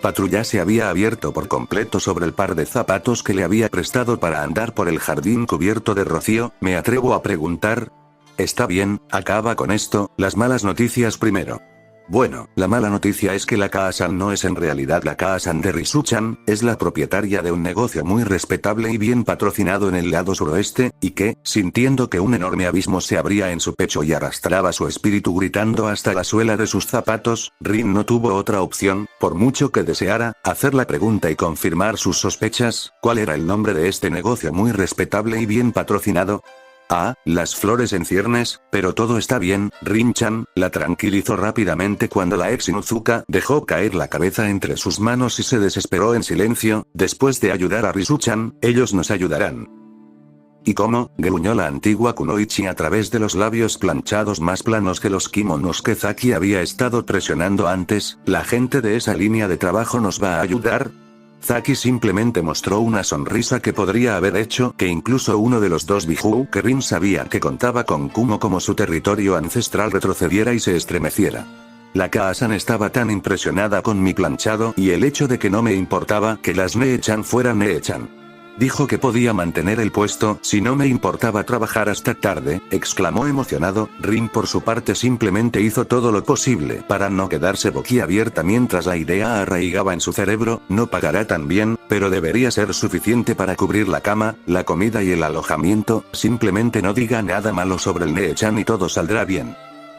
Patrulla se había abierto por completo sobre el par de zapatos que le había prestado para andar por el jardín cubierto de rocío. Me atrevo a preguntar. Está bien, acaba con esto, las malas noticias primero. Bueno, la mala noticia es que la Kaa-san no es en realidad la Kaa-san de Risu-chan, es la propietaria de un negocio muy respetable y bien patrocinado en el lado suroeste, y que, sintiendo que un enorme abismo se abría en su pecho y arrastraba su espíritu gritando hasta la suela de sus zapatos, Rin no tuvo otra opción, por mucho que deseara, hacer la pregunta y confirmar sus sospechas. ¿Cuál era el nombre de este negocio muy respetable y bien patrocinado? Ah, las flores en ciernes, pero todo está bien. Rin-chan la tranquilizó rápidamente cuando la ex Inuzuka dejó caer la cabeza entre sus manos y se desesperó en silencio. Después de ayudar a Risu-chan, ellos nos ayudarán. ¿Y cómo? Gruñó la antigua Kunoichi a través de los labios planchados más planos que los kimonos que Zaki había estado presionando antes. ¿La gente de esa línea de trabajo nos va a ayudar? Zaki simplemente mostró una sonrisa que podría haber hecho que incluso uno de los dos Bijoukerin sabía que contaba con Kumo como su territorio ancestral retrocediera y se estremeciera. La Kaasan estaba tan impresionada con mi planchado y el hecho de que no me importaba que las Nee-chan fueran Nee-chan. Dijo que podía mantener el puesto si no me importaba trabajar hasta tarde, exclamó emocionado. Rin por su parte simplemente hizo todo lo posible para no quedarse boquiabierta mientras la idea arraigaba en su cerebro. No pagará tan bien, pero debería ser suficiente para cubrir la cama, la comida y el alojamiento. Simplemente no diga nada malo sobre el Nee-chan y todo saldrá bien.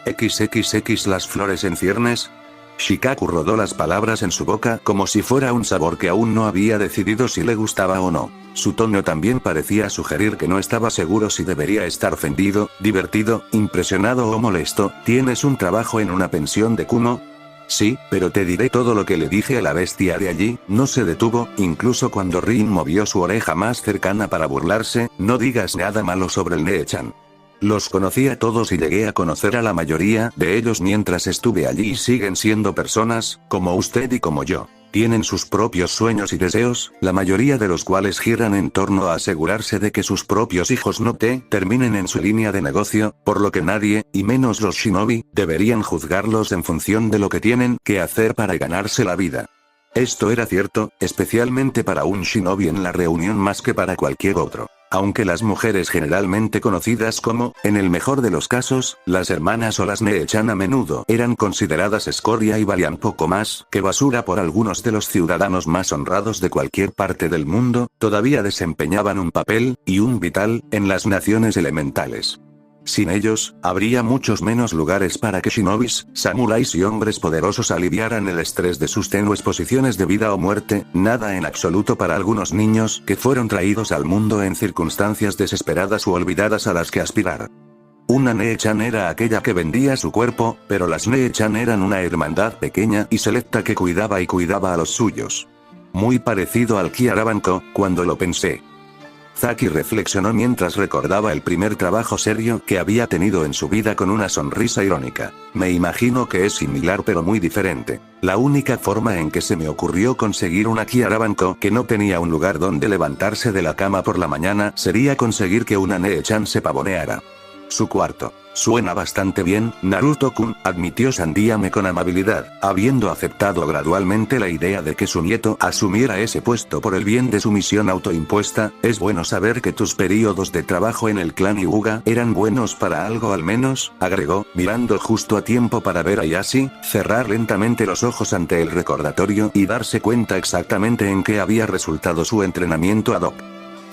XXX las flores en ciernes. Shikaku rodó las palabras en su boca como si fuera un sabor que aún no había decidido si le gustaba o no. Su tono también parecía sugerir que no estaba seguro si debería estar ofendido, divertido, impresionado o molesto. ¿Tienes un trabajo en una pensión de Kumo? Sí, pero te diré todo lo que le dije a la bestia de allí. No se detuvo, incluso cuando Rin movió su oreja más cercana para burlarse. No digas nada malo sobre el Nee-chan. Los conocí a todos y llegué a conocer a la mayoría de ellos mientras estuve allí y siguen siendo personas, como usted y como yo. Tienen sus propios sueños y deseos, la mayoría de los cuales giran en torno a asegurarse de que sus propios hijos no terminen en su línea de negocio, por lo que nadie, y menos los shinobi, deberían juzgarlos en función de lo que tienen que hacer para ganarse la vida. Esto era cierto, especialmente para un shinobi en la reunión más que para cualquier otro. Aunque las mujeres generalmente conocidas como, en el mejor de los casos, las hermanas o las Nee-chan a menudo eran consideradas escoria y valían poco más que basura por algunos de los ciudadanos más honrados de cualquier parte del mundo, todavía desempeñaban un papel, y un vital, en las naciones elementales. Sin ellos, habría muchos menos lugares para que shinobis, samuráis y hombres poderosos aliviaran el estrés de sus tenues posiciones de vida o muerte, nada en absoluto para algunos niños que fueron traídos al mundo en circunstancias desesperadas u olvidadas a las que aspirar. Una Nee-chan era aquella que vendía su cuerpo, pero las Nee-chan eran una hermandad pequeña y selecta que cuidaba a los suyos. Muy parecido al Kiarabanko, cuando lo pensé. Zaki reflexionó mientras recordaba el primer trabajo serio que había tenido en su vida con una sonrisa irónica. Me imagino que es similar pero muy diferente. La única forma en que se me ocurrió conseguir una Kiarabanko que no tenía un lugar donde levantarse de la cama por la mañana sería conseguir que una Nee-chan se pavoneara. Su cuarto. Suena bastante bien, Naruto-kun, admitió Sandiame con amabilidad, habiendo aceptado gradualmente la idea de que su nieto asumiera ese puesto por el bien de su misión autoimpuesta. Es bueno saber que tus períodos de trabajo en el clan Hyuga eran buenos para algo al menos, agregó, mirando justo a tiempo para ver a Yashi cerrar lentamente los ojos ante el recordatorio y darse cuenta exactamente en qué había resultado su entrenamiento ad hoc.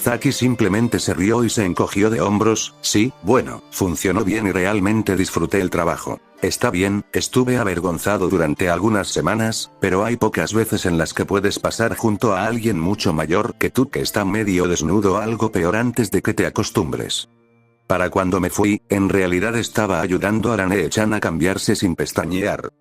Zaki simplemente se rió y se encogió de hombros. Sí, bueno, funcionó bien y realmente disfruté el trabajo. Está bien, estuve avergonzado durante algunas semanas, pero hay pocas veces en las que puedes pasar junto a alguien mucho mayor que tú que está medio desnudo o algo peor antes de que te acostumbres. Para cuando me fui, en realidad estaba ayudando a la Nee-chan a cambiarse sin pestañear.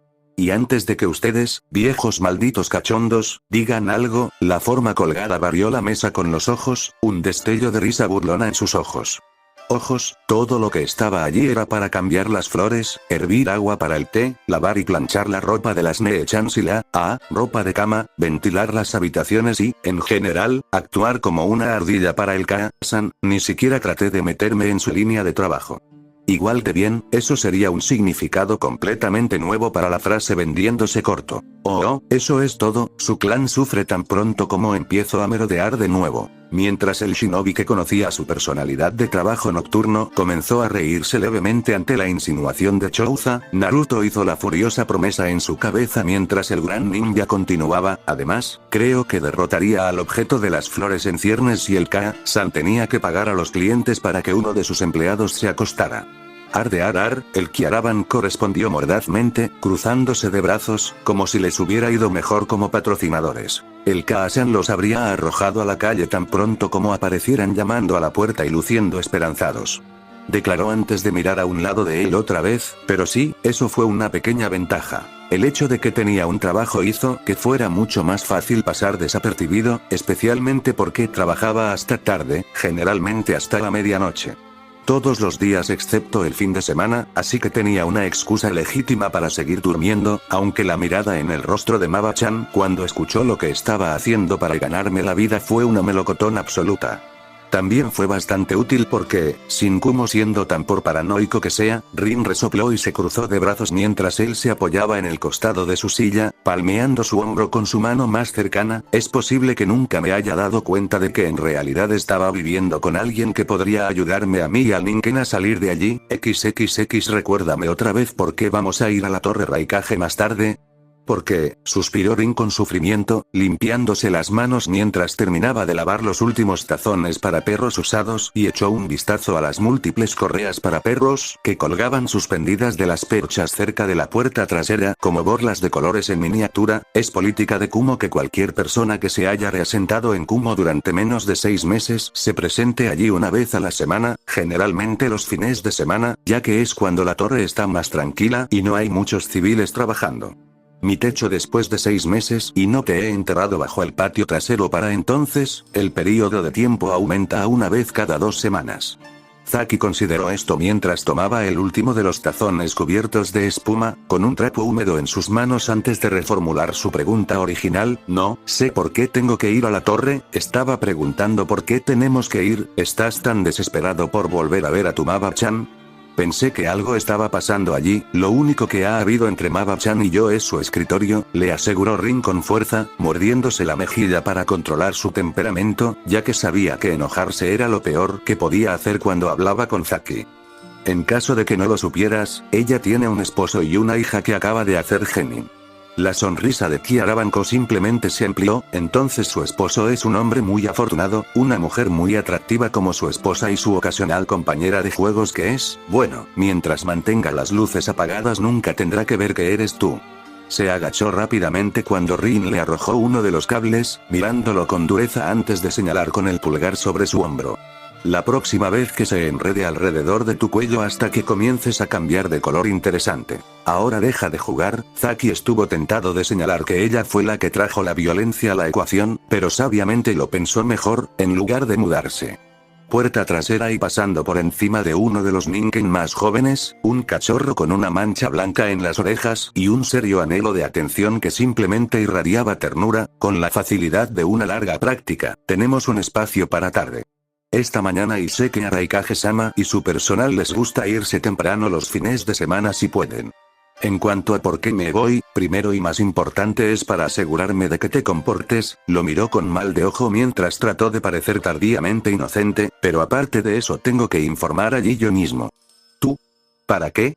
Y antes de que ustedes, viejos malditos cachondos, digan algo, la forma colgada barrió la mesa con los ojos, un destello de risa burlona en sus ojos. Ojos, todo lo que estaba allí era para cambiar las flores, hervir agua para el té, lavar y planchar la ropa de las Nee-chans y la ropa de cama, ventilar las habitaciones y, en general, actuar como una ardilla para el Kaasan. Ni siquiera traté de meterme en su línea de trabajo. Igual de bien, eso sería un significado completamente nuevo para la frase vendiéndose corto. Oh, eso es todo, su clan sufre tan pronto como empiezo a merodear de nuevo. Mientras el shinobi que conocía su personalidad de trabajo nocturno comenzó a reírse levemente ante la insinuación de Chouza, Naruto hizo la furiosa promesa en su cabeza mientras el gran ninja continuaba. Además, creo que derrotaría al objeto de las flores en ciernes si el Kaasan tenía que pagar a los clientes para que uno de sus empleados se acostara. El Kiaraban correspondió mordazmente, cruzándose de brazos, como si les hubiera ido mejor como patrocinadores. El Kaasan los habría arrojado a la calle tan pronto como aparecieran llamando a la puerta y luciendo esperanzados. declaró antes de mirar a un lado de él otra vez, pero sí, eso fue una pequeña ventaja. El hecho de que tenía un trabajo hizo que fuera mucho más fácil pasar desapercibido, especialmente porque trabajaba hasta tarde, generalmente hasta la medianoche. Todos los días excepto el fin de semana, así que tenía una excusa legítima para seguir durmiendo, aunque la mirada en el rostro de Maba-chan cuando escuchó lo que estaba haciendo para ganarme la vida fue una melocotón absoluta. También fue bastante útil porque, sin Kumo siendo tan por paranoico que sea, Rin resopló y se cruzó de brazos mientras él se apoyaba en el costado de su silla, palmeando su hombro con su mano más cercana. Es posible que nunca me haya dado cuenta de que en realidad estaba viviendo con alguien que podría ayudarme a mí y al Ninken a salir de allí. XXX recuérdame otra vez por qué vamos a ir a la Torre Raikage más tarde. Porque, suspiró Rin con sufrimiento, limpiándose las manos mientras terminaba de lavar los últimos tazones para perros usados y echó un vistazo a las múltiples correas para perros que colgaban suspendidas de las perchas cerca de la puerta trasera como borlas de colores en miniatura. Es política de Kumo que cualquier persona que se haya reasentado en Kumo durante menos de 6 meses se presente allí una vez a la semana, generalmente los fines de semana, ya que es cuando la torre está más tranquila y no hay muchos civiles trabajando. Mi techo después de 6 meses y no te he enterrado bajo el patio trasero para entonces, el período de tiempo aumenta a una vez cada 2 semanas. Zaki consideró esto mientras tomaba el último de los tazones cubiertos de espuma, con un trapo húmedo en sus manos antes de reformular su pregunta original. No sé por qué tengo que ir a la torre, estaba preguntando por qué tenemos que ir. ¿Estás tan desesperado por volver a ver a tu Maba-chan? Pensé que algo estaba pasando allí, lo único que ha habido entre Maba-chan y yo es su escritorio, le aseguró Rin con fuerza, mordiéndose la mejilla para controlar su temperamento, ya que sabía que enojarse era lo peor que podía hacer cuando hablaba con Zaki. En caso de que no lo supieras, ella tiene un esposo y una hija que acaba de hacer Genin. La sonrisa de Kiara Banco simplemente se amplió. Entonces su esposo es un hombre muy afortunado, una mujer muy atractiva como su esposa y su ocasional compañera de juegos que es, bueno, mientras mantenga las luces apagadas nunca tendrá que ver que eres tú. Se agachó rápidamente cuando Rin le arrojó uno de los cables, mirándolo con dureza antes de señalar con el pulgar sobre su hombro. La próxima vez que se enrede alrededor de tu cuello hasta que comiences a cambiar de color interesante. Ahora deja de jugar. Zaki estuvo tentado de señalar que ella fue la que trajo la violencia a la ecuación, pero sabiamente lo pensó mejor, en lugar de mudarse. Puerta trasera y pasando por encima de uno de los Ninken más jóvenes, un cachorro con una mancha blanca en las orejas y un serio anhelo de atención que simplemente irradiaba ternura, con la facilidad de una larga práctica. Tenemos un espacio para tarde. Esta mañana y sé que a Raikage-sama y su personal les gusta irse temprano los fines de semana si pueden. En cuanto a por qué me voy, primero y más importante es para asegurarme de que te comportes. Lo miró con mal de ojo mientras trató de parecer tardíamente inocente, pero aparte de eso tengo que informar allí yo mismo. ¿Tú? ¿Para qué?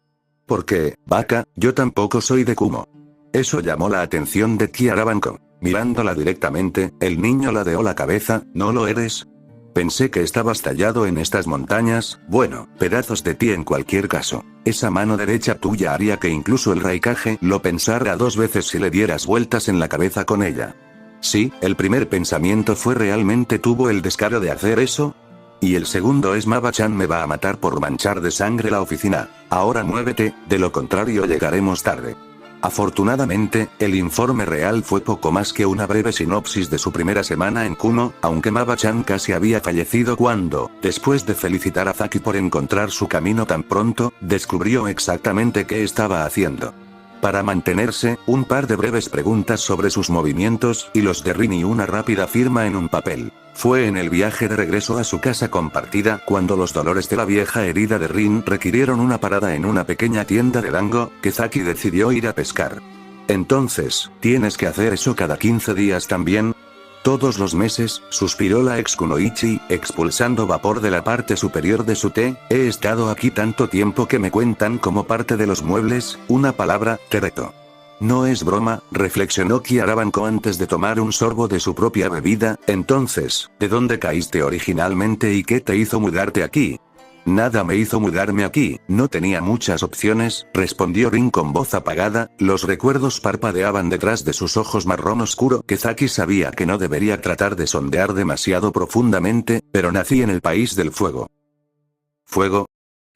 Porque, vaca, yo tampoco soy de Kumo. Eso llamó la atención de Kiara Banco. Mirándola directamente, el niño ladeó la cabeza. ¿No lo eres? Pensé que estabas tallado en estas montañas. Bueno, pedazos de ti en cualquier caso. Esa mano derecha tuya haría que incluso el Raikage lo pensara 2 veces si le dieras vueltas en la cabeza con ella. Sí, el primer pensamiento fue ¿realmente tuvo el descaro de hacer eso? Y el segundo es Maba-chan me va a matar por manchar de sangre la oficina. Ahora muévete, de lo contrario llegaremos tarde. Afortunadamente, el informe real fue poco más que una breve sinopsis de su primera semana en Kumo, aunque Maba-chan casi había fallecido cuando, después de felicitar a Zaki por encontrar su camino tan pronto, descubrió exactamente qué estaba haciendo. Para mantenerse, un par de breves preguntas sobre sus movimientos y los de Rin y una rápida firma en un papel. Fue en el viaje de regreso a su casa compartida cuando los dolores de la vieja herida de Rin requirieron una parada en una pequeña tienda de dango, que Zaki decidió ir a pescar. Entonces, ¿tienes que hacer eso cada 15 días también? Todos los meses, suspiró la ex Kunoichi, expulsando vapor de la parte superior de su té. He estado aquí tanto tiempo que me cuentan como parte de los muebles. Una palabra, te reto. No es broma, reflexionó Kiara Banco antes de tomar un sorbo de su propia bebida. Entonces, ¿de dónde caíste originalmente y qué te hizo mudarte aquí? Nada me hizo mudarme aquí, no tenía muchas opciones, respondió Rin con voz apagada. Los recuerdos parpadeaban detrás de sus ojos marrón oscuro que Zaki sabía que no debería tratar de sondear demasiado profundamente, pero nací en el país del fuego. ¿Fuego?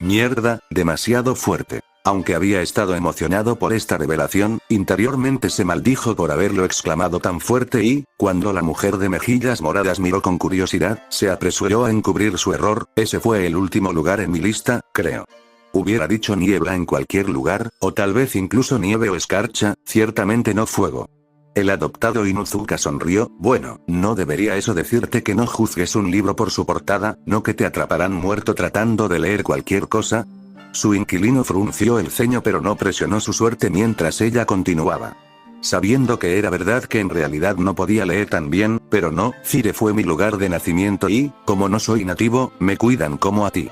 Mierda, demasiado fuerte. Aunque había estado emocionado por esta revelación, interiormente se maldijo por haberlo exclamado tan fuerte y, cuando la mujer de mejillas moradas miró con curiosidad, se apresuró a encubrir su error. Ese fue el último lugar en mi lista, creo. Hubiera dicho niebla en cualquier lugar, o tal vez incluso nieve o escarcha, ciertamente no fuego. El adoptado Inuzuka sonrió. Bueno, no debería eso decirte que no juzgues un libro por su portada, no que te atraparán muerto tratando de leer cualquier cosa. Su inquilino frunció el ceño pero no presionó su suerte mientras ella continuaba. Sabiendo que era verdad que en realidad no podía leer tan bien, pero no, Cire fue mi lugar de nacimiento y, como no soy nativo, me cuidan como a ti.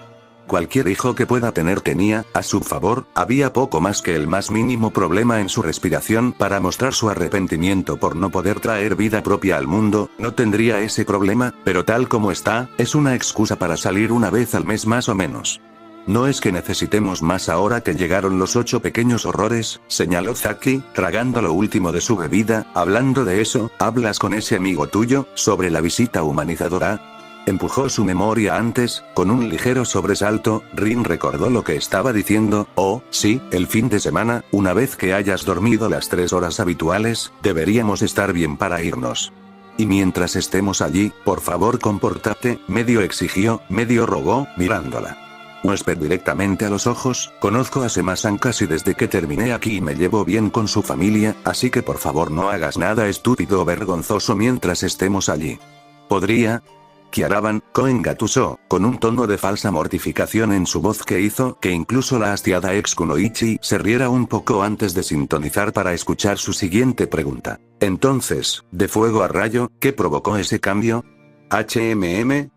Cualquier hijo que pueda tener tenía, a su favor, había poco más que el más mínimo problema en su respiración para mostrar su arrepentimiento por no poder traer vida propia al mundo. No tendría ese problema, pero tal como está, es una excusa para salir una vez al mes más o menos. No es que necesitemos más ahora que llegaron los 8 pequeños horrores, señaló Zaki, tragando lo último de su bebida. Hablando de eso, ¿hablas con ese amigo tuyo, sobre la visita humanizadora? Empujó su memoria antes, con un ligero sobresalto. Rin recordó lo que estaba diciendo. Oh, sí, el fin de semana, una vez que hayas dormido las 3 horas habituales, deberíamos estar bien para irnos. Y mientras estemos allí, por favor compórtate, medio exigió, medio rogó, mirándola. Huésped directamente a los ojos, conozco a Sema-san casi desde que terminé aquí y me llevo bien con su familia, así que por favor no hagas nada estúpido o vergonzoso mientras estemos allí. ¿Podría? Kiaraban, Koen gatusó, con un tono de falsa mortificación en su voz que hizo que incluso la hastiada ex Kunoichi se riera un poco antes de sintonizar para escuchar su siguiente pregunta. Entonces, de fuego a rayo, ¿qué provocó ese cambio?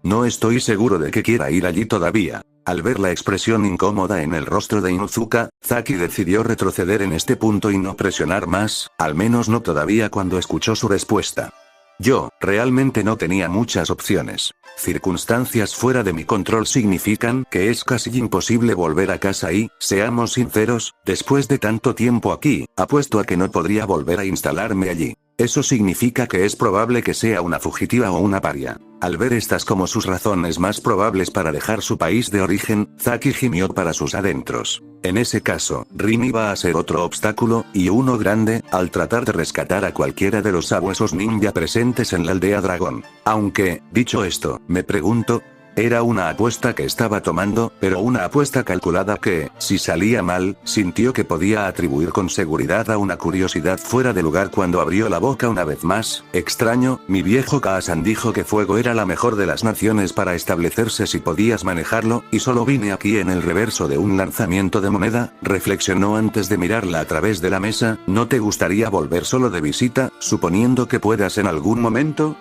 No estoy seguro de que quiera ir allí todavía. Al ver la expresión incómoda en el rostro de Inuzuka, Zaki decidió retroceder en este punto y no presionar más, al menos no todavía cuando escuchó su respuesta. Yo, realmente no tenía muchas opciones. Circunstancias fuera de mi control significan que es casi imposible volver a casa y, seamos sinceros, después de tanto tiempo aquí, apuesto a que no podría volver a instalarme allí. Eso significa que es probable que sea una fugitiva o una paria. Al ver estas como sus razones más probables para dejar su país de origen, Zaki gimió para sus adentros. En ese caso, Rin iba a ser otro obstáculo, y uno grande, al tratar de rescatar a cualquiera de los sabuesos ninja presentes en la aldea dragón. Aunque, dicho esto, me pregunto, era una apuesta que estaba tomando, pero una apuesta calculada que, si salía mal, sintió que podía atribuir con seguridad a una curiosidad fuera de lugar cuando abrió la boca una vez más. Extraño, mi viejo Kaasan dijo que fuego era la mejor de las naciones para establecerse si podías manejarlo, y solo vine aquí en el reverso de un lanzamiento de moneda, reflexionó antes de mirarla a través de la mesa. ¿No te gustaría volver solo de visita, suponiendo que puedas en algún momento?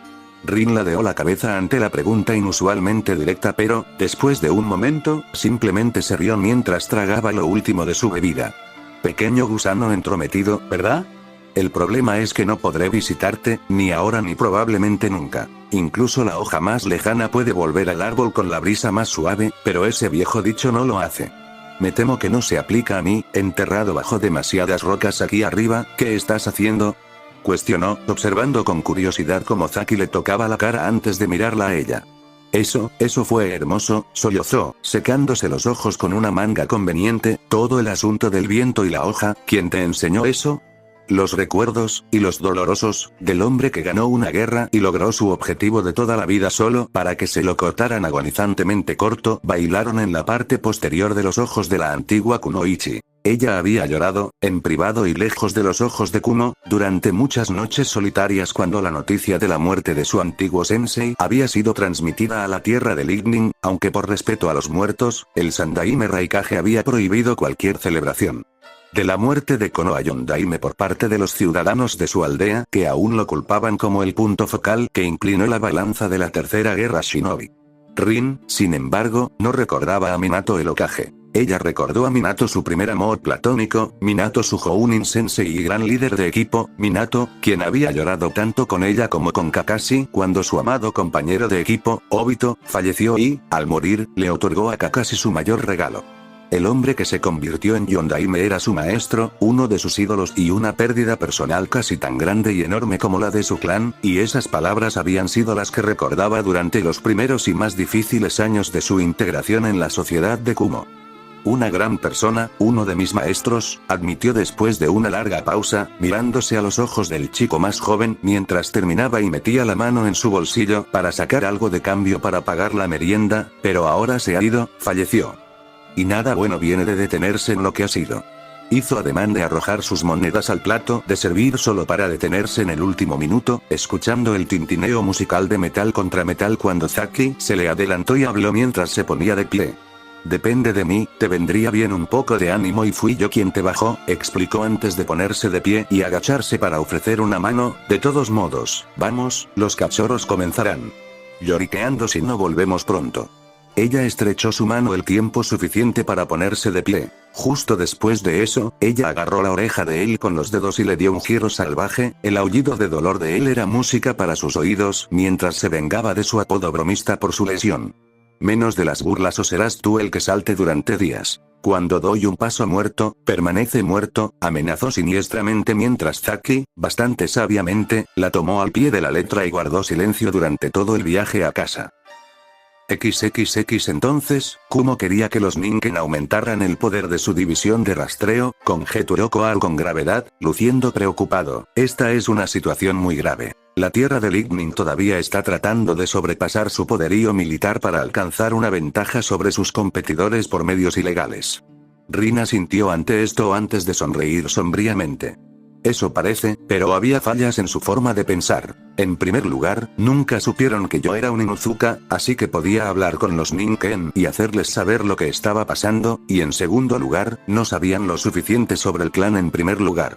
Rin ladeó la cabeza ante la pregunta inusualmente directa pero, después de un momento, simplemente se rió mientras tragaba lo último de su bebida. Pequeño gusano entrometido, ¿verdad? El problema es que no podré visitarte, ni ahora ni probablemente nunca. Incluso la hoja más lejana puede volver al árbol con la brisa más suave, pero ese viejo dicho no lo hace. Me temo que no se aplica a mí, enterrado bajo demasiadas rocas aquí arriba. ¿Qué estás haciendo?, cuestionó, observando con curiosidad cómo Zaki le tocaba la cara antes de mirarla a ella. Eso fue hermoso, sollozó, secándose los ojos con una manga conveniente. Todo el asunto del viento y la hoja. ¿Quién te enseñó eso? Los recuerdos, y los dolorosos, del hombre que ganó una guerra y logró su objetivo de toda la vida solo para que se lo cortaran agonizantemente corto, bailaron en la parte posterior de los ojos de la antigua Kunoichi. Ella había llorado, en privado y lejos de los ojos de Kumo, durante muchas noches solitarias cuando la noticia de la muerte de su antiguo sensei había sido transmitida a la tierra de Lightning, aunque por respeto a los muertos, el Sandaime Raikage había prohibido cualquier celebración. De la muerte de Konoha Yondaime por parte de los ciudadanos de su aldea, que aún lo culpaban como el punto focal que inclinó la balanza de la tercera guerra shinobi. Rin, sin embargo, no recordaba a Minato el Hokage. Ella recordó a Minato su primer amor platónico, Minato su Jounin sensei y gran líder de equipo, Minato, quien había llorado tanto con ella como con Kakashi cuando su amado compañero de equipo, Obito, falleció y, al morir, le otorgó a Kakashi su mayor regalo. El hombre que se convirtió en Yondaime era su maestro, uno de sus ídolos y una pérdida personal casi tan grande y enorme como la de su clan, y esas palabras habían sido las que recordaba durante los primeros y más difíciles años de su integración en la sociedad de Kumo. Una gran persona, uno de mis maestros, admitió después de una larga pausa, mirándose a los ojos del chico más joven mientras terminaba y metía la mano en su bolsillo para sacar algo de cambio para pagar la merienda, pero ahora se ha ido, falleció. Y nada bueno viene de detenerse en lo que ha sido. Hizo ademán de arrojar sus monedas al plato de servir solo para detenerse en el último minuto, escuchando el tintineo musical de metal contra metal cuando Zaki se le adelantó y habló mientras se ponía de pie. Depende de mí, te vendría bien un poco de ánimo y fui yo quien te bajó, explicó antes de ponerse de pie y agacharse para ofrecer una mano. De todos modos, vamos, los cachorros comenzarán. Lloriqueando si no volvemos pronto. Ella estrechó su mano el tiempo suficiente para ponerse de pie. Justo después de eso, ella agarró la oreja de él con los dedos y le dio un giro salvaje. El aullido de dolor de él era música para sus oídos, mientras se vengaba de su apodo bromista por su lesión. Menos de las burlas o serás tú el que salte durante días. Cuando doy un paso muerto, permanece muerto, amenazó siniestramente mientras Zaki, bastante sabiamente, la tomó al pie de la letra y guardó silencio durante todo el viaje a casa. XXX entonces, Kumo quería que los Ningen aumentaran el poder de su división de rastreo, conjeturó Koal con gravedad, luciendo preocupado. Esta es una situación muy grave. La tierra de Lignin todavía está tratando de sobrepasar su poderío militar para alcanzar una ventaja sobre sus competidores por medios ilegales. Rina sintió ante esto antes de sonreír sombríamente. Eso parece, pero había fallas en su forma de pensar. En primer lugar, nunca supieron que yo era un Inuzuka, así que podía hablar con los Ningen y hacerles saber lo que estaba pasando, y en segundo lugar, no sabían lo suficiente sobre el clan en primer lugar.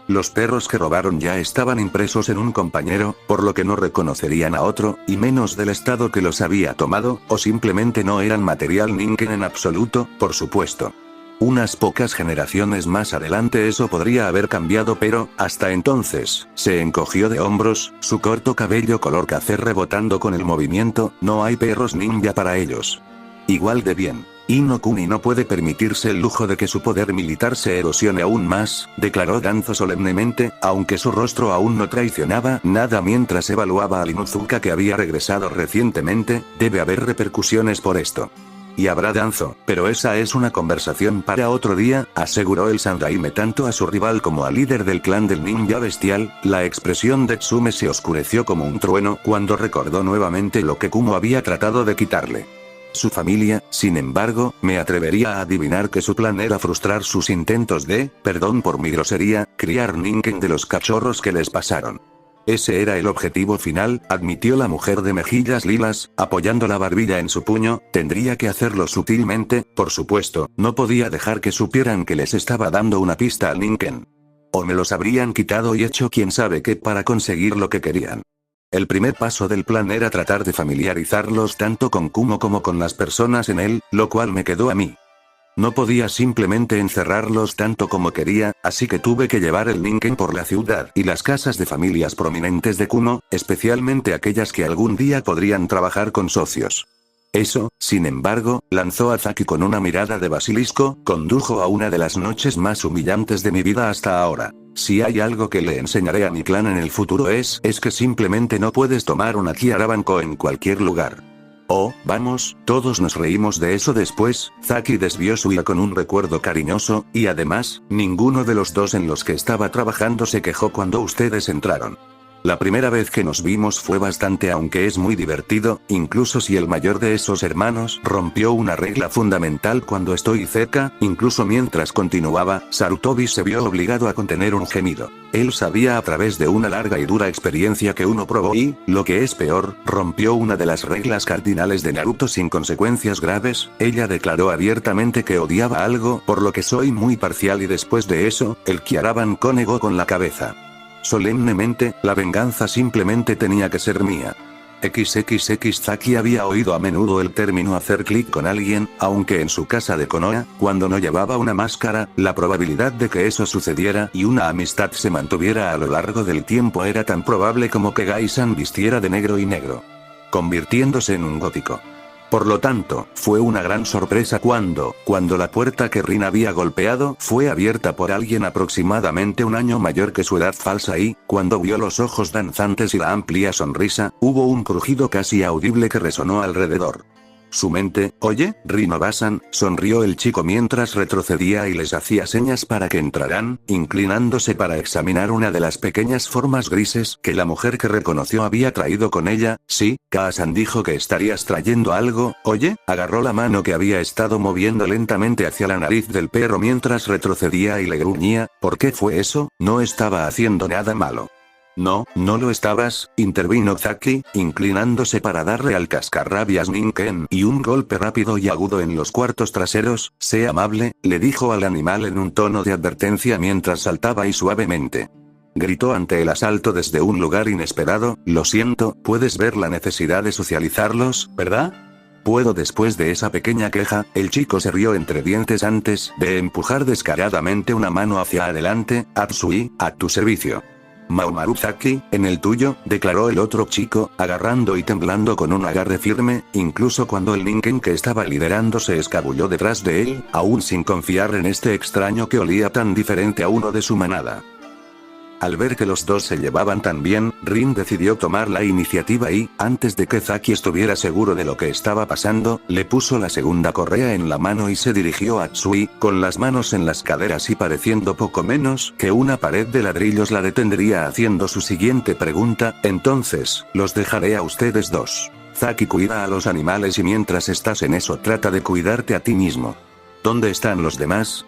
Los perros que robaron ya estaban impresos en un compañero, por lo que no reconocerían a otro, y menos del estado que los había tomado, o simplemente no eran material Ningen en absoluto, por supuesto. Unas pocas generaciones más adelante eso podría haber cambiado, pero, hasta entonces, se encogió de hombros, su corto cabello color café rebotando con el movimiento. No hay perros ninja para ellos. Igual de bien. Inokuni no puede permitirse el lujo de que su poder militar se erosione aún más, declaró Danzo solemnemente, aunque su rostro aún no traicionaba nada mientras evaluaba al Inuzuka que había regresado recientemente. Debe haber repercusiones por esto. Y habrá Danzo, pero esa es una conversación para otro día, aseguró el Sandaime tanto a su rival como al líder del clan del ninja bestial. La expresión de Tsume se oscureció como un trueno cuando recordó nuevamente lo que Kumo había tratado de quitarle. Su familia, sin embargo, me atrevería a adivinar que su plan era frustrar sus intentos de, perdón por mi grosería, criar Ningen de los cachorros que les pasaron. Ese era el objetivo final, admitió la mujer de mejillas lilas, apoyando la barbilla en su puño. Tendría que hacerlo sutilmente, por supuesto, no podía dejar que supieran que les estaba dando una pista al Ningen. O me los habrían quitado y hecho quién sabe qué para conseguir lo que querían. El primer paso del plan era tratar de familiarizarlos tanto con Kumo como con las personas en él, lo cual me quedó a mí. No podía simplemente encerrarlos tanto como quería, así que tuve que llevar el Ningen por la ciudad y las casas de familias prominentes de Kumo, especialmente aquellas que algún día podrían trabajar con socios. Eso, sin embargo, lanzó a Zaki con una mirada de basilisco, condujo a una de las noches más humillantes de mi vida hasta ahora. Si hay algo que le enseñaré a mi clan en el futuro es que simplemente no puedes tomar una Kiarabanko en cualquier lugar. Oh, vamos, todos nos reímos de eso después. Zaki desvió su ira con un recuerdo cariñoso, y además, ninguno de los dos en los que estaba trabajando se quejó cuando ustedes entraron. La primera vez que nos vimos fue bastante, aunque es muy divertido, incluso si el mayor de esos hermanos rompió una regla fundamental cuando estoy cerca. Incluso mientras continuaba, Sarutobi se vio obligado a contener un gemido. Él sabía a través de una larga y dura experiencia que uno probó y, lo que es peor, rompió una de las reglas cardinales de Naruto sin consecuencias graves. Ella declaró abiertamente que odiaba algo, por lo que soy muy parcial, y después de eso, el Kiarabanko negó con la cabeza. Solemnemente, la venganza simplemente tenía que ser mía. XXX Zaki había oído a menudo el término hacer clic con alguien, aunque en su casa de Konoha, cuando no llevaba una máscara, la probabilidad de que eso sucediera y una amistad se mantuviera a lo largo del tiempo era tan probable como que Gai-san vistiera de negro y negro, convirtiéndose en un gótico. Por lo tanto, fue una gran sorpresa cuando la puerta que Rin había golpeado fue abierta por alguien aproximadamente un año mayor que su edad falsa y, cuando vio los ojos danzantes y la amplia sonrisa, hubo un crujido casi audible que resonó alrededor. Su mente, oye, Rino-Basan, sonrió el chico mientras retrocedía y les hacía señas para que entraran, inclinándose para examinar una de las pequeñas formas grises que la mujer que reconoció había traído con ella. Sí, Kaasan dijo que estarías trayendo algo, oye, agarró la mano que había estado moviendo lentamente hacia la nariz del perro mientras retrocedía y le gruñía. ¿Por qué fue eso? No estaba haciendo nada malo. No, no lo estabas, intervino Zaki, inclinándose para darle al cascarrabias Ninken y un golpe rápido y agudo en los cuartos traseros. Sé amable, le dijo al animal en un tono de advertencia mientras saltaba y suavemente gritó ante el asalto desde un lugar inesperado. Lo siento, puedes ver la necesidad de socializarlos, ¿verdad? Puedo. Después de esa pequeña queja, el chico se rió entre dientes antes de empujar descaradamente una mano hacia adelante. Atsui, a tu servicio. Maomaru Zaki, en el tuyo, declaró el otro chico, agarrando y temblando con un agarre firme, incluso cuando el Ninken que estaba liderando se escabulló detrás de él, aún sin confiar en este extraño que olía tan diferente a uno de su manada. Al ver que los dos se llevaban tan bien, Rin decidió tomar la iniciativa y, antes de que Zaki estuviera seguro de lo que estaba pasando, le puso la segunda correa en la mano y se dirigió a Tsui, con las manos en las caderas y pareciendo poco menos que una pared de ladrillos la detendría haciendo su siguiente pregunta. Entonces, los dejaré a ustedes dos. Zaki cuida a los animales y mientras estás en eso trata de cuidarte a ti mismo. ¿Dónde están los demás?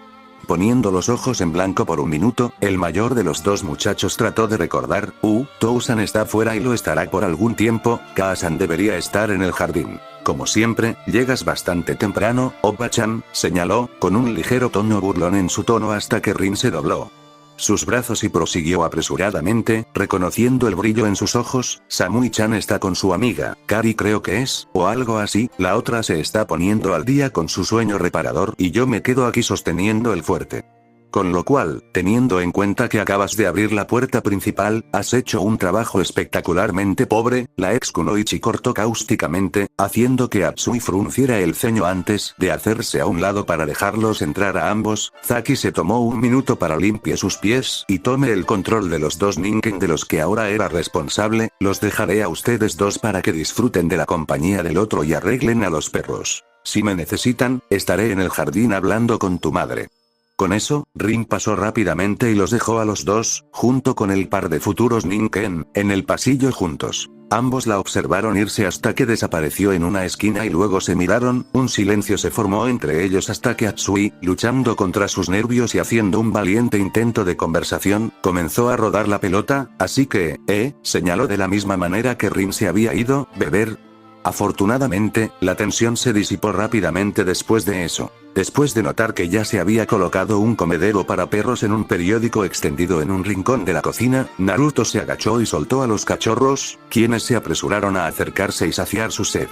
Poniendo los ojos en blanco por un minuto, el mayor de los dos muchachos trató de recordar. Tousan está fuera y lo estará por algún tiempo. Kaasan debería estar en el jardín. Como siempre, llegas bastante temprano, Obba-chan, señaló, con un ligero tono burlón en su tono hasta que Rin se dobló sus brazos y prosiguió apresuradamente, reconociendo el brillo en sus ojos. Samui-chan está con su amiga, Kari creo que es, o algo así, la otra se está poniendo al día con su sueño reparador y yo me quedo aquí sosteniendo el fuerte. Con lo cual, teniendo en cuenta que acabas de abrir la puerta principal, has hecho un trabajo espectacularmente pobre. La ex Kunoichi cortó cáusticamente, haciendo que Atsui frunciera el ceño antes de hacerse a un lado para dejarlos entrar a ambos. Zaki se tomó un minuto para limpiar sus pies y tome el control de los dos Ninken de los que ahora era responsable. Los dejaré a ustedes dos para que disfruten de la compañía del otro y arreglen a los perros. Si me necesitan, estaré en el jardín hablando con tu madre. Con eso, Rin pasó rápidamente y los dejó a los dos, junto con el par de futuros Ninken, en el pasillo juntos. Ambos la observaron irse hasta que desapareció en una esquina y luego se miraron. Un silencio se formó entre ellos hasta que Atsui, luchando contra sus nervios y haciendo un valiente intento de conversación, comenzó a rodar la pelota. Así que, señaló de la misma manera que Rin se había ido, beber. Afortunadamente, la tensión se disipó rápidamente después de eso. Después de notar que ya se había colocado un comedero para perros en un periódico extendido en un rincón de la cocina, Naruto se agachó y soltó a los cachorros, quienes se apresuraron a acercarse y saciar su sed.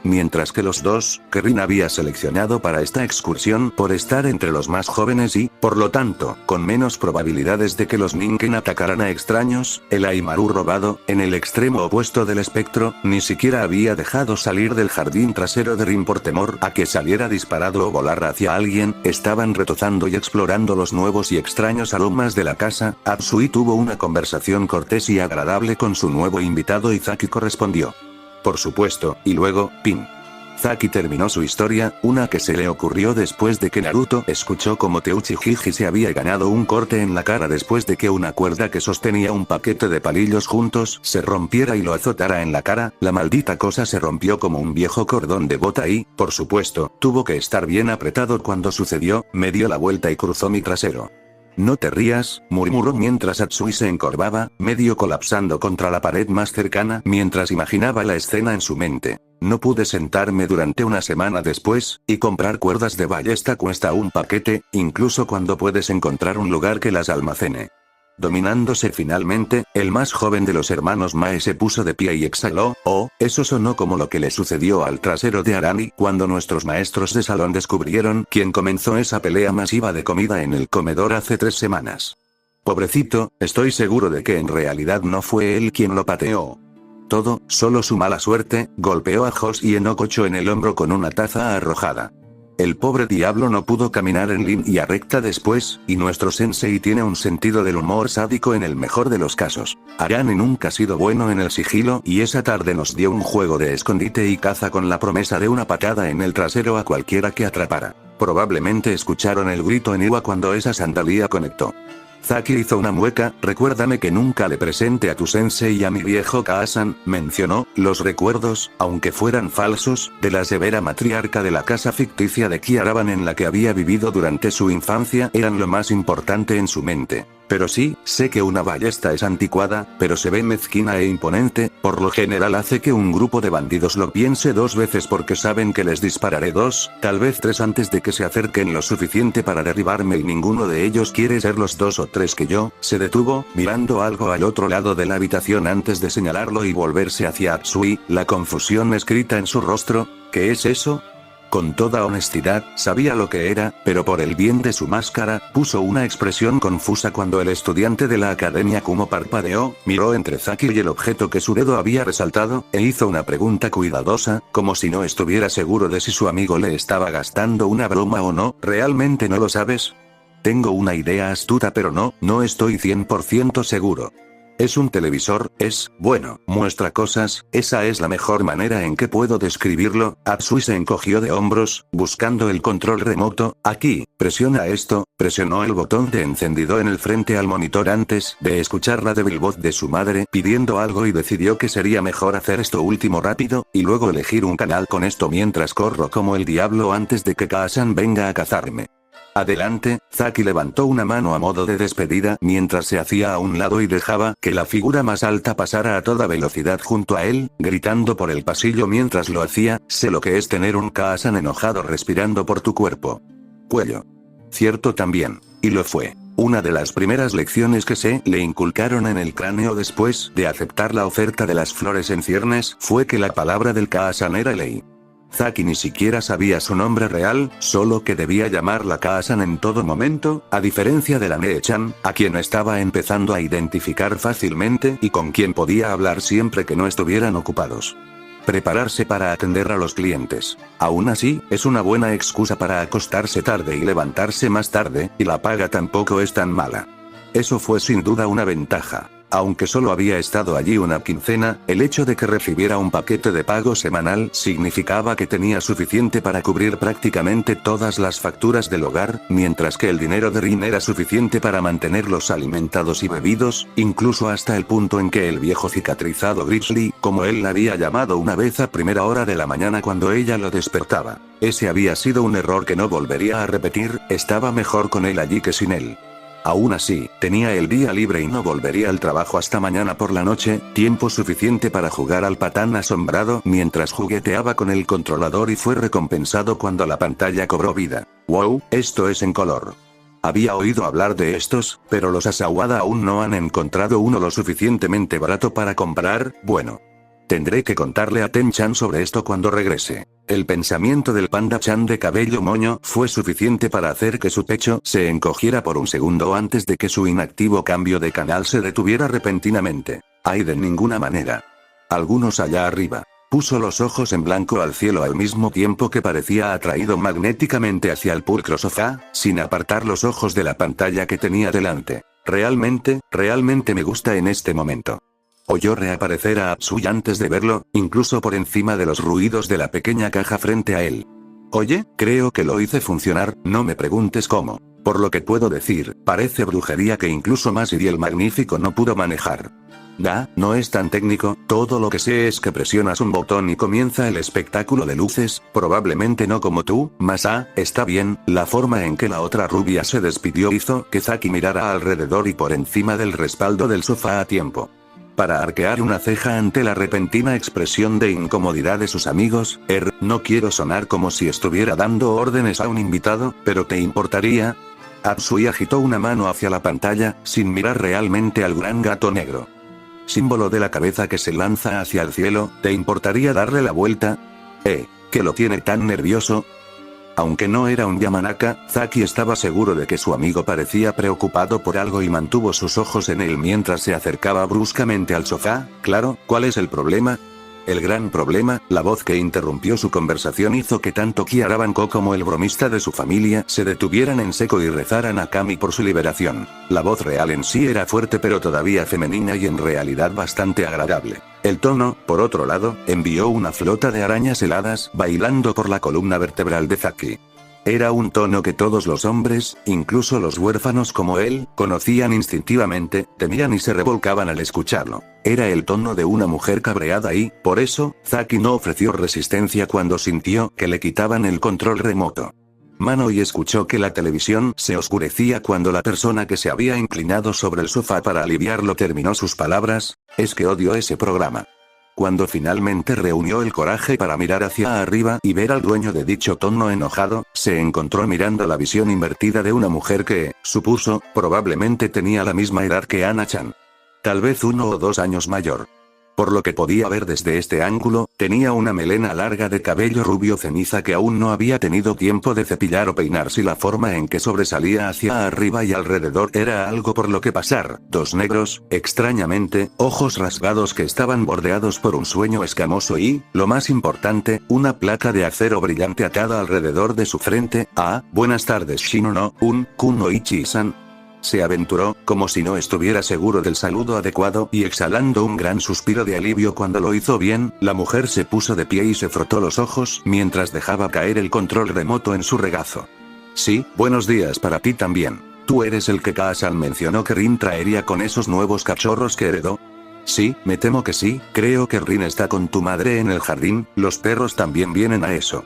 Mientras que los dos, que Rin había seleccionado para esta excursión por estar entre los más jóvenes y, por lo tanto, con menos probabilidades de que los Ninken atacaran a extraños, el Aimaru robado, en el extremo opuesto del espectro, ni siquiera había dejado salir del jardín trasero de Rin por temor a que saliera disparado o volara hacia alguien. Estaban retozando y explorando los nuevos y extraños aromas de la casa. Atsui tuvo una conversación cortés y agradable con su nuevo invitado y Zaki correspondió. Por supuesto, y luego, Pin. Zaki terminó su historia, una que se le ocurrió después de que Naruto escuchó como Teuchihiji se había ganado un corte en la cara después de que una cuerda que sostenía un paquete de palillos juntos se rompiera y lo azotara en la cara. La maldita cosa se rompió como un viejo cordón de bota y, por supuesto, tuvo que estar bien apretado cuando sucedió. Me dio la vuelta y cruzó mi trasero. No te rías, murmuró mientras Atsui se encorvaba, medio colapsando contra la pared más cercana mientras imaginaba la escena en su mente. No pude sentarme durante una semana después, y comprar cuerdas de ballesta cuesta un paquete, incluso cuando puedes encontrar un lugar que las almacene. Dominándose finalmente, el más joven de los hermanos Mae se puso de pie y exhaló. Eso sonó como lo que le sucedió al trasero de Arani cuando nuestros maestros de salón descubrieron quién comenzó esa pelea masiva de comida en el comedor hace 3 semanas. Pobrecito, estoy seguro de que en realidad no fue él quien lo pateó. Solo su mala suerte. Golpeó a Hoshie Enokocho en el hombro con una taza arrojada. El pobre diablo no pudo caminar en línea recta después, y nuestro sensei tiene un sentido del humor sádico en el mejor de los casos. Arane nunca ha sido bueno en el sigilo y esa tarde nos dio un juego de escondite y caza con la promesa de una patada en el trasero a cualquiera que atrapara. Probablemente escucharon el grito en Iwa cuando esa sandalía conectó. Zaki hizo una mueca. Recuérdame que nunca le presente a tu sensei y a mi viejo Kaasan, mencionó. Los recuerdos, aunque fueran falsos, de la severa matriarca de la casa ficticia de Kiaraban en la que había vivido durante su infancia eran lo más importante en su mente. Pero sí, sé que una ballesta es anticuada, pero se ve mezquina e imponente, por lo general hace que un grupo de bandidos lo piense dos veces porque saben que les dispararé dos, tal vez tres antes de que se acerquen lo suficiente para derribarme y ninguno de ellos quiere ser los dos o tres que yo. Se detuvo, mirando algo al otro lado de la habitación antes de señalarlo y volverse hacia Atsui, la confusión escrita en su rostro. ¿Qué es eso? Con toda honestidad, sabía lo que era, pero por el bien de su máscara, puso una expresión confusa cuando el estudiante de la academia Kumo parpadeó, miró entre Zaki y el objeto que su dedo había resaltado, e hizo una pregunta cuidadosa, como si no estuviera seguro de si su amigo le estaba gastando una broma o no. ¿Realmente no lo sabes? Tengo una idea astuta pero no estoy 100% seguro. Es un televisor, bueno, muestra cosas, esa es la mejor manera en que puedo describirlo. Atsui se encogió de hombros, buscando el control remoto. Aquí, presiona esto. Presionó el botón de encendido en el frente al monitor antes de escuchar la débil voz de su madre pidiendo algo y decidió que sería mejor hacer esto último rápido, y luego elegir un canal con esto mientras corro como el diablo antes de que Kaasan venga a cazarme. Adelante. Zaki levantó una mano a modo de despedida mientras se hacía a un lado y dejaba que la figura más alta pasara a toda velocidad junto a él, gritando por el pasillo mientras lo hacía. Sé lo que es tener un Kaasan enojado respirando por tu cuerpo. Cuello. Cierto también. Y lo fue. Una de las primeras lecciones que le inculcaron en el cráneo después de aceptar la oferta de las flores en ciernes fue que la palabra del Kaasan era ley. Zaki ni siquiera sabía su nombre real, solo que debía llamarla Kaasan en todo momento, a diferencia de la Nee-chan, a quien estaba empezando a identificar fácilmente y con quien podía hablar siempre que no estuvieran ocupados. Prepararse para atender a los clientes. Aún así, es una buena excusa para acostarse tarde y levantarse más tarde, y la paga tampoco es tan mala. Eso fue sin duda una ventaja. Aunque solo había estado allí una quincena, el hecho de que recibiera un paquete de pago semanal significaba que tenía suficiente para cubrir prácticamente todas las facturas del hogar, mientras que el dinero de Rin era suficiente para mantenerlos alimentados y bebidos, incluso hasta el punto en que el viejo cicatrizado Grizzly, como él la había llamado una vez a primera hora de la mañana cuando ella lo despertaba. Ese había sido un error que no volvería a repetir. Estaba mejor con él allí que sin él. Aún así, tenía el día libre y no volvería al trabajo hasta mañana por la noche, tiempo suficiente para jugar al patán asombrado mientras jugueteaba con el controlador y fue recompensado cuando la pantalla cobró vida. ¡Wow! Esto es en color. Había oído hablar de estos, pero los Asawada aún no han encontrado uno lo suficientemente barato para comprar. Bueno. Tendré que contarle a Ten-chan sobre esto cuando regrese. El pensamiento del panda-chan de cabello moño fue suficiente para hacer que su pecho se encogiera por un segundo antes de que su inactivo cambio de canal se detuviera repentinamente. ¡Ay, de ninguna manera! Algunos allá arriba. Puso los ojos en blanco al cielo al mismo tiempo que parecía atraído magnéticamente hacia el pulcro sofá, sin apartar los ojos de la pantalla que tenía delante. Realmente me gusta en este momento. Oyó reaparecer a Atsui antes de verlo, incluso por encima de los ruidos de la pequeña caja frente a él. Oye, creo que lo hice funcionar, no me preguntes cómo. Por lo que puedo decir, parece brujería que incluso Masiri el Magnífico no pudo manejar. No es tan técnico, todo lo que sé es que presionas un botón y comienza el espectáculo de luces, probablemente no como tú, Masa, está bien. La forma en que la otra rubia se despidió hizo que Zaki mirara alrededor y por encima del respaldo del sofá a tiempo. Para arquear una ceja ante la repentina expresión de incomodidad de sus amigos. No quiero sonar como si estuviera dando órdenes a un invitado, pero ¿te importaría? Atsui agitó una mano hacia la pantalla, sin mirar realmente al gran gato negro. Símbolo de la cabeza que se lanza hacia el cielo. ¿Te importaría darle la vuelta? ¿Qué lo tiene tan nervioso? Aunque no era un Yamanaka, Zaki estaba seguro de que su amigo parecía preocupado por algo y mantuvo sus ojos en él mientras se acercaba bruscamente al sofá. Claro, ¿cuál es el problema? El gran problema, la voz que interrumpió su conversación hizo que tanto Kiara Banko como el bromista de su familia se detuvieran en seco y rezaran a Kami por su liberación. La voz real en sí era fuerte pero todavía femenina y en realidad bastante agradable. El tono, por otro lado, envió una flota de arañas heladas bailando por la columna vertebral de Zaki. Era un tono que todos los hombres, incluso los huérfanos como él, conocían instintivamente, temían y se revolcaban al escucharlo. Era el tono de una mujer cabreada y, por eso, Zaki no ofreció resistencia cuando sintió que le quitaban el control remoto. Manoi escuchó que la televisión se oscurecía cuando la persona que se había inclinado sobre el sofá para aliviarlo terminó sus palabras: es que odio ese programa. Cuando finalmente reunió el coraje para mirar hacia arriba y ver al dueño de dicho tono enojado, se encontró mirando la visión invertida de una mujer que, supuso, probablemente tenía la misma edad que Ana-chan. Tal vez 1 o 2 años mayor. Por lo que podía ver desde este ángulo, tenía una melena larga de cabello rubio ceniza que aún no había tenido tiempo de cepillar o peinarse y la forma en que sobresalía hacia arriba y alrededor era algo por lo que pasar. 2 negros, extrañamente, ojos rasgados que estaban bordeados por un sueño escamoso y, lo más importante, una placa de acero brillante atada alrededor de su frente. Buenas tardes Shino un Kunoichi-san. Se aventuró, como si no estuviera seguro del saludo adecuado, y exhalando un gran suspiro de alivio cuando lo hizo bien, la mujer se puso de pie y se frotó los ojos mientras dejaba caer el control remoto en su regazo. Sí, buenos días para ti también. ¿Tú eres el que Kaasan mencionó que Rin traería con esos nuevos cachorros que heredó? Sí, me temo que sí, creo que Rin está con tu madre en el jardín, los perros también vienen a eso.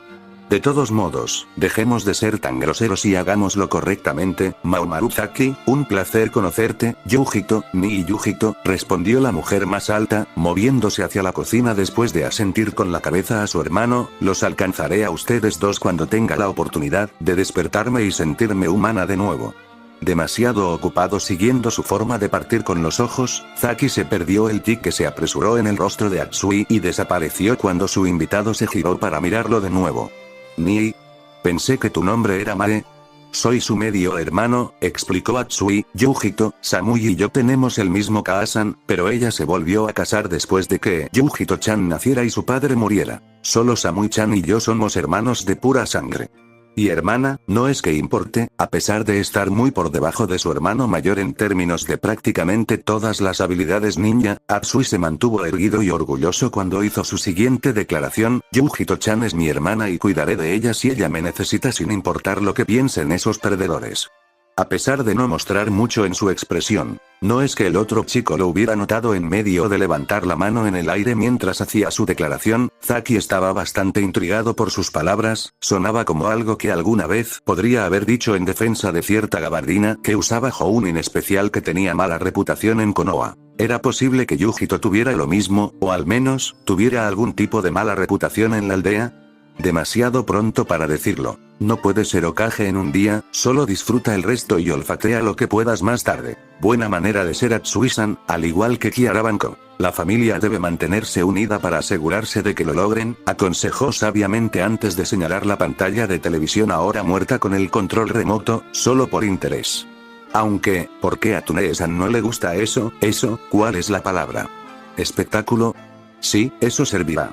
De todos modos, dejemos de ser tan groseros y hagámoslo correctamente. Maomaru Zaki, un placer conocerte. Yujito, ni Yujito, respondió la mujer más alta, moviéndose hacia la cocina después de asentir con la cabeza a su hermano. Los alcanzaré a ustedes dos cuando tenga la oportunidad de despertarme y sentirme humana de nuevo. Demasiado ocupado siguiendo su forma de partir con los ojos, Zaki se perdió el tic que se apresuró en el rostro de Atsui y desapareció cuando su invitado se giró para mirarlo de nuevo. Ni. Pensé que tu nombre era Mae. Soy su medio hermano, explicó Atsui. Yujito, Samui y yo tenemos el mismo Kaasan, pero ella se volvió a casar después de que Yujito-chan naciera y su padre muriera. Solo Samui-chan y yo somos hermanos de pura sangre. Y hermana, no es que importe, a pesar de estar muy por debajo de su hermano mayor en términos de prácticamente todas las habilidades ninja, Atsui se mantuvo erguido y orgulloso cuando hizo su siguiente declaración: Yujito-chan es mi hermana y cuidaré de ella si ella me necesita sin importar lo que piensen esos perdedores. A pesar de no mostrar mucho en su expresión, no es que el otro chico lo hubiera notado en medio de levantar la mano en el aire mientras hacía su declaración. Zaki estaba bastante intrigado por sus palabras, sonaba como algo que alguna vez podría haber dicho en defensa de cierta gabardina que usaba Jounin especial que tenía mala reputación en Konoha. Era posible que Yujito tuviera lo mismo, o al menos, tuviera algún tipo de mala reputación en la aldea. Demasiado pronto para decirlo. No puedes ser Hokage en un día, solo disfruta el resto y olfatea lo que puedas más tarde. Buena manera de ser Atsui-san, al igual que Kiara Banko. La familia debe mantenerse unida para asegurarse de que lo logren, aconsejó sabiamente antes de señalar la pantalla de televisión ahora muerta con el control remoto, solo por interés. Aunque, ¿por qué a Tune-san no le gusta eso? ¿Cuál es la palabra? ¿Espectáculo? Sí, eso servirá.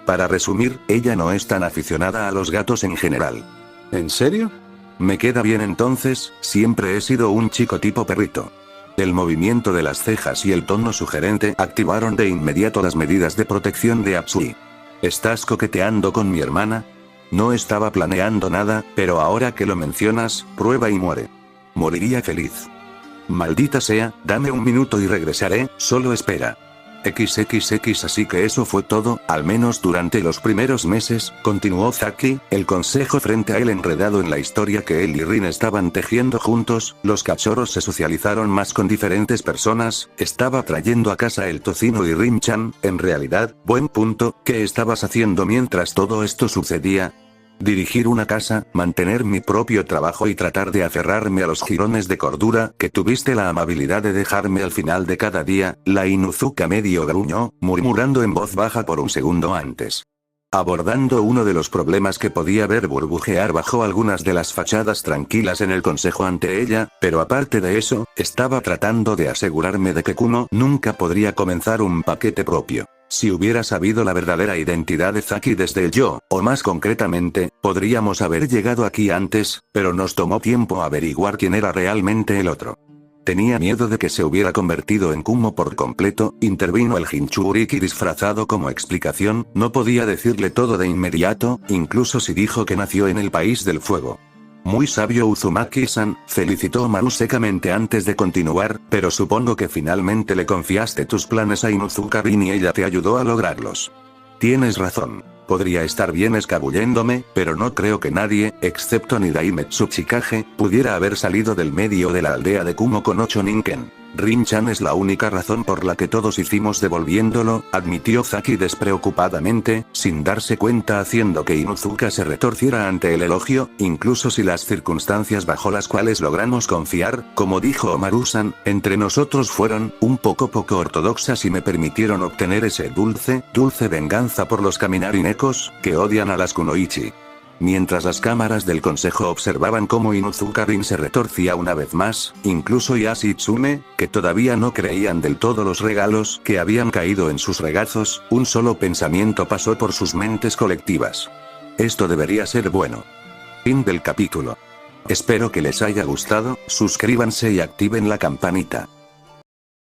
Para resumir, ella no es tan aficionada a los gatos en general. ¿En serio? Me queda bien entonces, siempre he sido un chico tipo perrito. El movimiento de las cejas y el tono sugerente activaron de inmediato las medidas de protección de Atsui. ¿Estás coqueteando con mi hermana? No estaba planeando nada, pero ahora que lo mencionas, prueba y muere. Moriría feliz. Maldita sea, dame un minuto y regresaré, solo espera. XXX así que eso fue todo, al menos durante los primeros meses, continuó Zaki, el consejo frente a él enredado en la historia que él y Rin estaban tejiendo juntos. Los cachorros se socializaron más con diferentes personas, estaba trayendo a casa el tocino y Rin-chan, en realidad, buen punto. ¿Qué estabas haciendo mientras todo esto sucedía? Dirigir una casa, mantener mi propio trabajo y tratar de aferrarme a los jirones de cordura que tuviste la amabilidad de dejarme al final de cada día. La Inuzuka medio gruñó, murmurando en voz baja por un segundo antes. Abordando uno de los problemas que podía ver burbujear bajo algunas de las fachadas tranquilas en el consejo ante ella, pero aparte de eso, estaba tratando de asegurarme de que Kuno nunca podría comenzar un paquete propio. Si hubiera sabido la verdadera identidad de Zaki desde el yo, o más concretamente, podríamos haber llegado aquí antes, pero nos tomó tiempo averiguar quién era realmente el otro. Tenía miedo de que se hubiera convertido en Kumo por completo, intervino el Jinchuriki disfrazado como explicación, no podía decirle todo de inmediato, incluso si dijo que nació en el país del fuego. Muy sabio Uzumaki-san, felicitó Maru secamente antes de continuar, pero supongo que finalmente le confiaste tus planes a Inuzuka-rin y ella te ayudó a lograrlos. Tienes razón. Podría estar bien escabulléndome, pero no creo que nadie, excepto Nidaime Tsuchikage, pudiera haber salido del medio de la aldea de Kumo con 8 ninken. Rin-chan es la única razón por la que todos hicimos devolviéndolo, admitió Zaki despreocupadamente, sin darse cuenta, haciendo que Inuzuka se retorciera ante el elogio, incluso si las circunstancias bajo las cuales logramos confiar, como dijo Omaru-san, entre nosotros fueron, un poco ortodoxas y me permitieron obtener ese dulce venganza por los Kaminarinekos, que odian a las Kunoichi. Mientras las cámaras del consejo observaban cómo Inuzuka-rin se retorcía una vez más, incluso Yashi y Tsume, que todavía no creían del todo los regalos que habían caído en sus regazos, un solo pensamiento pasó por sus mentes colectivas. Esto debería ser bueno. Fin del capítulo. Espero que les haya gustado, suscríbanse y activen la campanita.